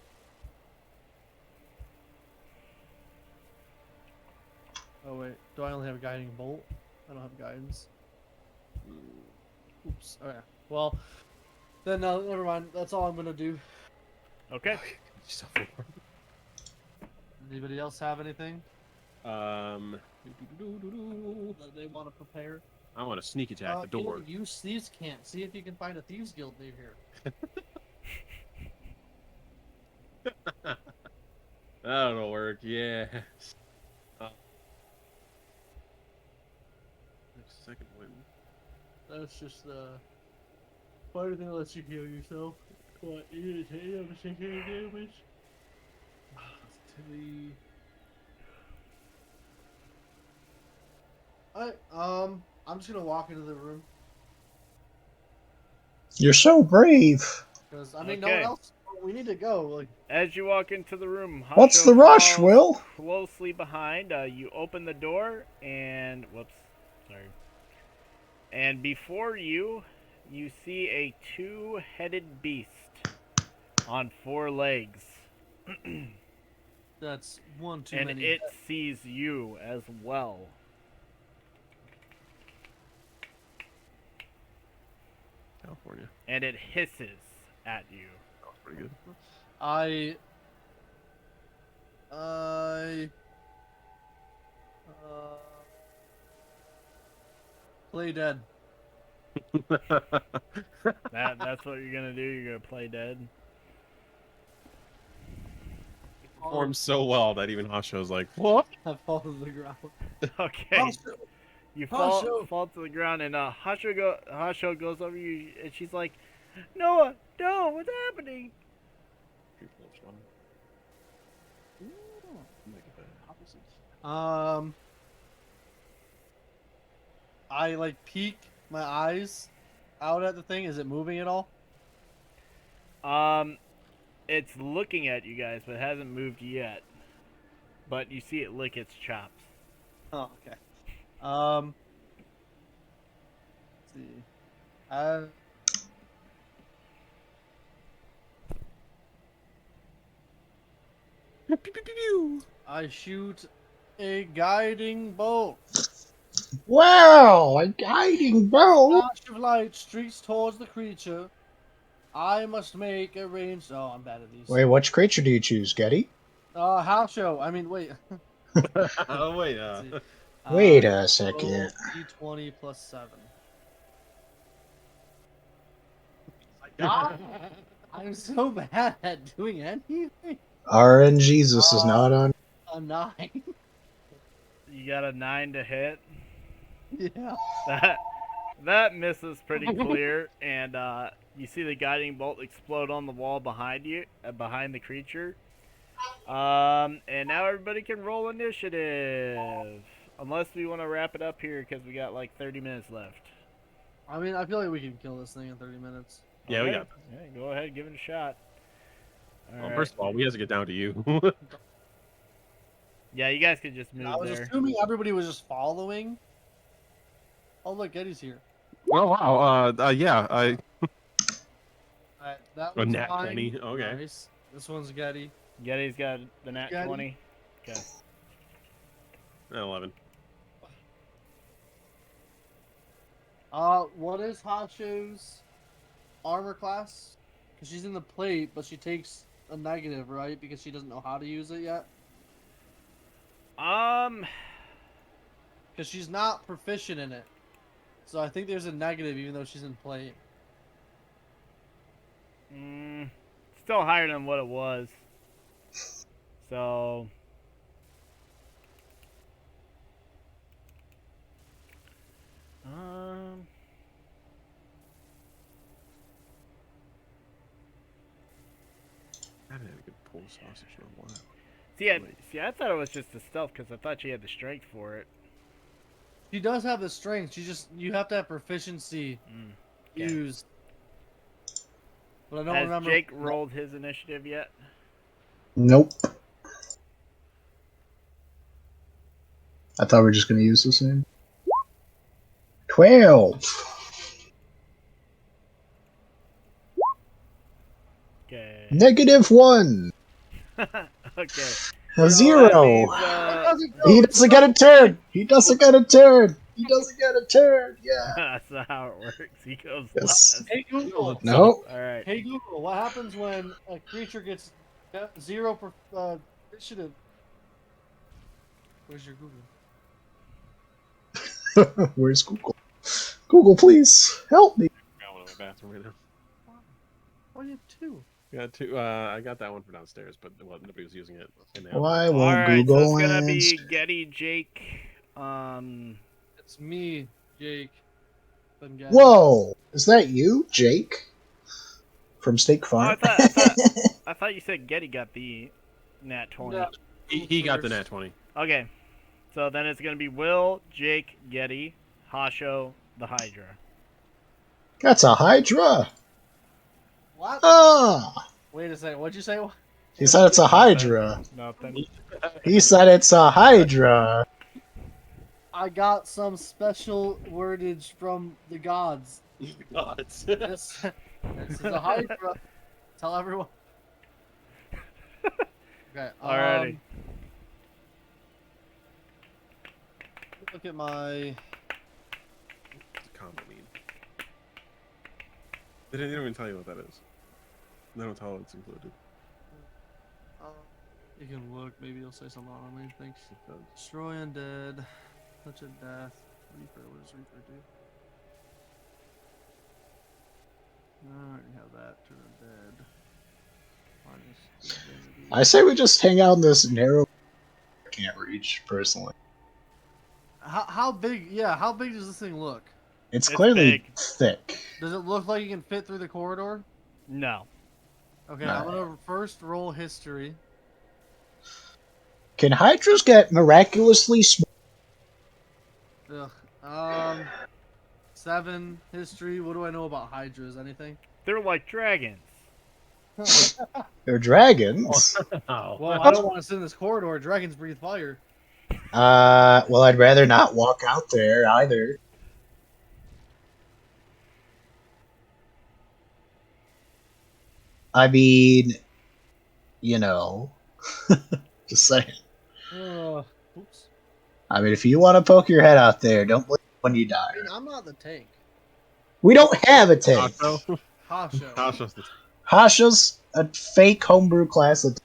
Oh wait, do I only have guiding bolt? I don't have guidance. Oops. Okay. Well, then never mind. That's all I'm gonna do.
Okay.
Anybody else have anything
Um,
that they want to prepare?
I want to sneak attack the door.
You thieves can't. See if you can find a thieves guild near here.
That'll work. Yes. Second win.
That's just find anything that lets you heal yourself. What you didn't take any damage. I'm just gonna walk into the room
You're so brave.
because I mean no one
Okay.
else. We need to go. Like
As you walk into the room,
What's
Hasho
the rush,
follows
Will?
closely behind. You open the door and sorry. And before you, you see a two-headed beast on 4 legs.
that's one too
And
many.
it sees you as well.
California.
And it hisses at you.
That was pretty good.
I play dead.
That's what you're gonna do. You're gonna play dead.
Performed so well that even Hasho's like, what?
I fall to the ground.
Okay. You fall
Hasho.
to the ground, and Hasho goes over you, and she's like, Noah, no, what's happening?
I like peek my eyes out at the thing. Is it moving at all?
It's looking at you guys, but it hasn't moved yet. But you see it lick its chops.
Oh, okay. Let's see. I shoot a guiding bolt.
Wow, a guiding bolt.
Flash of light streaks towards the creature. I must make a ranged. Oh, I'm bad at these.
Wait, which creature do you choose, Getty?
House show. I mean, wait.
Oh, wait.
Let's see.
Wait a second.
D20 plus 7.
God.
I'm so bad at doing anything.
RN Jesus is not on.
A 9.
You got a 9 to hit.
Yeah.
That misses pretty clear, and you see the guiding bolt explode on the wall behind you, behind the creature. And now everybody can roll initiative, unless we want to wrap it up here because we got like 30 minutes left.
I mean, I feel like we can kill this thing in 30 minutes.
Yeah, we
Okay.
got.
Yeah, go ahead, give it a shot. All
Well,
right.
first of all, we have to get down to you.
Yeah, you guys could just move
I was
there.
assuming everybody was just following. Oh, look, Eddie's here.
Well, wow. Yeah.
Alright, that
A
one's
nat
fine.
20. Okay.
Nice. This one's Getty.
Getty's got the nat
Getty.
20. Okay.
11.
What is Hasho's armor class? Because she's in the plate, but she takes a negative, right? Because she doesn't know how to use it yet. Because she's not proficient in it. So I think there's a negative even though she's in plate.
Still higher than what it was. So.
I haven't had a good pull sausage in a while.
See, I thought it was just the stealth because I thought she had the strength for it.
She does have the strength. You have to have proficiency
Okay.
used. But I don't
Has
remember.
Jake rolled his initiative yet?
Nope. I thought we were just gonna use the same. 12.
Okay.
-1.
Okay.
A
So that
0.
means,
He doesn't get a turn. He doesn't get a turn. He doesn't get a turn. Yeah.
that's not how it works. He goes
Yes.
last.
Hey Google.
No.
All right.
Hey Google. What happens when a creature gets 0 initiative? Where's your Google?
Where's Google? Google, please help me.
I got one in my bathroom right now.
Oh, you have 2.
Got two. I got that one from downstairs, but nobody was using it. In the
Why
All
won't
right. So
Google
it's gonna be
answer?
Getty, Jake.
It's me, Jake.
Whoa, is that you, Jake? From Steak
Oh,
Farm?
I thought you said Getty got the nat 20.
No.
He got the nat 20.
Okay. So then it's gonna be Will, Jake, Getty, Hasho, the Hydra.
That's a Hydra.
What?
Ah,
Wait a second. What'd you say?
he said it's a Hydra.
Nothing.
He said it's a Hydra.
I got some special wordage from the gods.
Gods.
This is a Hydra. Tell everyone. Okay.
Alrighty.
Look at my.
Combo mean. They didn't even tell you what that is. They don't tell it's included.
You can look. Maybe you'll say something on me. Thanks. Destroy undead. Touch of death. Reaper. What does Reaper do? I already have that. Turn undead. Minus divinity.
I say we just hang out in this narrow. I can't reach personally.
How big? Yeah. How big does this thing look?
It's
It's
clearly
big.
thick.
Does it look like you can fit through the corridor?
No.
Okay,
No.
I'm gonna first roll history.
Can Hydras get miraculously small?
Ugh. 7 history. What do I know about hydras? Anything?
They're like dragons.
They're dragons.
Oh.
Well, I don't want to sit in this corridor. Dragons breathe fire.
Well, I'd rather not walk out there either. I mean, you know, just saying.
Oops.
I mean, if you want to poke your head out there, don't blink when you die.
I mean, I'm not the tank.
We don't have a tank.
Hasho?
Hasho.
Hasho's the
Hasha's a fake homebrew class of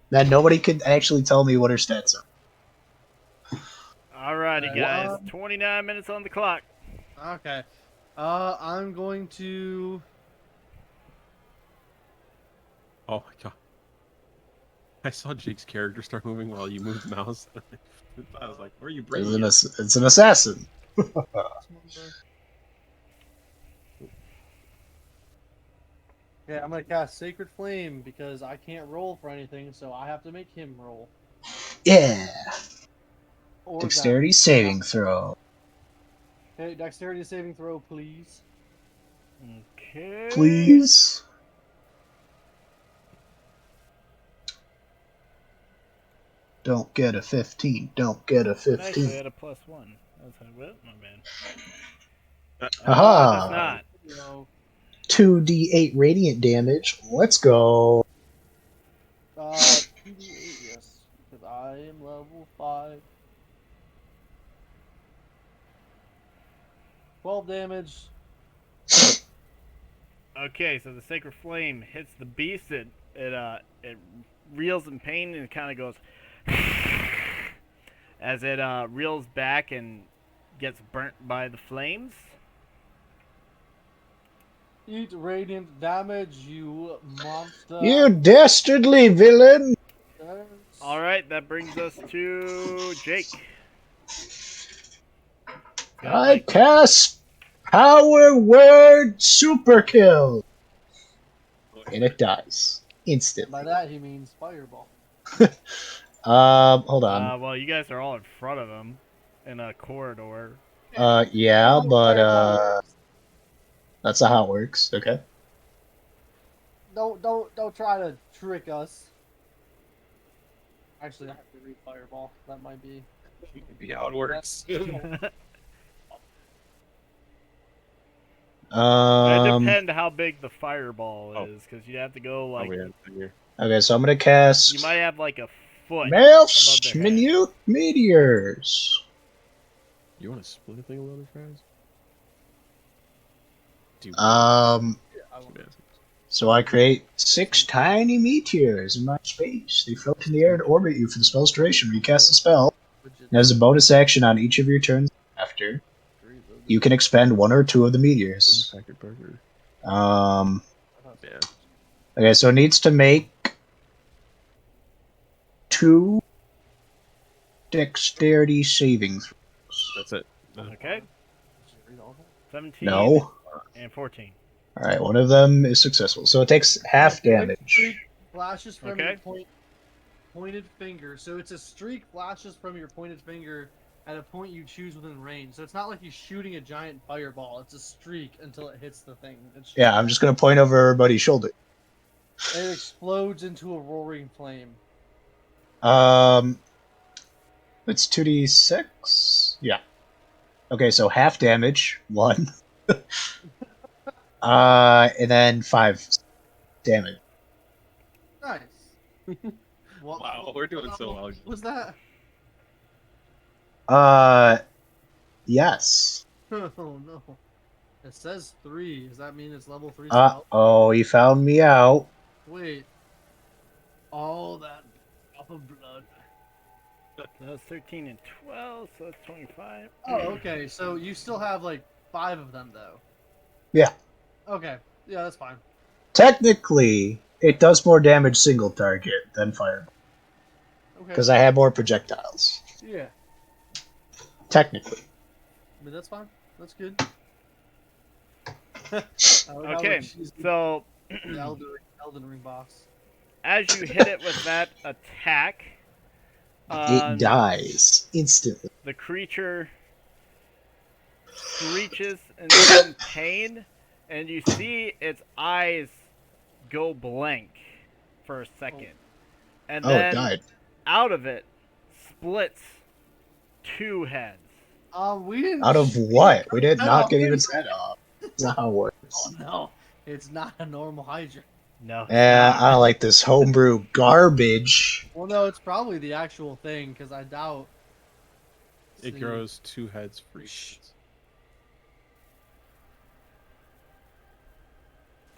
that nobody could actually tell me what her stats are.
Alrighty, guys. 29 minutes on the clock.
Okay. I'm going to.
Oh my god. I saw Jake's character start moving while you moved the mouse. I was like, where are you bringing it?
It's an assassin.
Yeah, I'm gonna cast Sacred Flame because I can't roll for anything, so I have to make him roll.
Yeah.
Or
Dexterity saving throw.
Okay, dexterity saving throw, please.
Okay.
Please. Don't get a 15. Don't get a
Actually, I
15.
had a +1. That's how well, my bad.
Aha.
It does not.
No.
2d8 radiant damage. Let's go.
2d8, yes, because I am level 5. 12 damage.
Okay, so the Sacred Flame hits the beast. It reels in pain and it kind of goes as it reels back and gets burnt by the flames.
Eat radiant damage, you monster.
You dastardly villain.
All right, that brings us to Jake.
I cast Power Word Super Kill. And it dies. Instantly.
By that he means fireball.
Hold on.
Well, you guys are all in front of him in a corridor.
Yeah, but that's not how it works. Okay.
Don't try to trick us. Actually, I have to read Fireball. That might be.
Maybe how it works.
It
Um.
depends how big the fireball
Oh.
is, because you'd have to go like
yeah, here.
Okay, so I'm gonna cast
you might have like a foot
Melf's
above their head.
minute meteors.
You want to split a thing with other friends? Do you
I will-
So I create 6 tiny meteors in my space. They float in the air and orbit you for the spell's duration. When you cast the spell, and as a bonus action on each of your turns after, you can expend 1 or 2 of the meteors.
Packard Burger?
Um.
Yeah.
Okay, so it needs to make 2 dexterity saving throws.
That's it.
Okay. 17
No.
and 14.
Alright, one of them is successful. So it takes half damage.
Streak flashes from
Okay.
your pointed finger. So it's a streak flashes from your pointed finger at a point you choose within range. So it's not like you're shooting a giant fireball. It's a streak until it hits the thing.
Yeah, I'm just gonna point over everybody's shoulder.
It explodes into a roaring flame.
It's 2d6? Yeah. Okay, so half damage, 1. And then 5 damage.
Nice. What,
Wow, we're doing so well.
What was that?
Yes.
Oh no. It says 3. Does that mean it's level 3 spell?
Oh, you found me out.
Wait. All that drop of blood.
That was 13 and 12, so that's 25.
Oh, okay. So you still have like 5 of them though.
Yeah.
Okay. Yeah, that's fine.
Technically, it does more damage single target than fireball.
Okay.
Because I have more projectiles.
Yeah.
Technically.
I mean, that's fine. That's good.
Okay, so
The Elden Ring boss.
as you hit it with that attack,
It dies instantly.
the creature screeches in some pain, and you see its eyes go blank for a second. And
Oh, it
then
died.
out of it splits 2 heads.
We didn't.
Out of what? We did
Head
not
off.
get even its head off. That's not how it works.
Oh no, it's not a normal Hydra.
No. it's
Yeah,
not.
I don't like this homebrew garbage.
Well, no, it's probably the actual thing because I doubt.
It
See.
grows 2 heads for each.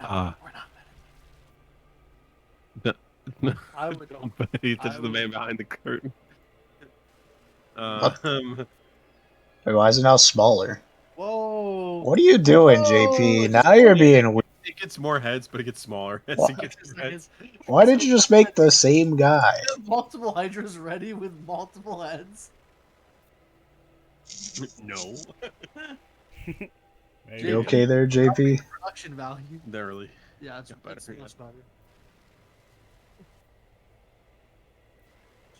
No, we're not. I would.
Don't bet. This
I
is the
would-
man behind the curtain.
What? Wait, why is it now smaller?
Whoa.
What are you doing,
Whoa,
JP?
it's
Now you're
funny.
being weird.
It gets more heads, but it gets smaller as
What?
it gets more heads.
Why did you just make the same guy?
Multiple Hydras ready with multiple heads?
No.
Maybe.
You okay there, JP?
Production value.
They're really.
Yeah, it's
Yeah,
it's
better.
much better.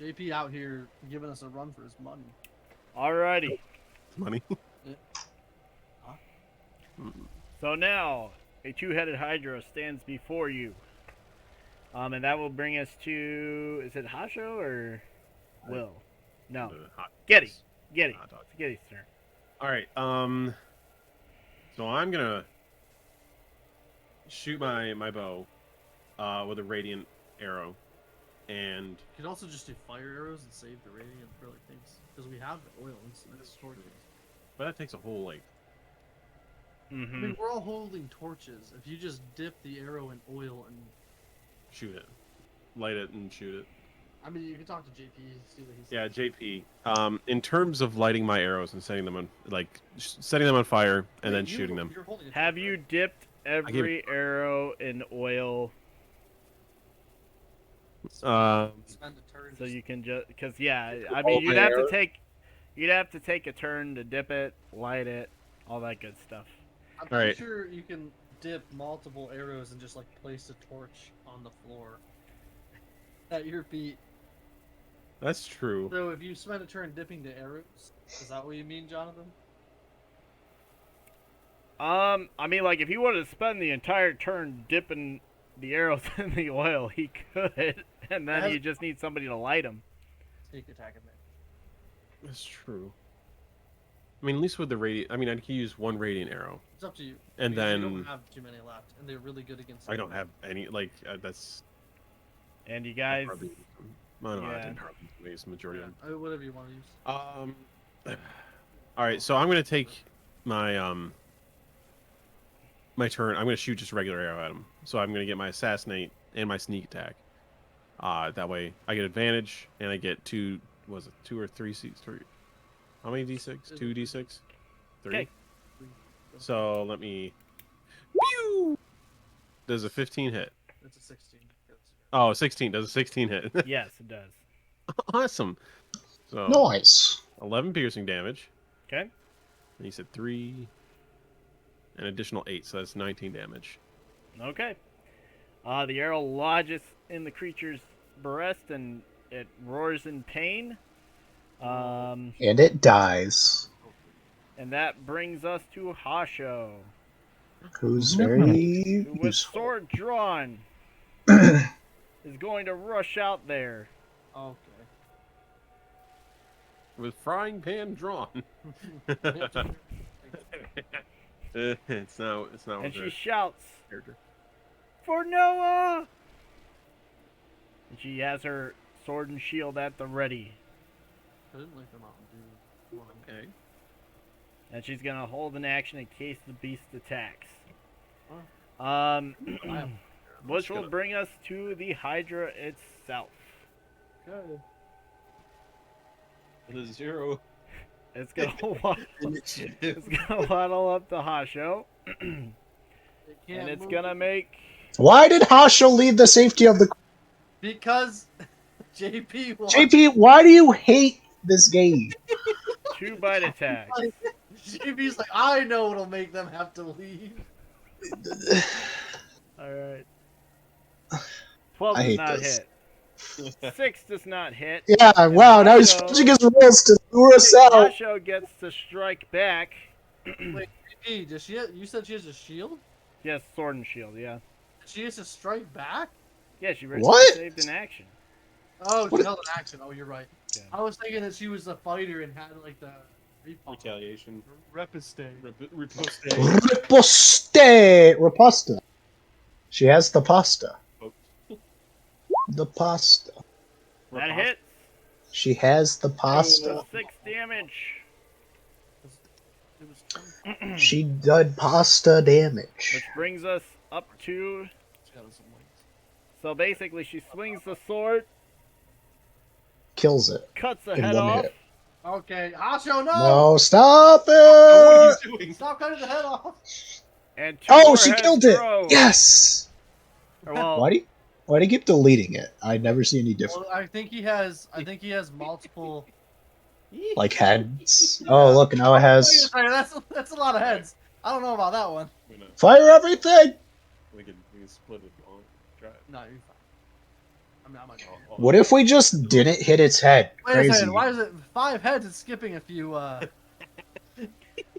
JP out here giving us a run for his money.
Alrighty.
Money.
So now, a 2-headed Hydra stands before you. And that will bring us to... Is it Hasho or Will? No. Getty. Getty.
Hot dog.
It's Getty's turn.
Alright, so I'm gonna shoot my bow with a radiant arrow. And
You could also just do fire arrows and save the radiant for like things. Because we have the oil and torches.
but that takes a whole like
I
Mm-hmm.
mean, we're all holding torches. If you just dip the arrow in oil and...
shoot it. Light it and shoot it.
I mean, you can talk to JP, see what he says.
Yeah, JP. In terms of lighting my arrows and setting them on setting them on fire and then shooting them.
You're holding a
Have
torch,
you
right?
dipped
gave
every arrow in oil
Um
Spend a turn
so
just-
you can just... Because, yeah, I mean, you'd have to take... You'd have to take a turn to dip it, light it, all that good stuff.
I'm pretty
Alright.
sure you can dip multiple arrows and just like place a torch on the floor at your feet.
that's true.
So if you spend a turn dipping the arrows, is that what you mean, Jonathan?
I mean, like, if he wanted to spend the entire turn dipping the arrows in the oil, he could, and then
As-
you just need somebody to light them.
sneak attack advantage.
That's true. I mean, at least with the radiant, I mean, I can use one radiant arrow.
It's up to you.
And
because you
then-
don't have too many left, and they're really good against.
I don't have any, like, that's.
And you guys,
I don't know, I
yeah.
didn't hardly use the majority of them.
Whatever you want to use.
Alright, so I'm gonna take my, my turn. I'm gonna shoot just a regular arrow at him. So I'm gonna get my assassinate and my sneak attack. That way I get advantage, and I get two or three seats? Three. How many d6? 2d6? 3?
Okay.
So let me. Pew! Does a 15 hit?
It's a 16.
Oh, 16. Does a 16 hit?
yes, it does.
Awesome. So
Nice.
11 piercing damage.
Okay.
And he said 3. An additional 8, so that's 19 damage.
Okay. The arrow lodges in the creature's breast and it roars in pain.
And it dies.
And that brings us to Hasho,
Who's very
who with
useful.
sword drawn is going to rush out there.
Okay.
With frying pan drawn. It's not
And
with
she
the
shouts,
character.
"For Noah!" And she has her sword and shield at the ready.
I didn't like the Mountain Dew one.
Okay.
And she's going to hold an action in case the beast attacks. Which will bring us to the Hydra itself.
Okay.
With a 0.
It's going to waddle up to Hasho. And it's going to make...
Why did Hasho leave the safety of the...
Because JP won.
JP, why do you hate this game?
2 bite attacks.
JP's like, I know what'll make them have to leave.
Alright. 12
I
does
hate
not
this.
hit. 6 does not hit.
Yeah,
And
wow, now he's
Hasho-
changing his rules to lure us out.
Hasho gets to strike back.
Wait, JP, does she? You said she has a shield?
Yes, sword and shield, yeah.
She has to strike back?
Yeah, she
What?
saved an action.
Oh,
What?
she held an action. Oh, you're right.
Yeah.
I was thinking that she was a fighter and had like the
Retaliation.
repiste.
Riposte.
Riposta. She has the pasta. The pasta.
That hits.
She has the pasta.
6 damage.
It was
She did pasta damage.
Which brings us up to...
she got some wings.
So basically, she swings the sword,
Kills it.
cuts the
In
head
one
off,
hit.
Okay, Asho, no!
No, stop
What are
it!
you doing?
Stop cutting the head off!
and 2
Oh,
more
she
heads
killed it!
grow.
Yes!
Or, well,
Why do you keep deleting it? I never see any difference.
Well, I think he has multiple.
Like heads. Oh, look, now it has.
Wait, that's a lot of heads. I don't know about that one.
Fire everything!
We can split it on. Try it.
No, you're fine. I mean, I might.
What if we just didn't hit its head?
Wait a
Crazy.
second. Why is it 5 heads? It's skipping a few.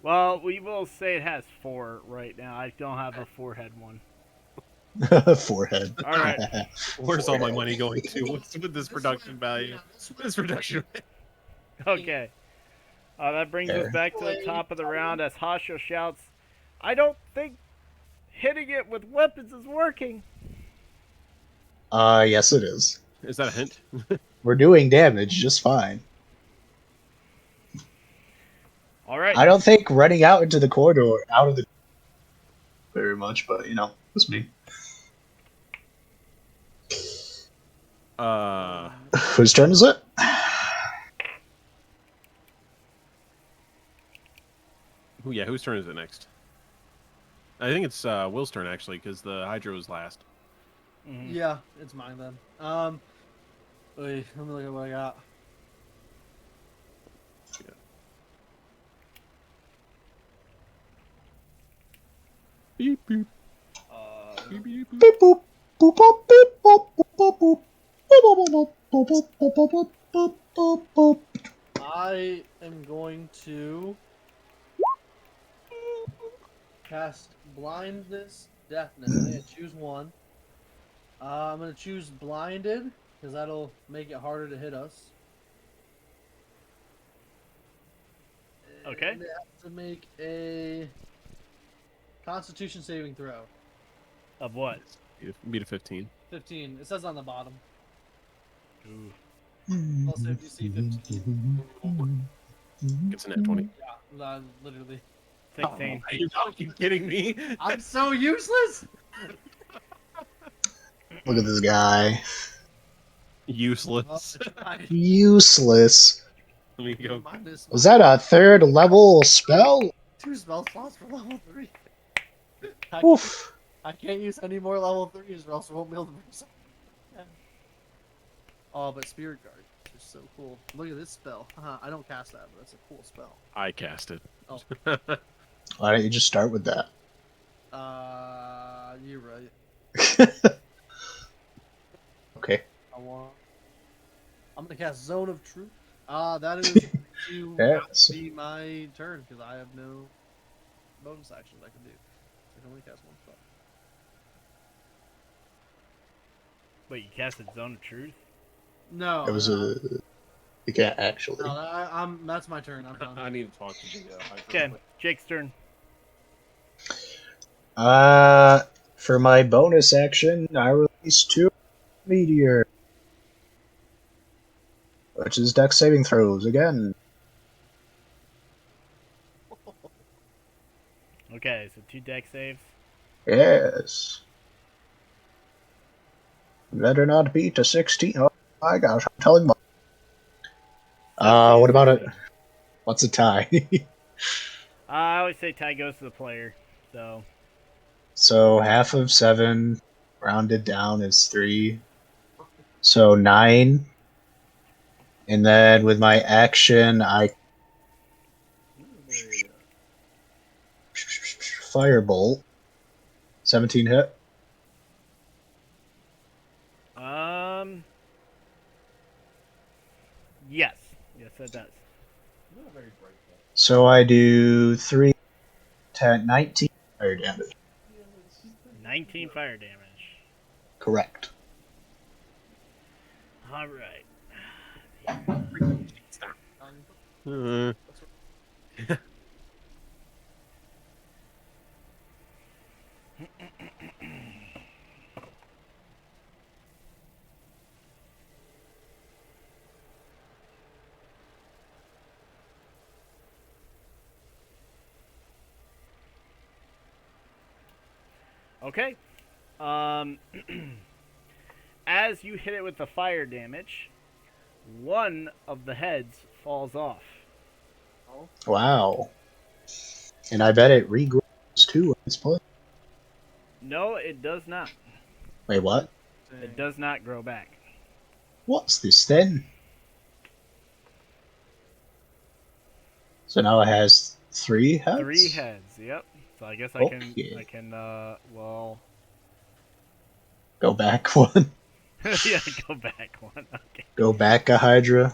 well, we will say it has 4 right now. I don't have a 4-head one.
Forehead.
All right.
Where's all my money going to? What's with this production value? This production.
Okay. That brings us back to the top of the round as Hasho shouts, "I don't think hitting it with weapons is working."
Yes it is.
Is that a hint?
We're doing damage just fine.
All right.
I don't think running out into the corridor, out of the... very much, but, you know, it's me. Whose turn is it?
Whose turn is it next? I think it's Will's turn, actually, because the Hydra was last.
Mhm.
Yeah, it's mine then. Wait, let me look at what I got.
Beep, beep. Beep, beep, beep.
Beep boop. Boop boop beep boop boop boop boop. Boop boop boop boop boop boop boop boop boop boop.
I am going to cast Blindness, Deafness. I'm going to choose one. I'm going to choose Blinded, because that'll make it harder to hit us.
Okay.
They have to make a Constitution saving throw.
Of what?
Beat a 15.
15. It says on the bottom.
Ooh.
Also, if you see 15.
It's a net 20.
Yeah, literally.
16.
Are you fucking kidding me?
I'm so useless.
Look at this guy.
Useless.
Useless.
Let me go.
Was that a third level spell?
2 spell slots for level 3.
Oof.
I can't use any more level 3s or else I won't be able to bring something. Oh, but Spirit Guard is so cool. Look at this spell. I don't cast that, but that's a cool spell.
I cast it.
Oh.
Why don't you just start with that?
You're right.
Okay.
I'm gonna cast Zone of Truth. That is to
Yes.
be my turn because I have no bonus actions I can do. I can only cast one spell.
Wait, you casted Zone of Truth?
No,
It was
no,
You can't actually.
no, that's my turn. I'm done.
I need to talk to the Hydra.
Okay, Jake's turn.
For my bonus action, I release 2 meteor, which is dex saving throws again.
Okay, so 2 deck saves.
Yes. Better not beat a 16. Oh my gosh, I'm telling you. What about it? What's a tie?
I always say tie goes to the player, so...
So half of 7, rounded down, is 3. So 9. And then with my action, I firebolt. 17 hit.
Yes. Yes, that does.
So I do 3, 10, 19 fire damage.
19 fire damage.
Correct.
Alright. Okay. As you hit it with the fire damage, one of the heads falls off.
Wow. And I bet it regrows too when it's played.
No, it does not.
Wait, what?
It does not grow back.
What's this then? So now it has 3 heads?
3 heads, yep. So I guess
Okay.
I can, well...
Go back 1.
yeah, go back 1, okay.
Go back a Hydra.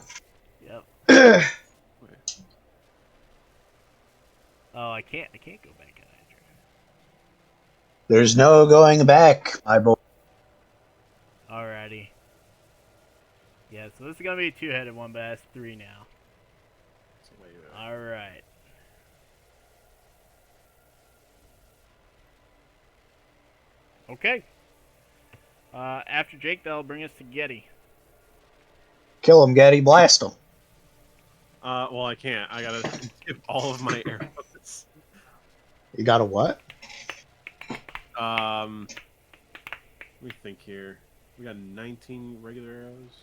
Yep. Oh, I can't go back a Hydra.
There's no going back, my boy.
Alrighty. Yeah, so this is gonna be a 2-headed one, but that's 3 now. Alright. Okay. After Jake, that'll bring us to Getty.
Kill him, Getty. Blast him.
Well, I can't. I gotta give all of my arrows.
You got a what?
Let me think here. We got 19 regular arrows.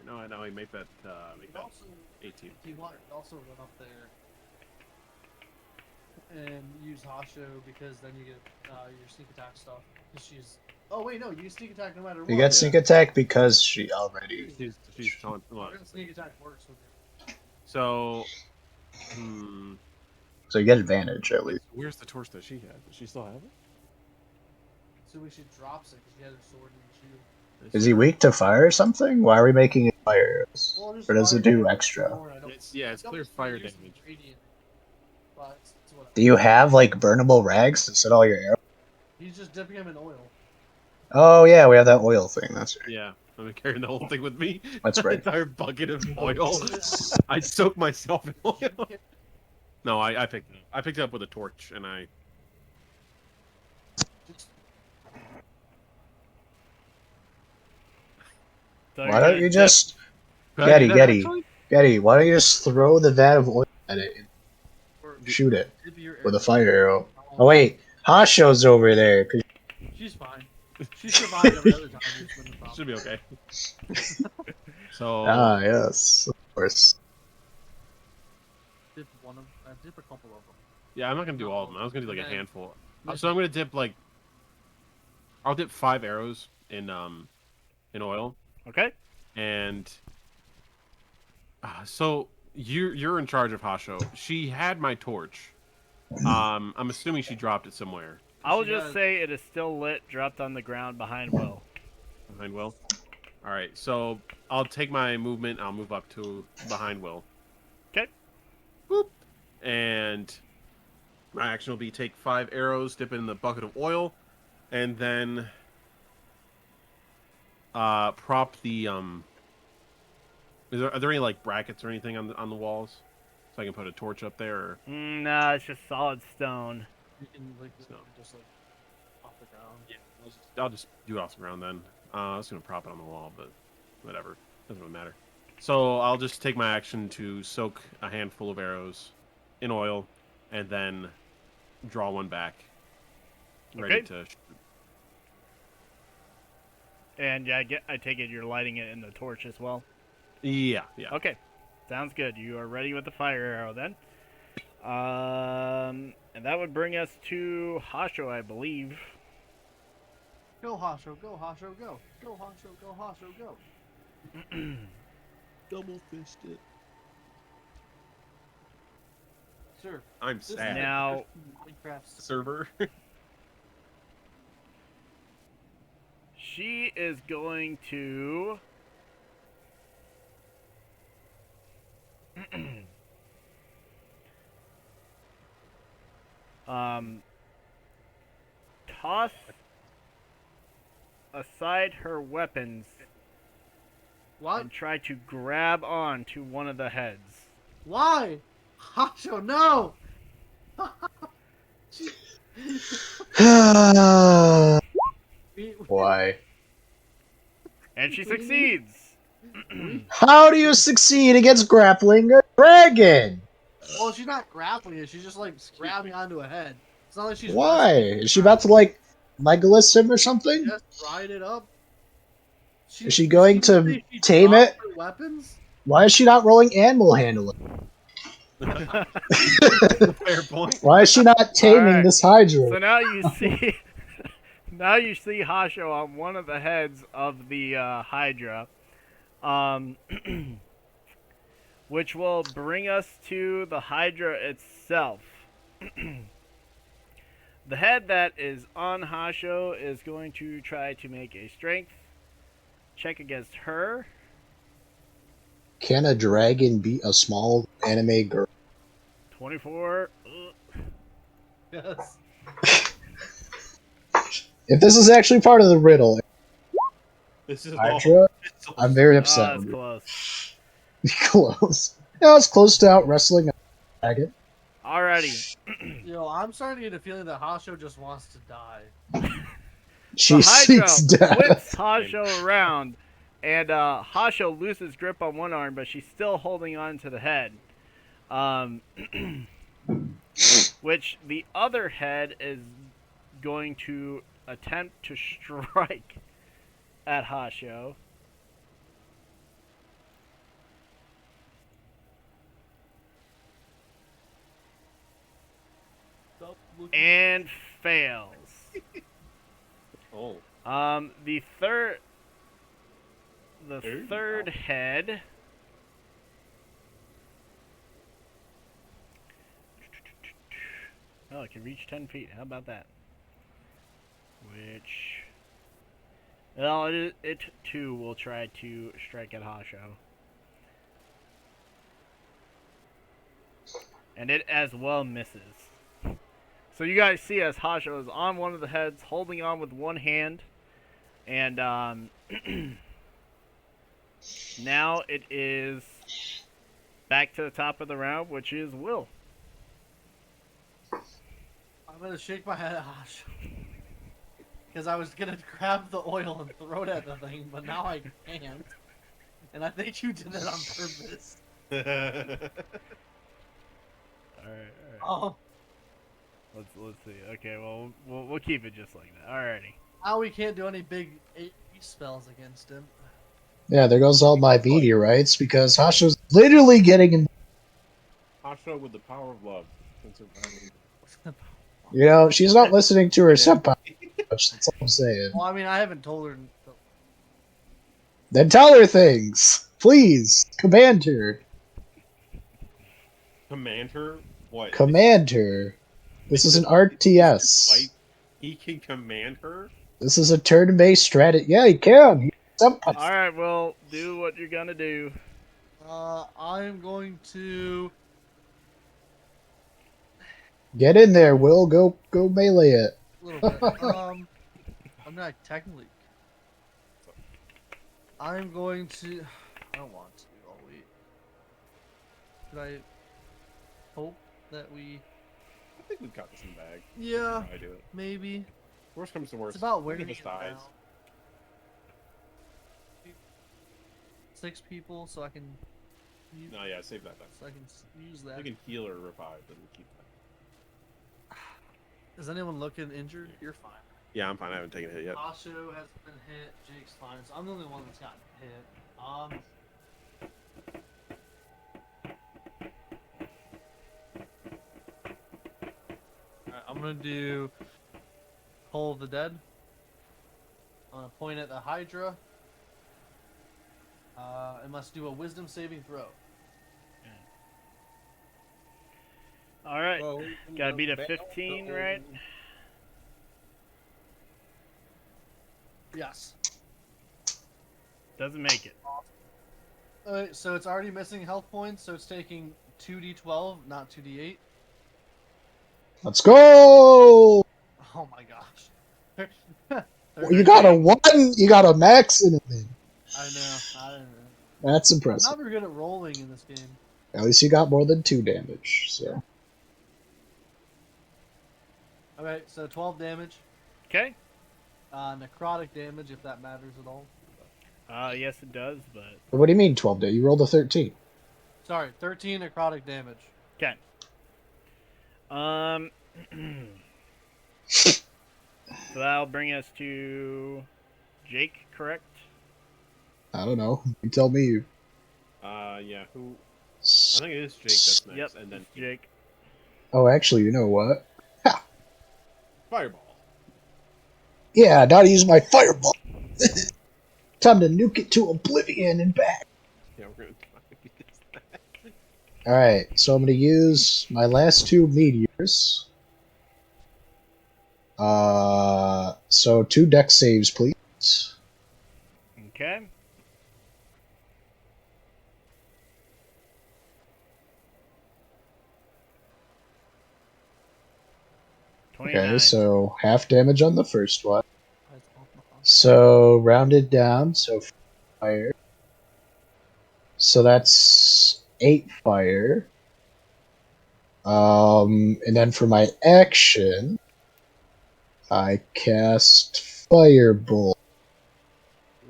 No, I know. I make that. Make that 18.
If you want, also run up there and use Hasho because then you get your sneak attack stuff. Because she's. Oh wait, no, you use sneak attack no matter what.
You get sneak attack because she already.
She's telling. What?
Sneak attack works with it.
So.
So you get advantage at least.
Where's the torch that she had? Does she still have it?
So we should drop it because she has her sword and shield.
Is he weak to fire or something? Why are we making it fire?
Well,
Or does it do extra?
It's clear fire damage.
Do you have like burnable rags to set all your arrows?
He's just dipping them in oil.
Oh yeah, we have that oil thing. That's right.
Yeah, I'm carrying the whole thing with me.
That's right.
Entire bucket of oil. I soak myself in oil. No, I picked it up. I picked it up with a torch, and I.
So
Why
you're
don't
gonna
you
dip.
just
Could I do that,
Getty?
actually?
Getty, why don't you just throw the vat of oil at it and
Or
shoot it
dip your
with a
arrow.
fire arrow? Oh wait, Hasho's over there.
She's fine. She survived every other time. It's been a problem.
Should be okay. So
Ah, yes, of course.
Dip dip a couple of them.
yeah, I'm not gonna do all of them. I was gonna do like a
And then-
handful. So I'm gonna dip like. I'll dip 5 arrows in oil,
Okay.
and so you're in charge of Hasho. She had my torch. I'm assuming she dropped it somewhere
I will
She
just
does.
say it is still lit, dropped on the ground behind Will.
behind Will. All right, so I'll take my movement. I'll move up to behind Will.
Okay.
Boop. And my action will be take 5 arrows, dip it in the bucket of oil, and then prop the are there any like brackets or anything on the walls, so I can put a torch up there? Or...
Nah, it's just solid stone.
You can like
No.
just like off the ground.
Yeah, I'll just do it off the ground then. I was gonna prop it on the wall, but whatever, doesn't really matter. So I'll just take my action to soak a handful of arrows in oil, and then draw one back, ready
Okay.
to.
And yeah, I take it you're lighting it in the torch as well.
Yeah.
Okay, sounds good. You are ready with the fire arrow then. And that would bring us to Hasho, I believe.
Go Hasho, go Hasho, go. Go Hasho, go Hasho, go.
Double fisted.
Sir.
I'm
This is
sad.
Now-
Minecraft
Server.
She is going to toss aside her weapons
What?
and try to grab on to one of the heads.
Why? Hasho, no!
Why?
And she succeeds.
How do you succeed against grappling a dragon?
Well, she's not grappling it. She's just like grabbing onto a head. It's not like she's.
Why?
wrestling
Is she about to like Legolas him or
it.
something?
Just ride it up.
Is she going to
say she
tame
dropped
it?
her Weapons?
Why is she not rolling animal handling?
Fair point.
Why is she not taming
Alright.
this Hydra?
So now you see, now you see Hasho on one of the heads of the Hydra, which will bring us to the Hydra itself. The head that is on Hasho is going to try to make a strength check against her.
Can a dragon beat a small anime girl?
24.
Yes.
If this is actually part of the riddle,
This is
Hydra, I'm very upset.
That's
with
close.
it. Close. Yeah, it's close to out wrestling a dragon.
Alrighty.
Yo, I'm starting to get a feeling that Hasho just wants to die.
She
The Hydra
seeks
whips
death.
Hasho around, and Hasho loses grip on one arm, but she's still holding on to the head. Which the other head is going to attempt to strike at Hasho. And fails.
Oh.
The third head oh, it can reach 10 feet. How about that? Which, well, it too will try to strike at Hasho. And it as well misses. So you guys see as Hasho is on one of the heads, holding on with one hand, and now it is back to the top of the round, which is Will.
I'm gonna shake my head at Hosh. Because I was gonna grab the oil and throw it at the thing, but now I can't. And I think you did that on purpose.
Alright.
Oh,
Let's see. Okay, well, we'll keep it just like that. Alrighty.
now we can't do any big AP spells against him.
Yeah, there goes all my meteorites because Hasha's literally getting in.
Asha with the power of love. Can survive.
You know, she's not listening to her senpai much. That's all I'm saying.
Well, I mean, I haven't told her.
Then tell her things, please. Command her.
Command her? What?
Command her. This is an RTS.
Like, he can command her?
This is a turn-based strategy. Yeah, he can. He's senpai.
Alright, well, do what you're gonna do.
I'm going to.
Get in there, Will. Go melee it.
A little bit. I'm not technically. I'm going to. I don't want to. I'll wait. Could I hope that we.
I think we've got this in the bag.
Yeah,
I do it.
maybe.
Worst comes to worst.
It's about
look
wearing
at his
it
thighs.
down. 6 people, so I can.
No, yeah, save that.
So I can use that.
You can heal or revive, but keep that.
Is anyone looking injured? You're fine.
Yeah, I'm fine. I haven't taken a hit yet.
Asho has been hit. Jake's fine. So I'm the only one that's gotten hit. Alright, I'm gonna do Toll of the Dead. I'm gonna point at the Hydra. It must do a Wisdom saving throw.
Alright. Gotta beat a 15, right?
Yes.
Doesn't make it.
Alright, so it's already missing health points, so it's taking 2d12, not 2d8.
Let's go!
Oh my gosh.
You got a 1? You got a max in it then.
I know. I don't know.
That's
I'm
impressive.
not very good at rolling in this game.
At least you got more than 2 damage, so.
Alright, so 12 damage.
Okay.
Necrotic damage, if that matters at all.
Yes it does, but...
What do you mean 12 damage? You rolled a 13.
Sorry, 13 necrotic damage.
Okay. So that'll bring us to Jake, correct?
I don't know. You tell me.
Yeah, who? I think it is Jake that's next,
Yep,
and then
it's Jake.
Oh, actually, you know what? Ha!
Fireball.
Yeah, now to use my fireball. Time to nuke it to oblivion and back.
Yeah, we're gonna use that.
Alright, so I'm going to use my last 2 meteors. So 2 dex saves, please.
Okay.
Okay, so half damage on the first one.
That's awful.
So rounded down, so fire. So that's 8 fire. And then for my action, I cast Firebolt.
Oh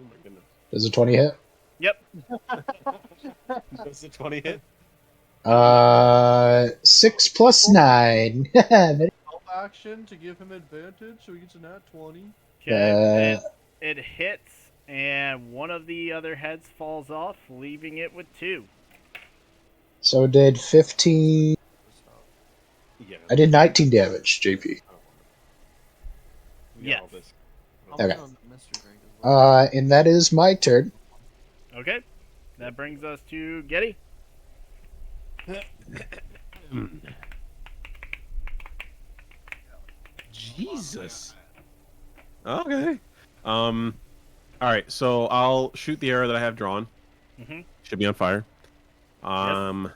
my goodness.
Does a 20 hit?
Yep.
Does the 20 hit?
6 plus 9.
Help action to give him advantage, so he gets a nat 20.
Okay. It hits, and one of the other heads falls off, leaving it with 2.
So did 15.
Yeah.
I did 19 damage, JP.
We got
Yes.
all this.
Okay.
I'm on Mystery Drink as well.
And that is my turn.
Okay. That brings us to Getty.
Jesus. Okay. All right. So I'll shoot the arrow that I have drawn.
Mm-hmm.
Should be on fire. Let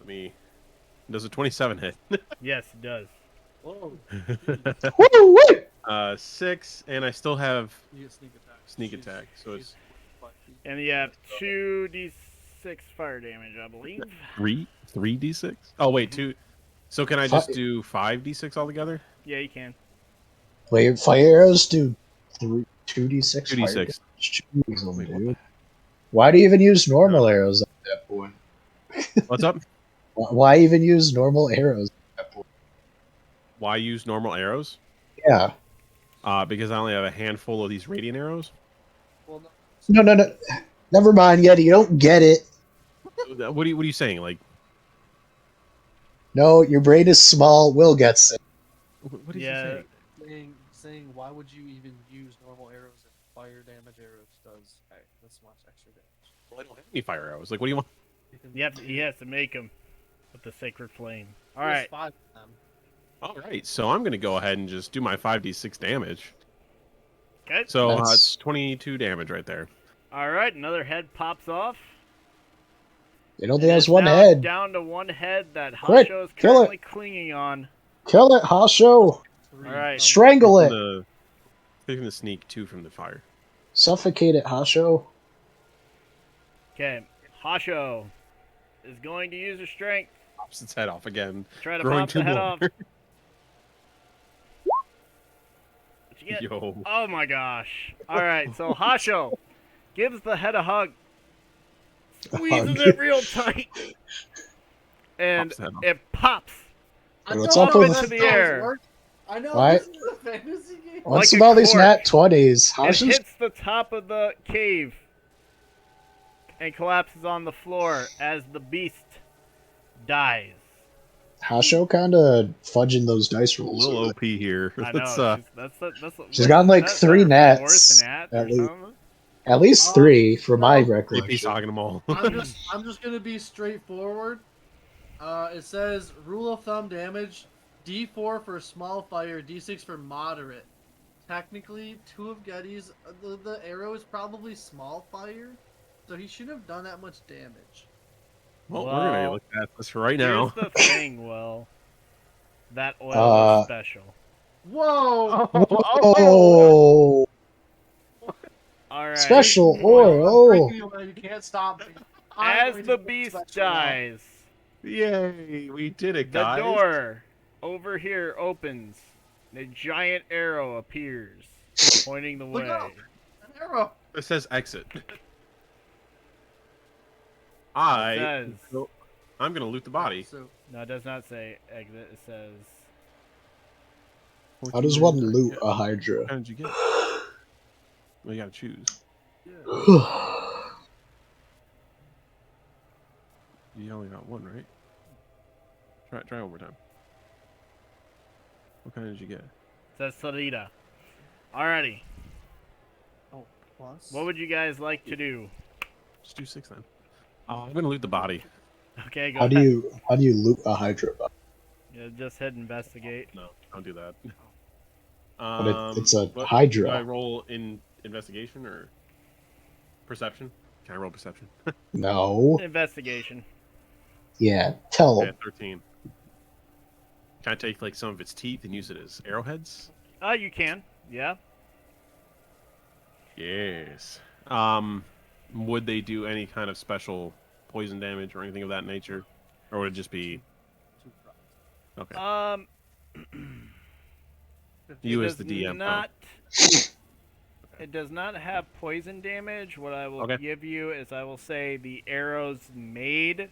me. Does a 27 hit?
Yes, it does.
Whoa.
Woo!
6, and I still have
You get sneak attack.
sneak attack. So it's
And you have 2d6 fire damage, I believe.
3d6. Oh wait, 2.
So can I just do 5d6 altogether?
Yeah, you can.
Fire arrows do 2d6 fire
2d6.
damage. Jeez,
Wait, what
dude.
the?
Why do you even use normal
No.
arrows at that point?
What's up?
Why even use normal arrows at that point?
Why use normal arrows?
Yeah.
Because I only have a handful of these radiant arrows.
Well, no.
No. Never mind, Yeti. You don't get it.
What are you saying? Like,
No, your brain is small. Will gets it.
what is
Yeah.
he saying?
Saying why would you even use normal arrows if fire damage arrows does this much extra damage?
Well, I don't have any fire arrows. Like, what do you want?
He has to make them with the sacred flame. All
There's
right.
5 of them.
All right, so I'm gonna go ahead and just do my 5d6 damage.
Okay.
So
That's-
it's 22 damage right there.
All right. Another head pops off.
It only
And
has
it's
one
now
head.
down to one head that
Quick,
Hasho is
kill it.
currently clinging on.
Kill it, Hasho.
3
All right.
Strangle it.
Taking the sneak 2 from the fire.
Suffocate it, Hasho.
Okay. Hasho is going to use her strength.
Pops its head off again.
Try to
Growing
pop the
too
head
long.
off. What'd you get?
Yo.
Oh my gosh. Alright, so Hasho gives the head a hug. Squeezes it real tight. And
Pops the head off.
it pops.
I
What's
don't
up
know
with-
if
into the
that
air.
works. I know
Why-
this is a fantasy game.
What's
Like a
about these
cork.
nat 20s?
It
Hasho's
hits the top of the cave and collapses on the floor as the beast dies.
Hasho kind of fudging those dice
A
rolls.
little
over
OP here.
I
Let's,
know.
She's gotten like
that's
3
her
nats,
fourth nat or
at least.
something.
At least
Oh,
3 for my
no.
JP's
recollection.
hogging them all.
I'm just gonna be straightforward. It says rule of thumb damage: D4 for small fire, D6 for moderate. Technically, 2 of Getty's the arrow is probably small fire, so he shouldn't have done that much damage.
Well, we're gonna
Well,
look at this right now.
Here's the thing, Will. That oil is special.
Whoa!
Oh,
All right.
special
I'm
oil.
drinking away, you can't stop me. I'm
As
going
the
to
beast
special now.
dies,
Yay! We did it,
the
guys.
door over here opens. A giant arrow appears, pointing the
Look
way.
up. An arrow.
It says exit.
It says,
I'm gonna loot the body.
So,
no, it does not say exit. It says,
How does one loot a Hydra?
How did you get? Well, you gotta choose. You only got one, right? Try one more time. What kind did you get?
says Sarita. Alrighty.
oh, plus.
What would you guys like to do?
Just do 6 then. I'm gonna loot the body.
Okay, go
How
ahead.
do you loot a Hydra?
Yeah, just hit investigate.
No, don't do that.
But it's a
what-
Hydra.
Do I roll in investigation or perception? Can I roll perception?
No.
Investigation.
Yeah. Tell
Okay,
him.
13. Can I take like some of its teeth and use it as arrowheads?
You can. Yeah.
Yes. Would they do any kind of special poison damage or anything of that nature, or would it just be
2 procs.
okay? You
it
as the
does
DM.
Not, it does not have poison damage. What I will
Okay.
give you is I will say the arrows made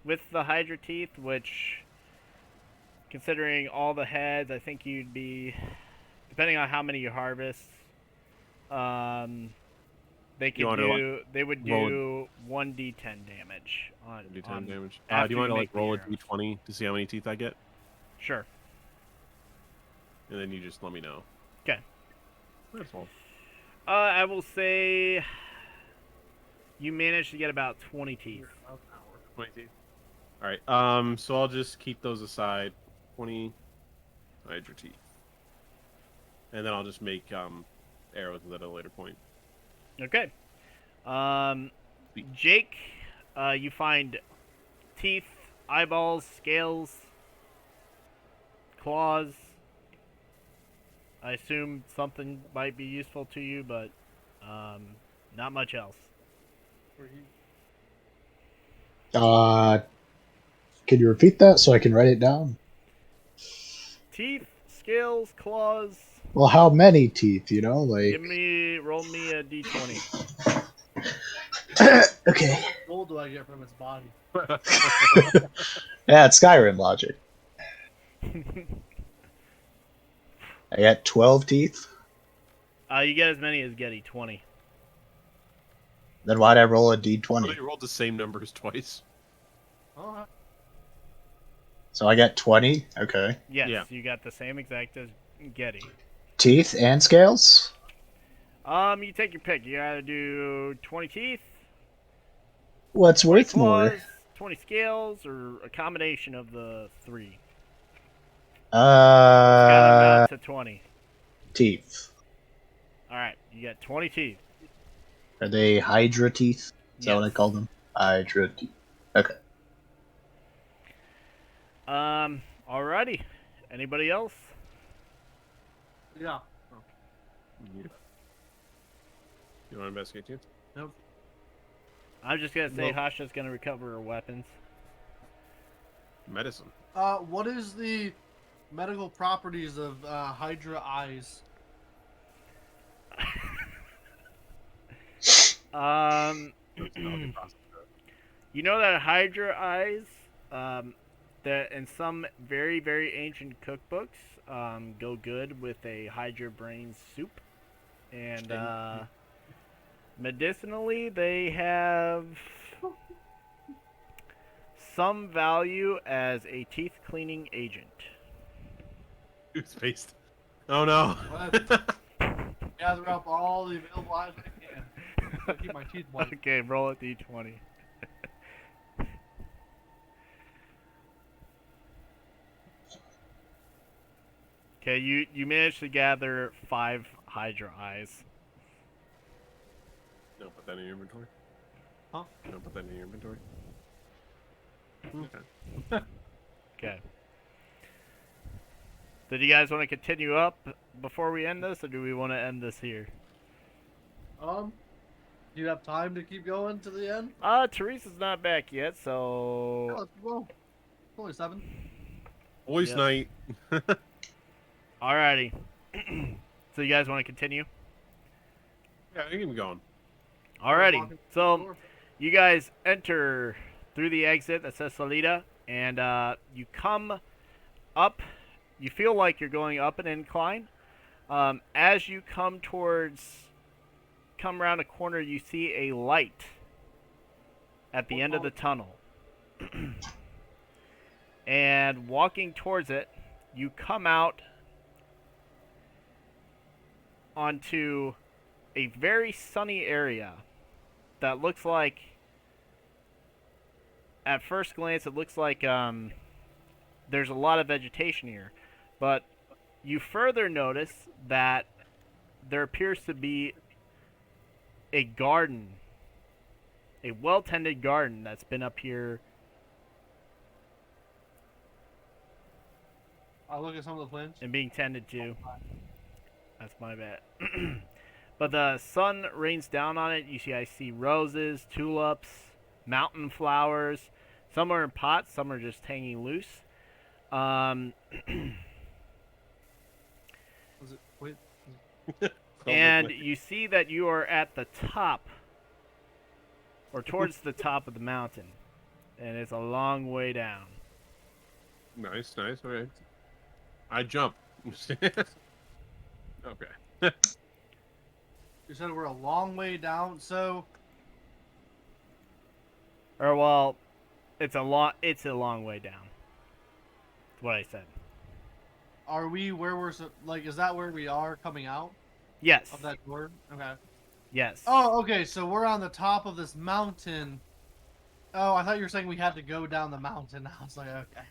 with the Hydra teeth, which, considering all the heads, I think you'd be, depending on how many you harvest, they could
wanna, like,
do. They would
roll-
do 1d10 damage on.
Do 10
on
damage.
after
Do you want to
make
like
the
roll a
arrows.
d20 to see how many teeth I get,
Sure.
and then you just let me know.
'Kay.
That's all.
I will say you managed to get about 20 teeth.
20 teeth. All right. So I'll just keep those aside. 20 Hydra teeth, and then I'll just make arrows at a later point.
Okay. Jake, you find teeth, eyeballs, scales, claws. I assume something might be useful to you, but not much else.
Were you-
Can you repeat that so I can write it down?
teeth, scales, claws.
Well, how many teeth? Roll me
a d20.
Okay.
How much gold do I get from its body?
Yeah, it's Skyrim logic. I got 12 teeth.
You get as many as Getty, 20.
Then why'd I roll a
Oh,
d20?
you rolled the same numbers twice.
Oh,
So I got 20? Okay.
Yes,
Yeah.
you got the same exact as Getty.
Teeth and scales?
You take your pick. You either do 20 teeth,
What's
20
worth more?
claws, 20 scales, or a combination of the three. It's gotta amount to 20.
Teeth.
Alright, you got 20 teeth.
Are they Hydra teeth? Is that what I
Yes.
call them? Hydra teeth. Okay.
Alrighty. Anybody else?
yeah.
Yeah. You want to investigate too?
Nope.
I'm just gonna say
Well-
Hasha's gonna recover her weapons.
Medicine.
What is the medical properties of Hydra eyes?
It's an elegant process.
You know that Hydra eyes, that in some very, very ancient cookbooks, go good with a Hydra brain soup. And medicinally, they have some value as a teeth cleaning agent.
Toothpaste. Oh no.
Gather up all the available eyes I can. To keep my teeth white.
Okay, roll a d20. Okay, you managed to gather 5 Hydra eyes.
Don't put that in your inventory.
Huh?
Don't put that in your inventory.
Okay. So do you guys want to continue up before we end this, or do we want to end this here?
Do you have time to keep going to the end?
Teresa's not back yet,
Yeah,
so...
let's keep going. Only 7.
Boys'
Yep.
night.
Alrighty. So you guys want to continue?
Yeah, you can be going.
Alrighty. So you guys enter through the exit that says Salida, and you come up. You feel like you're going up an incline. As you come around a corner, you see a light at the end of the tunnel. And walking towards it, you come out onto a very sunny area that looks like, at first glance, it looks like there's a lot of vegetation here. But you further notice that there appears to be a garden, a well-tended garden that's been up here.
I'll look at some of the plants.
And being tended to. That's my bad. But the sun rains down on it. I see roses, tulips, mountain flowers. Some are in pots, some are just hanging loose.
Wait.
And you see that you are at the top, or towards the top of the mountain. And it's a long way down.
Nice, nice. Okay. I jump. Okay.
You said we're a long way down, so
Or, well, it's a long way down. That's what I said.
are we where we're like? Is that where we are coming out
Yes.
of that door? Okay.
Yes.
Oh, okay. So we're on the top of this mountain. Oh, I thought you were saying we had to go down the mountain. I was like, okay.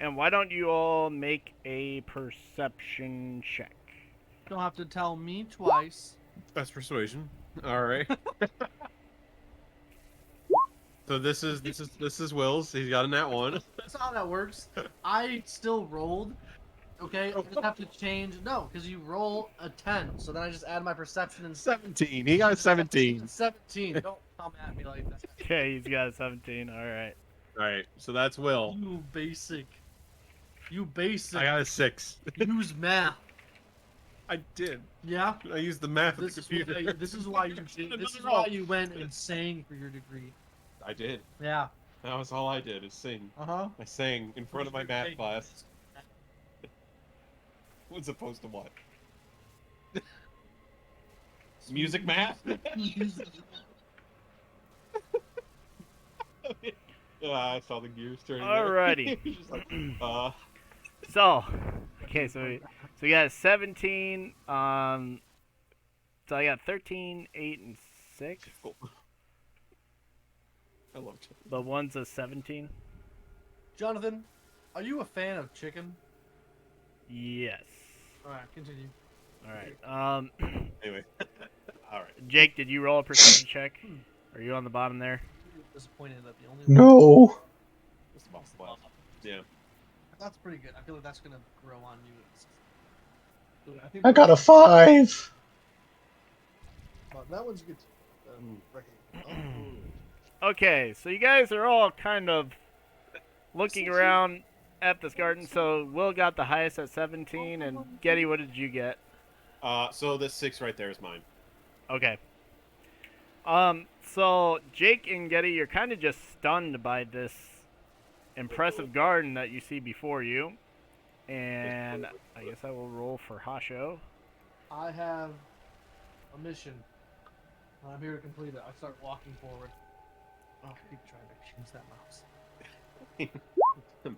And why don't you all make a perception check?
Don't have to tell me twice.
That's persuasion. All right. So this is Will's. He's got a nat 1.
That's not how that works. I still rolled. Okay, I just have to change. No, because you roll a 10, so then I just add my perception and
17. He got 17.
17. Don't come at me like that.
Okay, he's got a 17. All right.
All right. So that's Will.
You basic. You basic.
I got a 6.
Use math.
I did.
Yeah.
I used the math of
This
the
is
computer.
why. This is why you did. This is why you went insane for your degree.
I did.
Yeah.
That was all I did, is sing.
Uh-huh.
I sang in front of my math class. Was opposed to what? Music math? I saw the gears turning.
Alrighty.
Just like,
So, okay, so we got 17. So I got 13, 8, and 6.
I love chicken.
But one's a 17.
Jonathan, are you a fan of chicken?
Yes.
All right, continue.
All right.
Anyway. All right.
Jake, did you roll a perception check? Are you on the bottom there?
Disappointed that the only
No.
What's the boss left? Yeah.
That's pretty good. I feel like that's gonna grow on you. think
I got a 5.
that one's good.
Okay, so you guys are all kind of looking around at this garden. So Will got the highest at 17, and Getty, what did you get?
So this 6 right there is mine.
Okay. So Jake and Getty, you're kind of just stunned by this impressive garden that you see before you. And I guess I will roll for Hasho.
I have a mission. I'm here to complete it. I start walking forward. Oh, keep trying to change that mouse.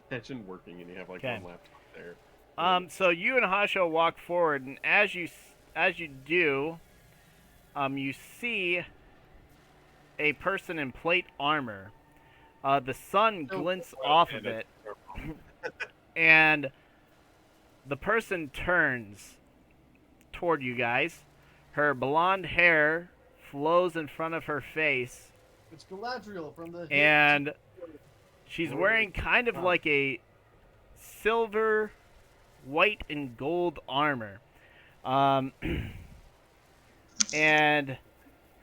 Imagine working and you have like
Okay.
one laptop there.
So you and Hasho walk forward, and as you do, you see a person in plate armor. The sun glints off of it, and the person turns toward you guys. Her blonde hair flows in front of her face,
It's Galadriel from the.
and she's wearing kind of like a silver, white, and gold armor. And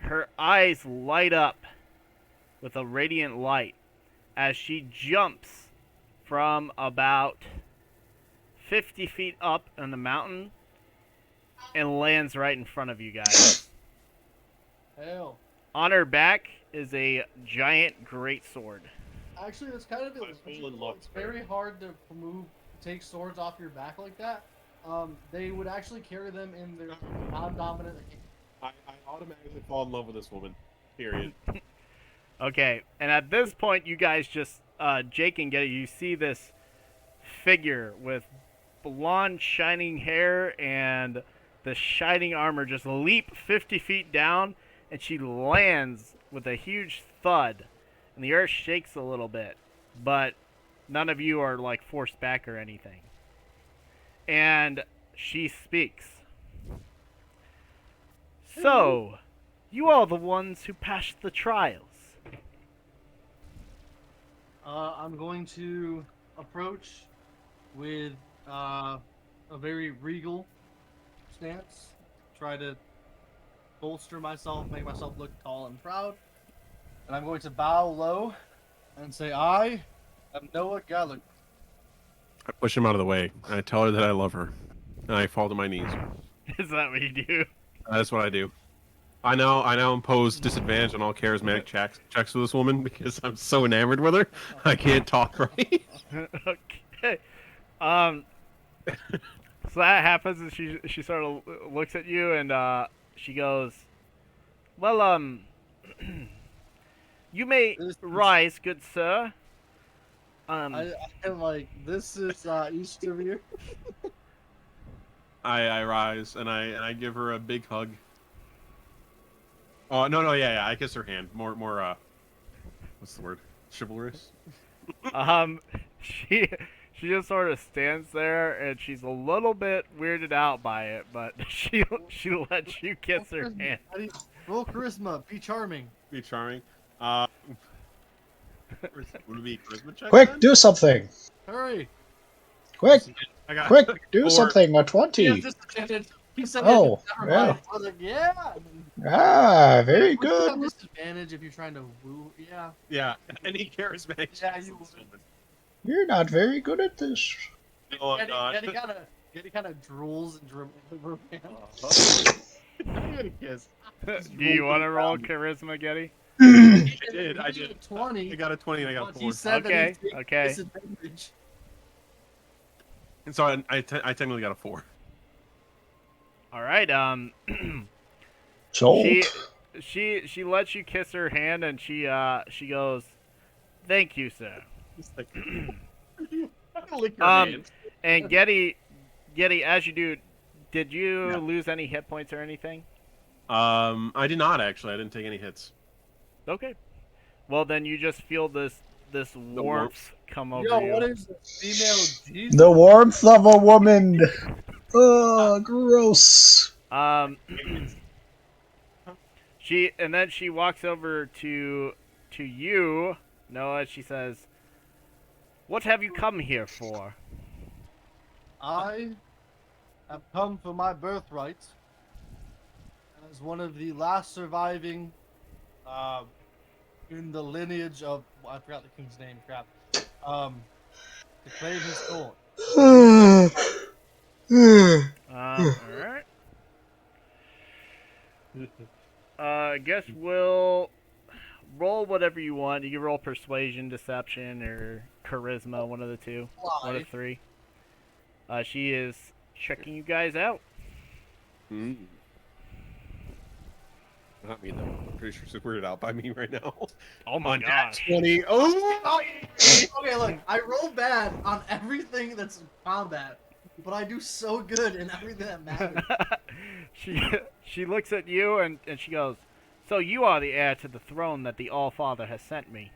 her eyes light up with a radiant light as she jumps from about 50 feet up on the mountain and lands right in front of you guys.
Hell.
On her back is a giant greatsword.
Actually, it's kind of it's very hard to take swords off your back like that. They would actually carry them in their non-dominant.
I automatically fall in love with this woman. Period.
Okay, and at this point, you guys just, Jake and Getty, you see this figure with blonde shining hair and the shining armor just leap 50 feet down, and she lands with a huge thud, and the earth shakes a little bit, but none of you are, like, forced back or anything. And she speaks. So, you are the ones who passed the trials.
I'm going to approach with a very regal stance. Try to bolster myself, make myself look tall and proud. And I'm going to bow low and say, I am Noah Gallagher.
I push him out of the way. And I tell her that I love her. And I fall to my knees.
Is that what you do?
That's what I do. I now impose disadvantage on all charismatic checks with this woman because I'm so enamored with her. I can't talk right.
Okay. So that happens, and she sort of looks at you, and she goes, "Well, you may rise, good sir."
I'm like, this is east of you.
I rise and I give her a big hug. Oh no, yeah, I kiss her hand. More what's the word? Chivalrous.
She just sort of stands there, and she's a little bit weirded out by it, but she lets you kiss her hand.
Roll charisma. Be charming.
Be charming. Would it be charisma check?
Quick,
then?
do something.
Hurry.
Quick,
I got
quick, do
4.
something. A 20.
He said
Oh,
never
yeah.
mind. I was like, yeah.
Ah, very
Would you have
good.
disadvantage if you're trying to woo? Yeah.
Yeah, any charismatic.
Yeah,
checks
you
with this
would.
woman.
You're not very good at this.
No, I'm not.
Getty kind of drools and dribbles over her
I'm gonna kiss.
Do you want to roll charisma, Getty?
I did. I did.
20.
I got a 20 and I got a
But
4.
he said
Okay,
that he's taking
okay.
disadvantage.
And so I technically got a 4.
All right.
Jolt.
She lets you kiss her hand, and she goes, "Thank you, sir."
It's like, I'm gonna lick your
Um,
hand.
And Getty, as you do, did you lose any hit points or anything?
I did not actually. I didn't take any hits.
Okay. Well, then you just feel this warmth come over
Yo,
you.
what is this? Female Jesus?
The warmth of a woman. Oh, gross.
She walks over to you, Noah. She says, "What have you come here for?"
I have come for my birthright as one of the last surviving in the lineage of I forgot the king's name, crap. To claim his sword.
All right. I guess we'll roll whatever you want. You can roll persuasion, deception, or charisma, one of the two. One of three. She is checking you guys out.
Not me though. I'm pretty sure she's weirded out by me right now.
Oh my gosh.
20. Oh!
Okay, look, I roll bad on everything that's combat, but I do so good in everything that matters.
She looks at you and she goes, "So you are the heir to the throne that the All-Father has sent me."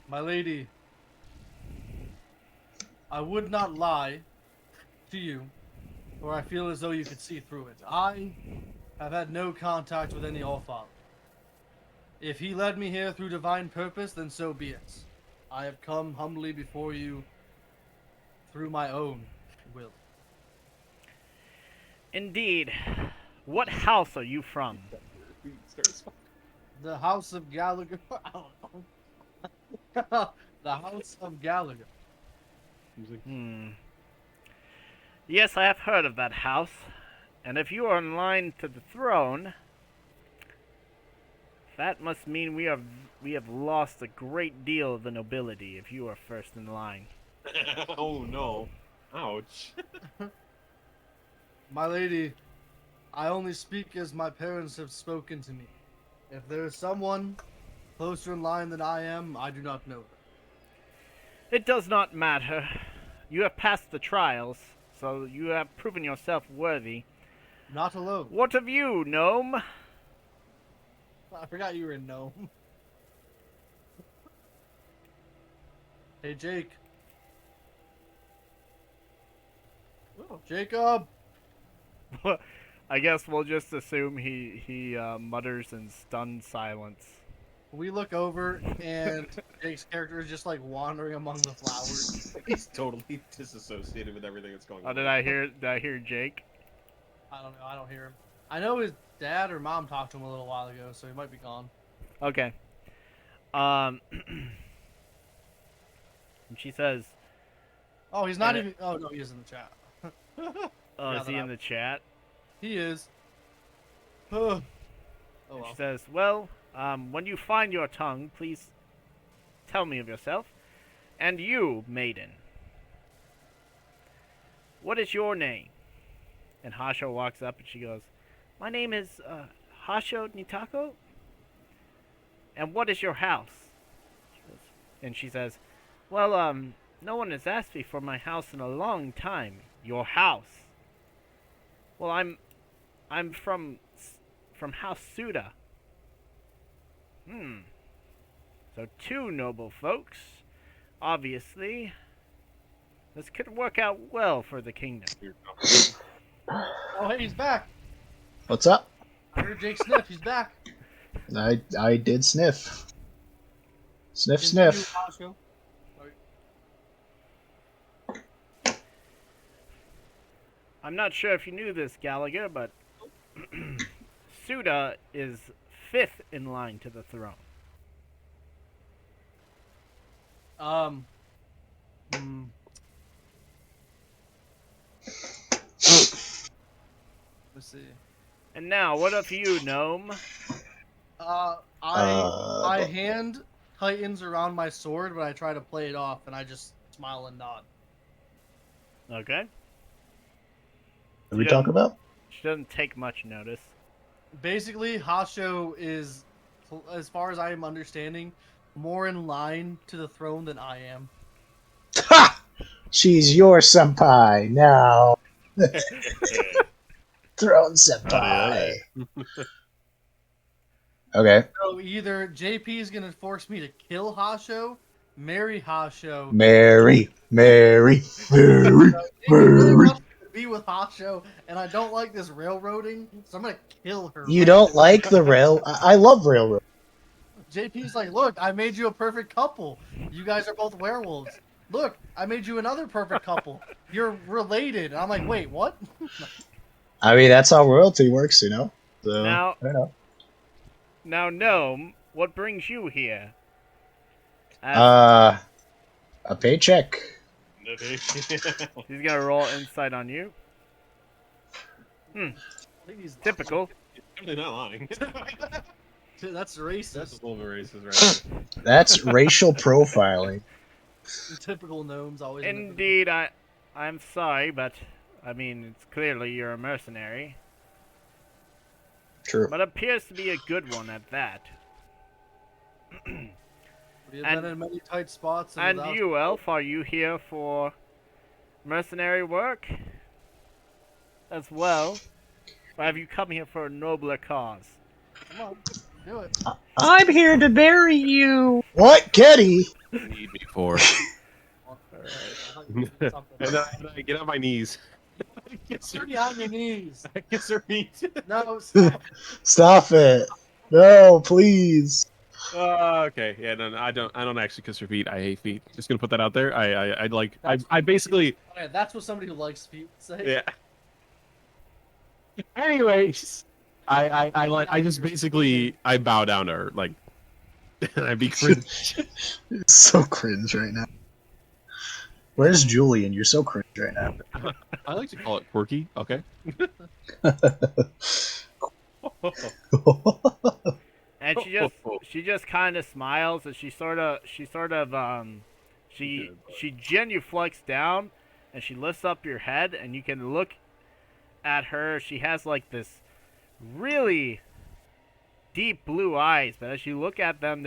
My lady, I would not lie to you, or I feel as though you could see through it. I have had no contact with any All-Father. If he led me here through divine purpose, then so be it. I have come humbly before you through my own will.
Indeed. What house are you from?
The House of Gallagher. I don't know. The House of Gallagher.
Yes, I have heard of that house. And if you are in line to the throne, that must mean we have lost a great deal of the nobility if you are first in line.
Oh no. Ouch.
My lady, I only speak as my parents have spoken to me. If there is someone closer in line than I am, I do not know them.
It does not matter. You have passed the trials, so you have proven yourself worthy.
Not alone.
What of you, gnome?
I forgot you were a gnome. Hey, Jake. Oh, Jacob!
I guess we'll just assume he mutters in stunned silence.
We look over, and Jake's character is just like wandering among the flowers.
He's totally disassociated with everything that's going on.
Did I hear Jake?
I don't know. I don't hear him. I know his dad or mom talked to him a little while ago, so he might be gone.
Okay. And she says,
Oh, he's not even. Oh no, he is in the chat.
"Oh, is he in the chat?"
He is. Oh
She
well.
says, "Well, when you find your tongue, please tell me of yourself. And you, maiden, what is your name?" And Hasho walks up and she goes, "My name is Hasho Nitako. And what is your house?" And she says, "Well, no one has asked me for my house in a long time. Your house." "Well, I'm from House Suda." So two noble folks. Obviously, this could work out well for the kingdom.
Oh, hey, he's back.
What's up?
I heard Jake sniff. He's back.
I did sniff. Sniff,
Continue,
sniff.
Pasco.
I'm not sure if you knew this, Gallagher, but Suda is 5th in line to the throne.
Let's see.
And now, what of you, gnome?
My hand tightens around my sword, but I try to play it off, and I just smile and nod.
Okay.
What are we talking about?
She doesn't take much notice.
Basically, Hasho is, as far as I am understanding, more in line to the throne than I am.
Ha! She's your senpai now. Throne senpai. Okay.
So either JP is gonna force me to kill Hasho, marry Hasho.
Mary.
JP really wants me to be with Hasho, and I don't like this railroading, so I'm gonna kill her.
You
right
don't
now.
like the rail? I love railroad.
JP's like, look, I made you a perfect couple. You guys are both werewolves. Look, I made you another perfect couple. You're related. And I'm like, wait, what?
I mean, that's how royalty works, you know? So,
Now,
I don't know.
Now, gnome, what brings you here?
A paycheck.
He's gonna roll insight on you. Typical.
Definitely not lying.
That's racist.
That's a little bit racist, right?
That's racial profiling.
Typical gnomes always.
Indeed, I'm sorry, but I mean, it's clearly you're a mercenary.
True.
But appears to be a good one at that.
We have been in many tight spots.
And you, Elf, are you here for mercenary work as well? Or have you come here for a nobler cause?
Come on, do it.
I'm here to bury you. What, Kitty?
Need me for. And then I get on my knees.
You're on your knees.
I kiss her feet.
No, stop.
Stop it. No, please.
Okay. Yeah, no, I don't actually kiss her feet. I hate feet. Just gonna put that out there. I basically.
Okay, that's what somebody who likes feet would say.
Yeah. Anyways, I just basically I bow down to her, like, and I be cringe.
It's so cringe right now. Where's Julian? You're so cringe right now.
I like to call it quirky. Okay.
And she just kind of smiles, and she genuflects down, and she lifts up your head, and you can look at her. She has like this really deep blue eyes, but as you look at them,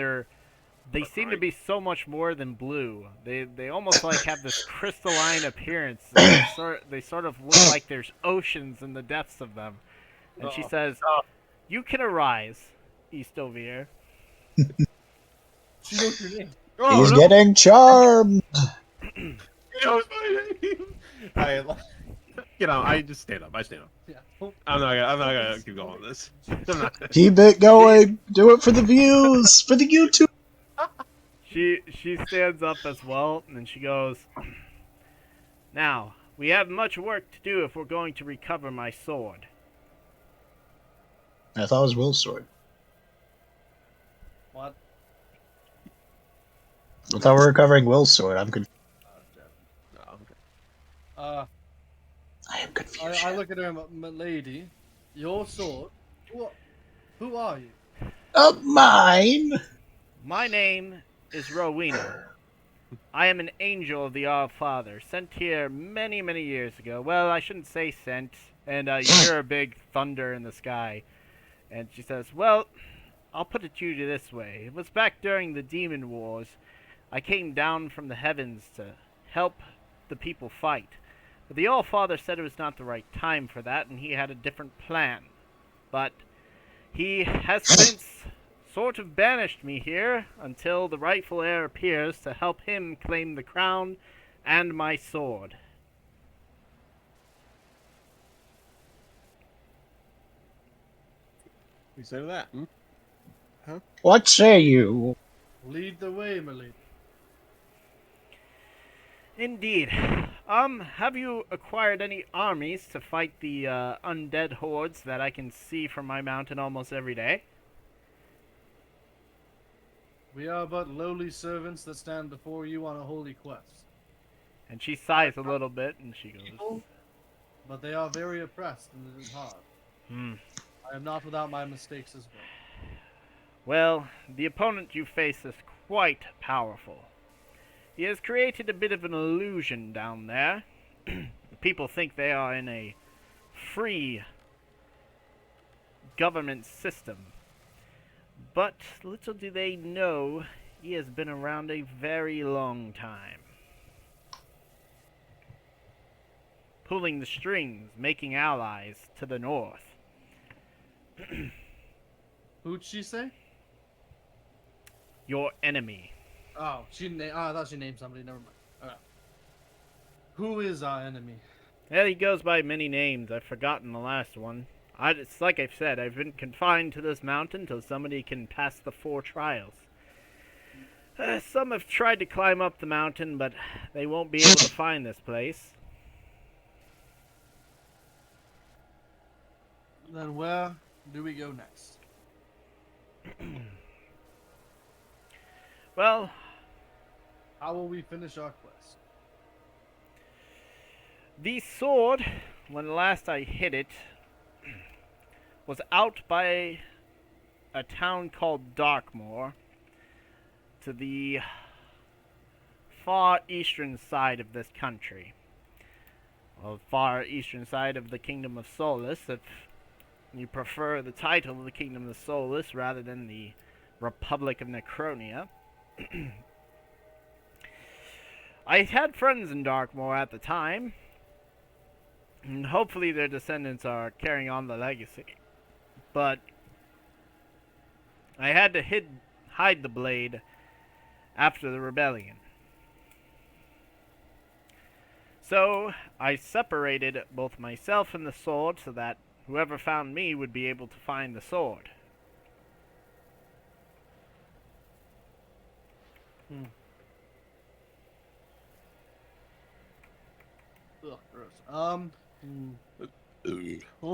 they seem to be so much more than blue. They almost like have this crystalline appearance. They sort of look like there's oceans in the depths of them. And she says, "You can arise, Eastovir."
She knows your name.
He's getting charmed.
You know my name. I just stand up. I stand up.
Yeah.
I'm not gonna keep going with this.
Keep it going. Do it for the views. For the YouTube.
She stands up as well, and she goes, "Now, we have much work to do if we're going to recover my sword."
I thought it was Will's sword.
What?
I thought we were covering Will's sword. I'm confused.
I
am confused.
I look at her, my lady. Your sword. Who are you?
Mine.
My name is Rowena. I am an angel of the All-Father, sent here many, many years ago. Well, I shouldn't say sent. And you hear a big thunder in the sky. And she says, "Well, I'll put it to you this way. It was back during the Demon Wars. I came down from the heavens to help the people fight. But the All-Father said it was not the right time for that, and he had a different plan. But he has since sort of banished me here until the rightful heir appears to help him claim the crown and my sword."
You say to that? Huh?
What say you?
Lead the way, my lady.
Indeed. Have you acquired any armies to fight the undead hordes that I can see from my mountain almost every day?
We are but lowly servants that stand before you on a holy quest.
And she sighs a little bit, and she goes,
People, but they are very oppressed, and it is hard.
"Hmm.
I am not without my mistakes as well.
Well, the opponent you face is quite powerful. He has created a bit of an illusion down there. People think they are in a free government system. But little do they know, he has been around a very long time. Pulling the strings, making allies to the north.
Who'd she say?
Your enemy.
Oh, I thought she named somebody. Never mind. Okay. Who is our enemy?
Well, he goes by many names. I've forgotten the last one. It's like I've said, I've been confined to this mountain until somebody can pass the 4 trials. Some have tried to climb up the mountain, but they won't be able to find this place.
Then where do we go next?
Well,
How will we finish our quest?
the sword, when last I hit it, was out by a town called Darkmoor, to the far eastern side of this country. Well, far eastern side of the Kingdom of Solus, if you prefer the title of the Kingdom of Solus rather than the Republic of Necronia. I had friends in Darkmoor at the time, and hopefully their descendants are carrying on the legacy. But I had to hide the blade after the rebellion. So I separated both myself and the sword so that whoever found me would be able to find the sword.
Ugh, gross.
Oh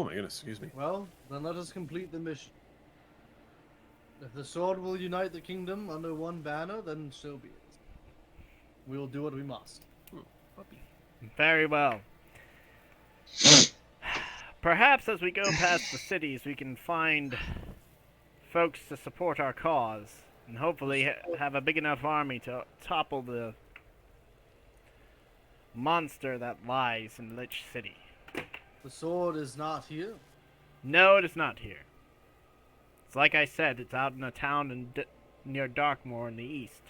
my goodness, excuse me.
Well, then let us complete the mission. If the sword will unite the kingdom under one banner, then so be it. We will do what we must.
Very well. Perhaps as we go past the cities, we can find folks to support our cause, and hopefully have a big enough army to topple the monster that lies in Lich City.
The sword is not here.
No, it is not here. It's like I said, it's out in a town near Darkmoor in the east.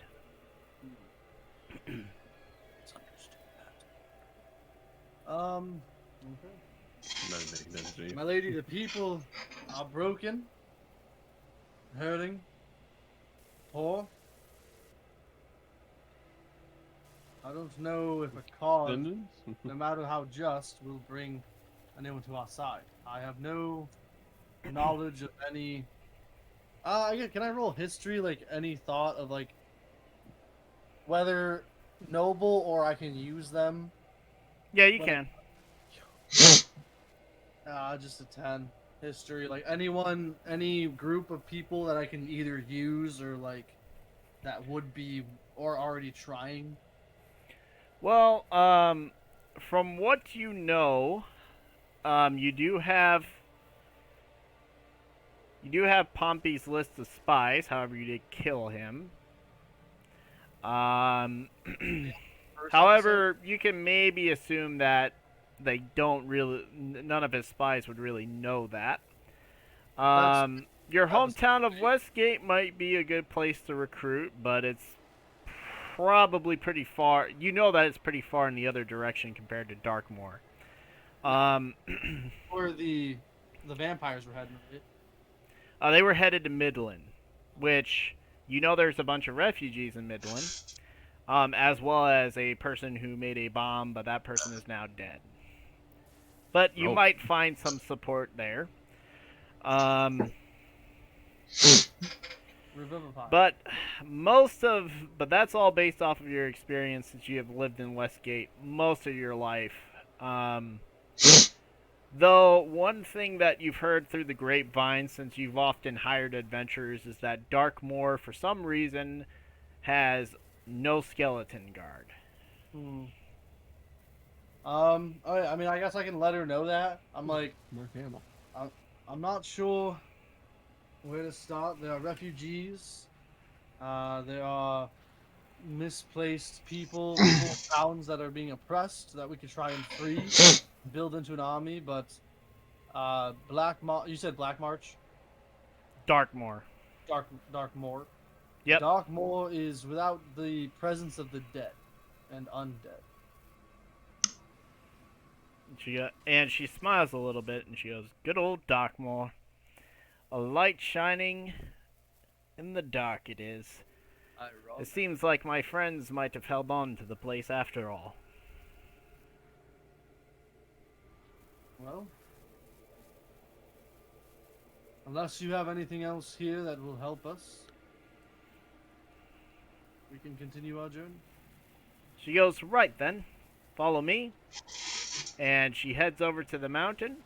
It's understood that. Okay. My lady, the people are broken, hurting, poor. I don't know if a cause, no matter how just, will bring anyone to our side. I have no knowledge of any. Can I roll history? Like any thought of like whether noble or I can use them?
Yeah, you can.
Just a 10. History, like anyone, any group of people that I can either use or like that would be or already trying.
Well, from what you know, you do have Pompey's list of spies. However, you did kill him. However, you can maybe assume that they don't really. None of his spies would really know that. Your hometown of Westgate might be a good place to recruit, but it's probably pretty far. You know that it's pretty far in the other direction compared to Darkmoor.
Where the vampires were heading.
They were headed to Midland, which you know there's a bunch of refugees in Midland, as well as a person who made a bomb, but that person is now dead. But you might find some support there. But that's all based off of your experience since you have lived in Westgate most of your life. Though one thing that you've heard through the grapevine since you've often hired adventurers is that Darkmoor, for some reason, has no skeleton guard.
I mean, I guess I can let her know that. I'm like,
Mark Hamill.
I'm not sure where to start. There are refugees. There are misplaced people, small towns that are being oppressed that we could try and free, build into an army. But you said Black March,
Darkmoor.
Darkmoor.
Yep.
Darkmoor is without the presence of the dead and undead.
She smiles a little bit and she goes, "Good old Darkmoor. A light shining in the dark it is. It seems like my friends might have held on to the place after all."
Well, unless you have anything else here that will help us, we can continue our journey.
She goes, "Right then, follow me." And she heads over to the mountain,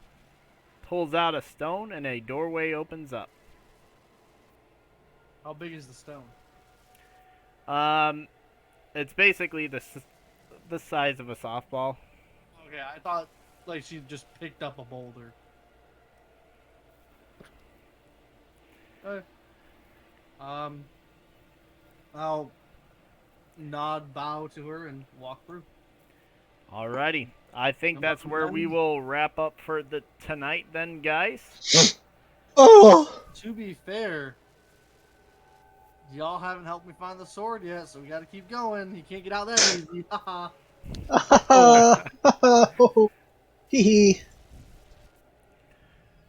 pulls out a stone, and a doorway opens up.
How big is the stone?
It's basically the size of a softball.
Okay, I thought like she just picked up a boulder. Okay. I'll nod, bow to her, and walk through.
Alrighty. I think that's where we will wrap up for tonight then, guys.
Oh!
To be fair, y'all haven't helped me find the sword yet, so we gotta keep going. You can't get out that easy. Haha.
Hee hee.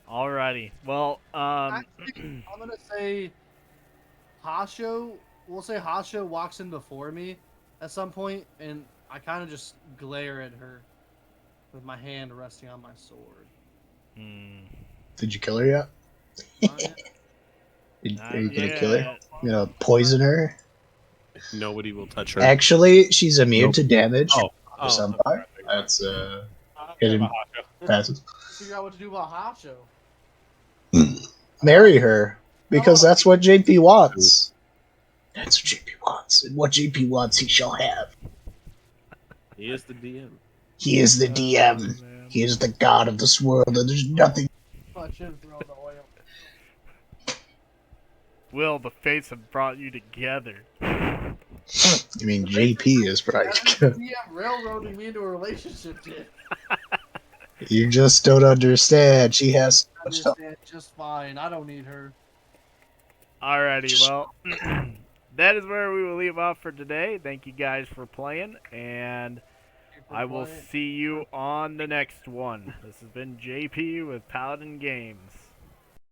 Alrighty. Well,
Actually, I'm gonna say Hasho. We'll say Hasho walks in before me at some point, and I kind of just glare at her with my hand resting on my sword.
Did you kill her yet?
Not yet.
Are you gonna kill her? You gonna poison her?
Nobody will touch her.
Actually, she's immune to damage
Oh,
for some
okay.
part. That's
Okay,
hidden
Mahasha.
passes.
Figure out what to do about Hasho.
Marry her because that's what JP wants. That's what JP wants, and what JP wants, he shall have.
He is the DM.
He is the DM.
man.
He is the god of this world, and there's nothing.
I should have thrown the oil.
Will, the fates have brought you together.
I mean, JP is right.
DM railroading me into a relationship, dude.
You just don't understand. She has
I
so much to.
understand just fine. I don't need her.
Alrighty, well, that is where we will leave off for today. Thank you guys for playing, and I will see you on the next one. This has been JP with Paladin Games.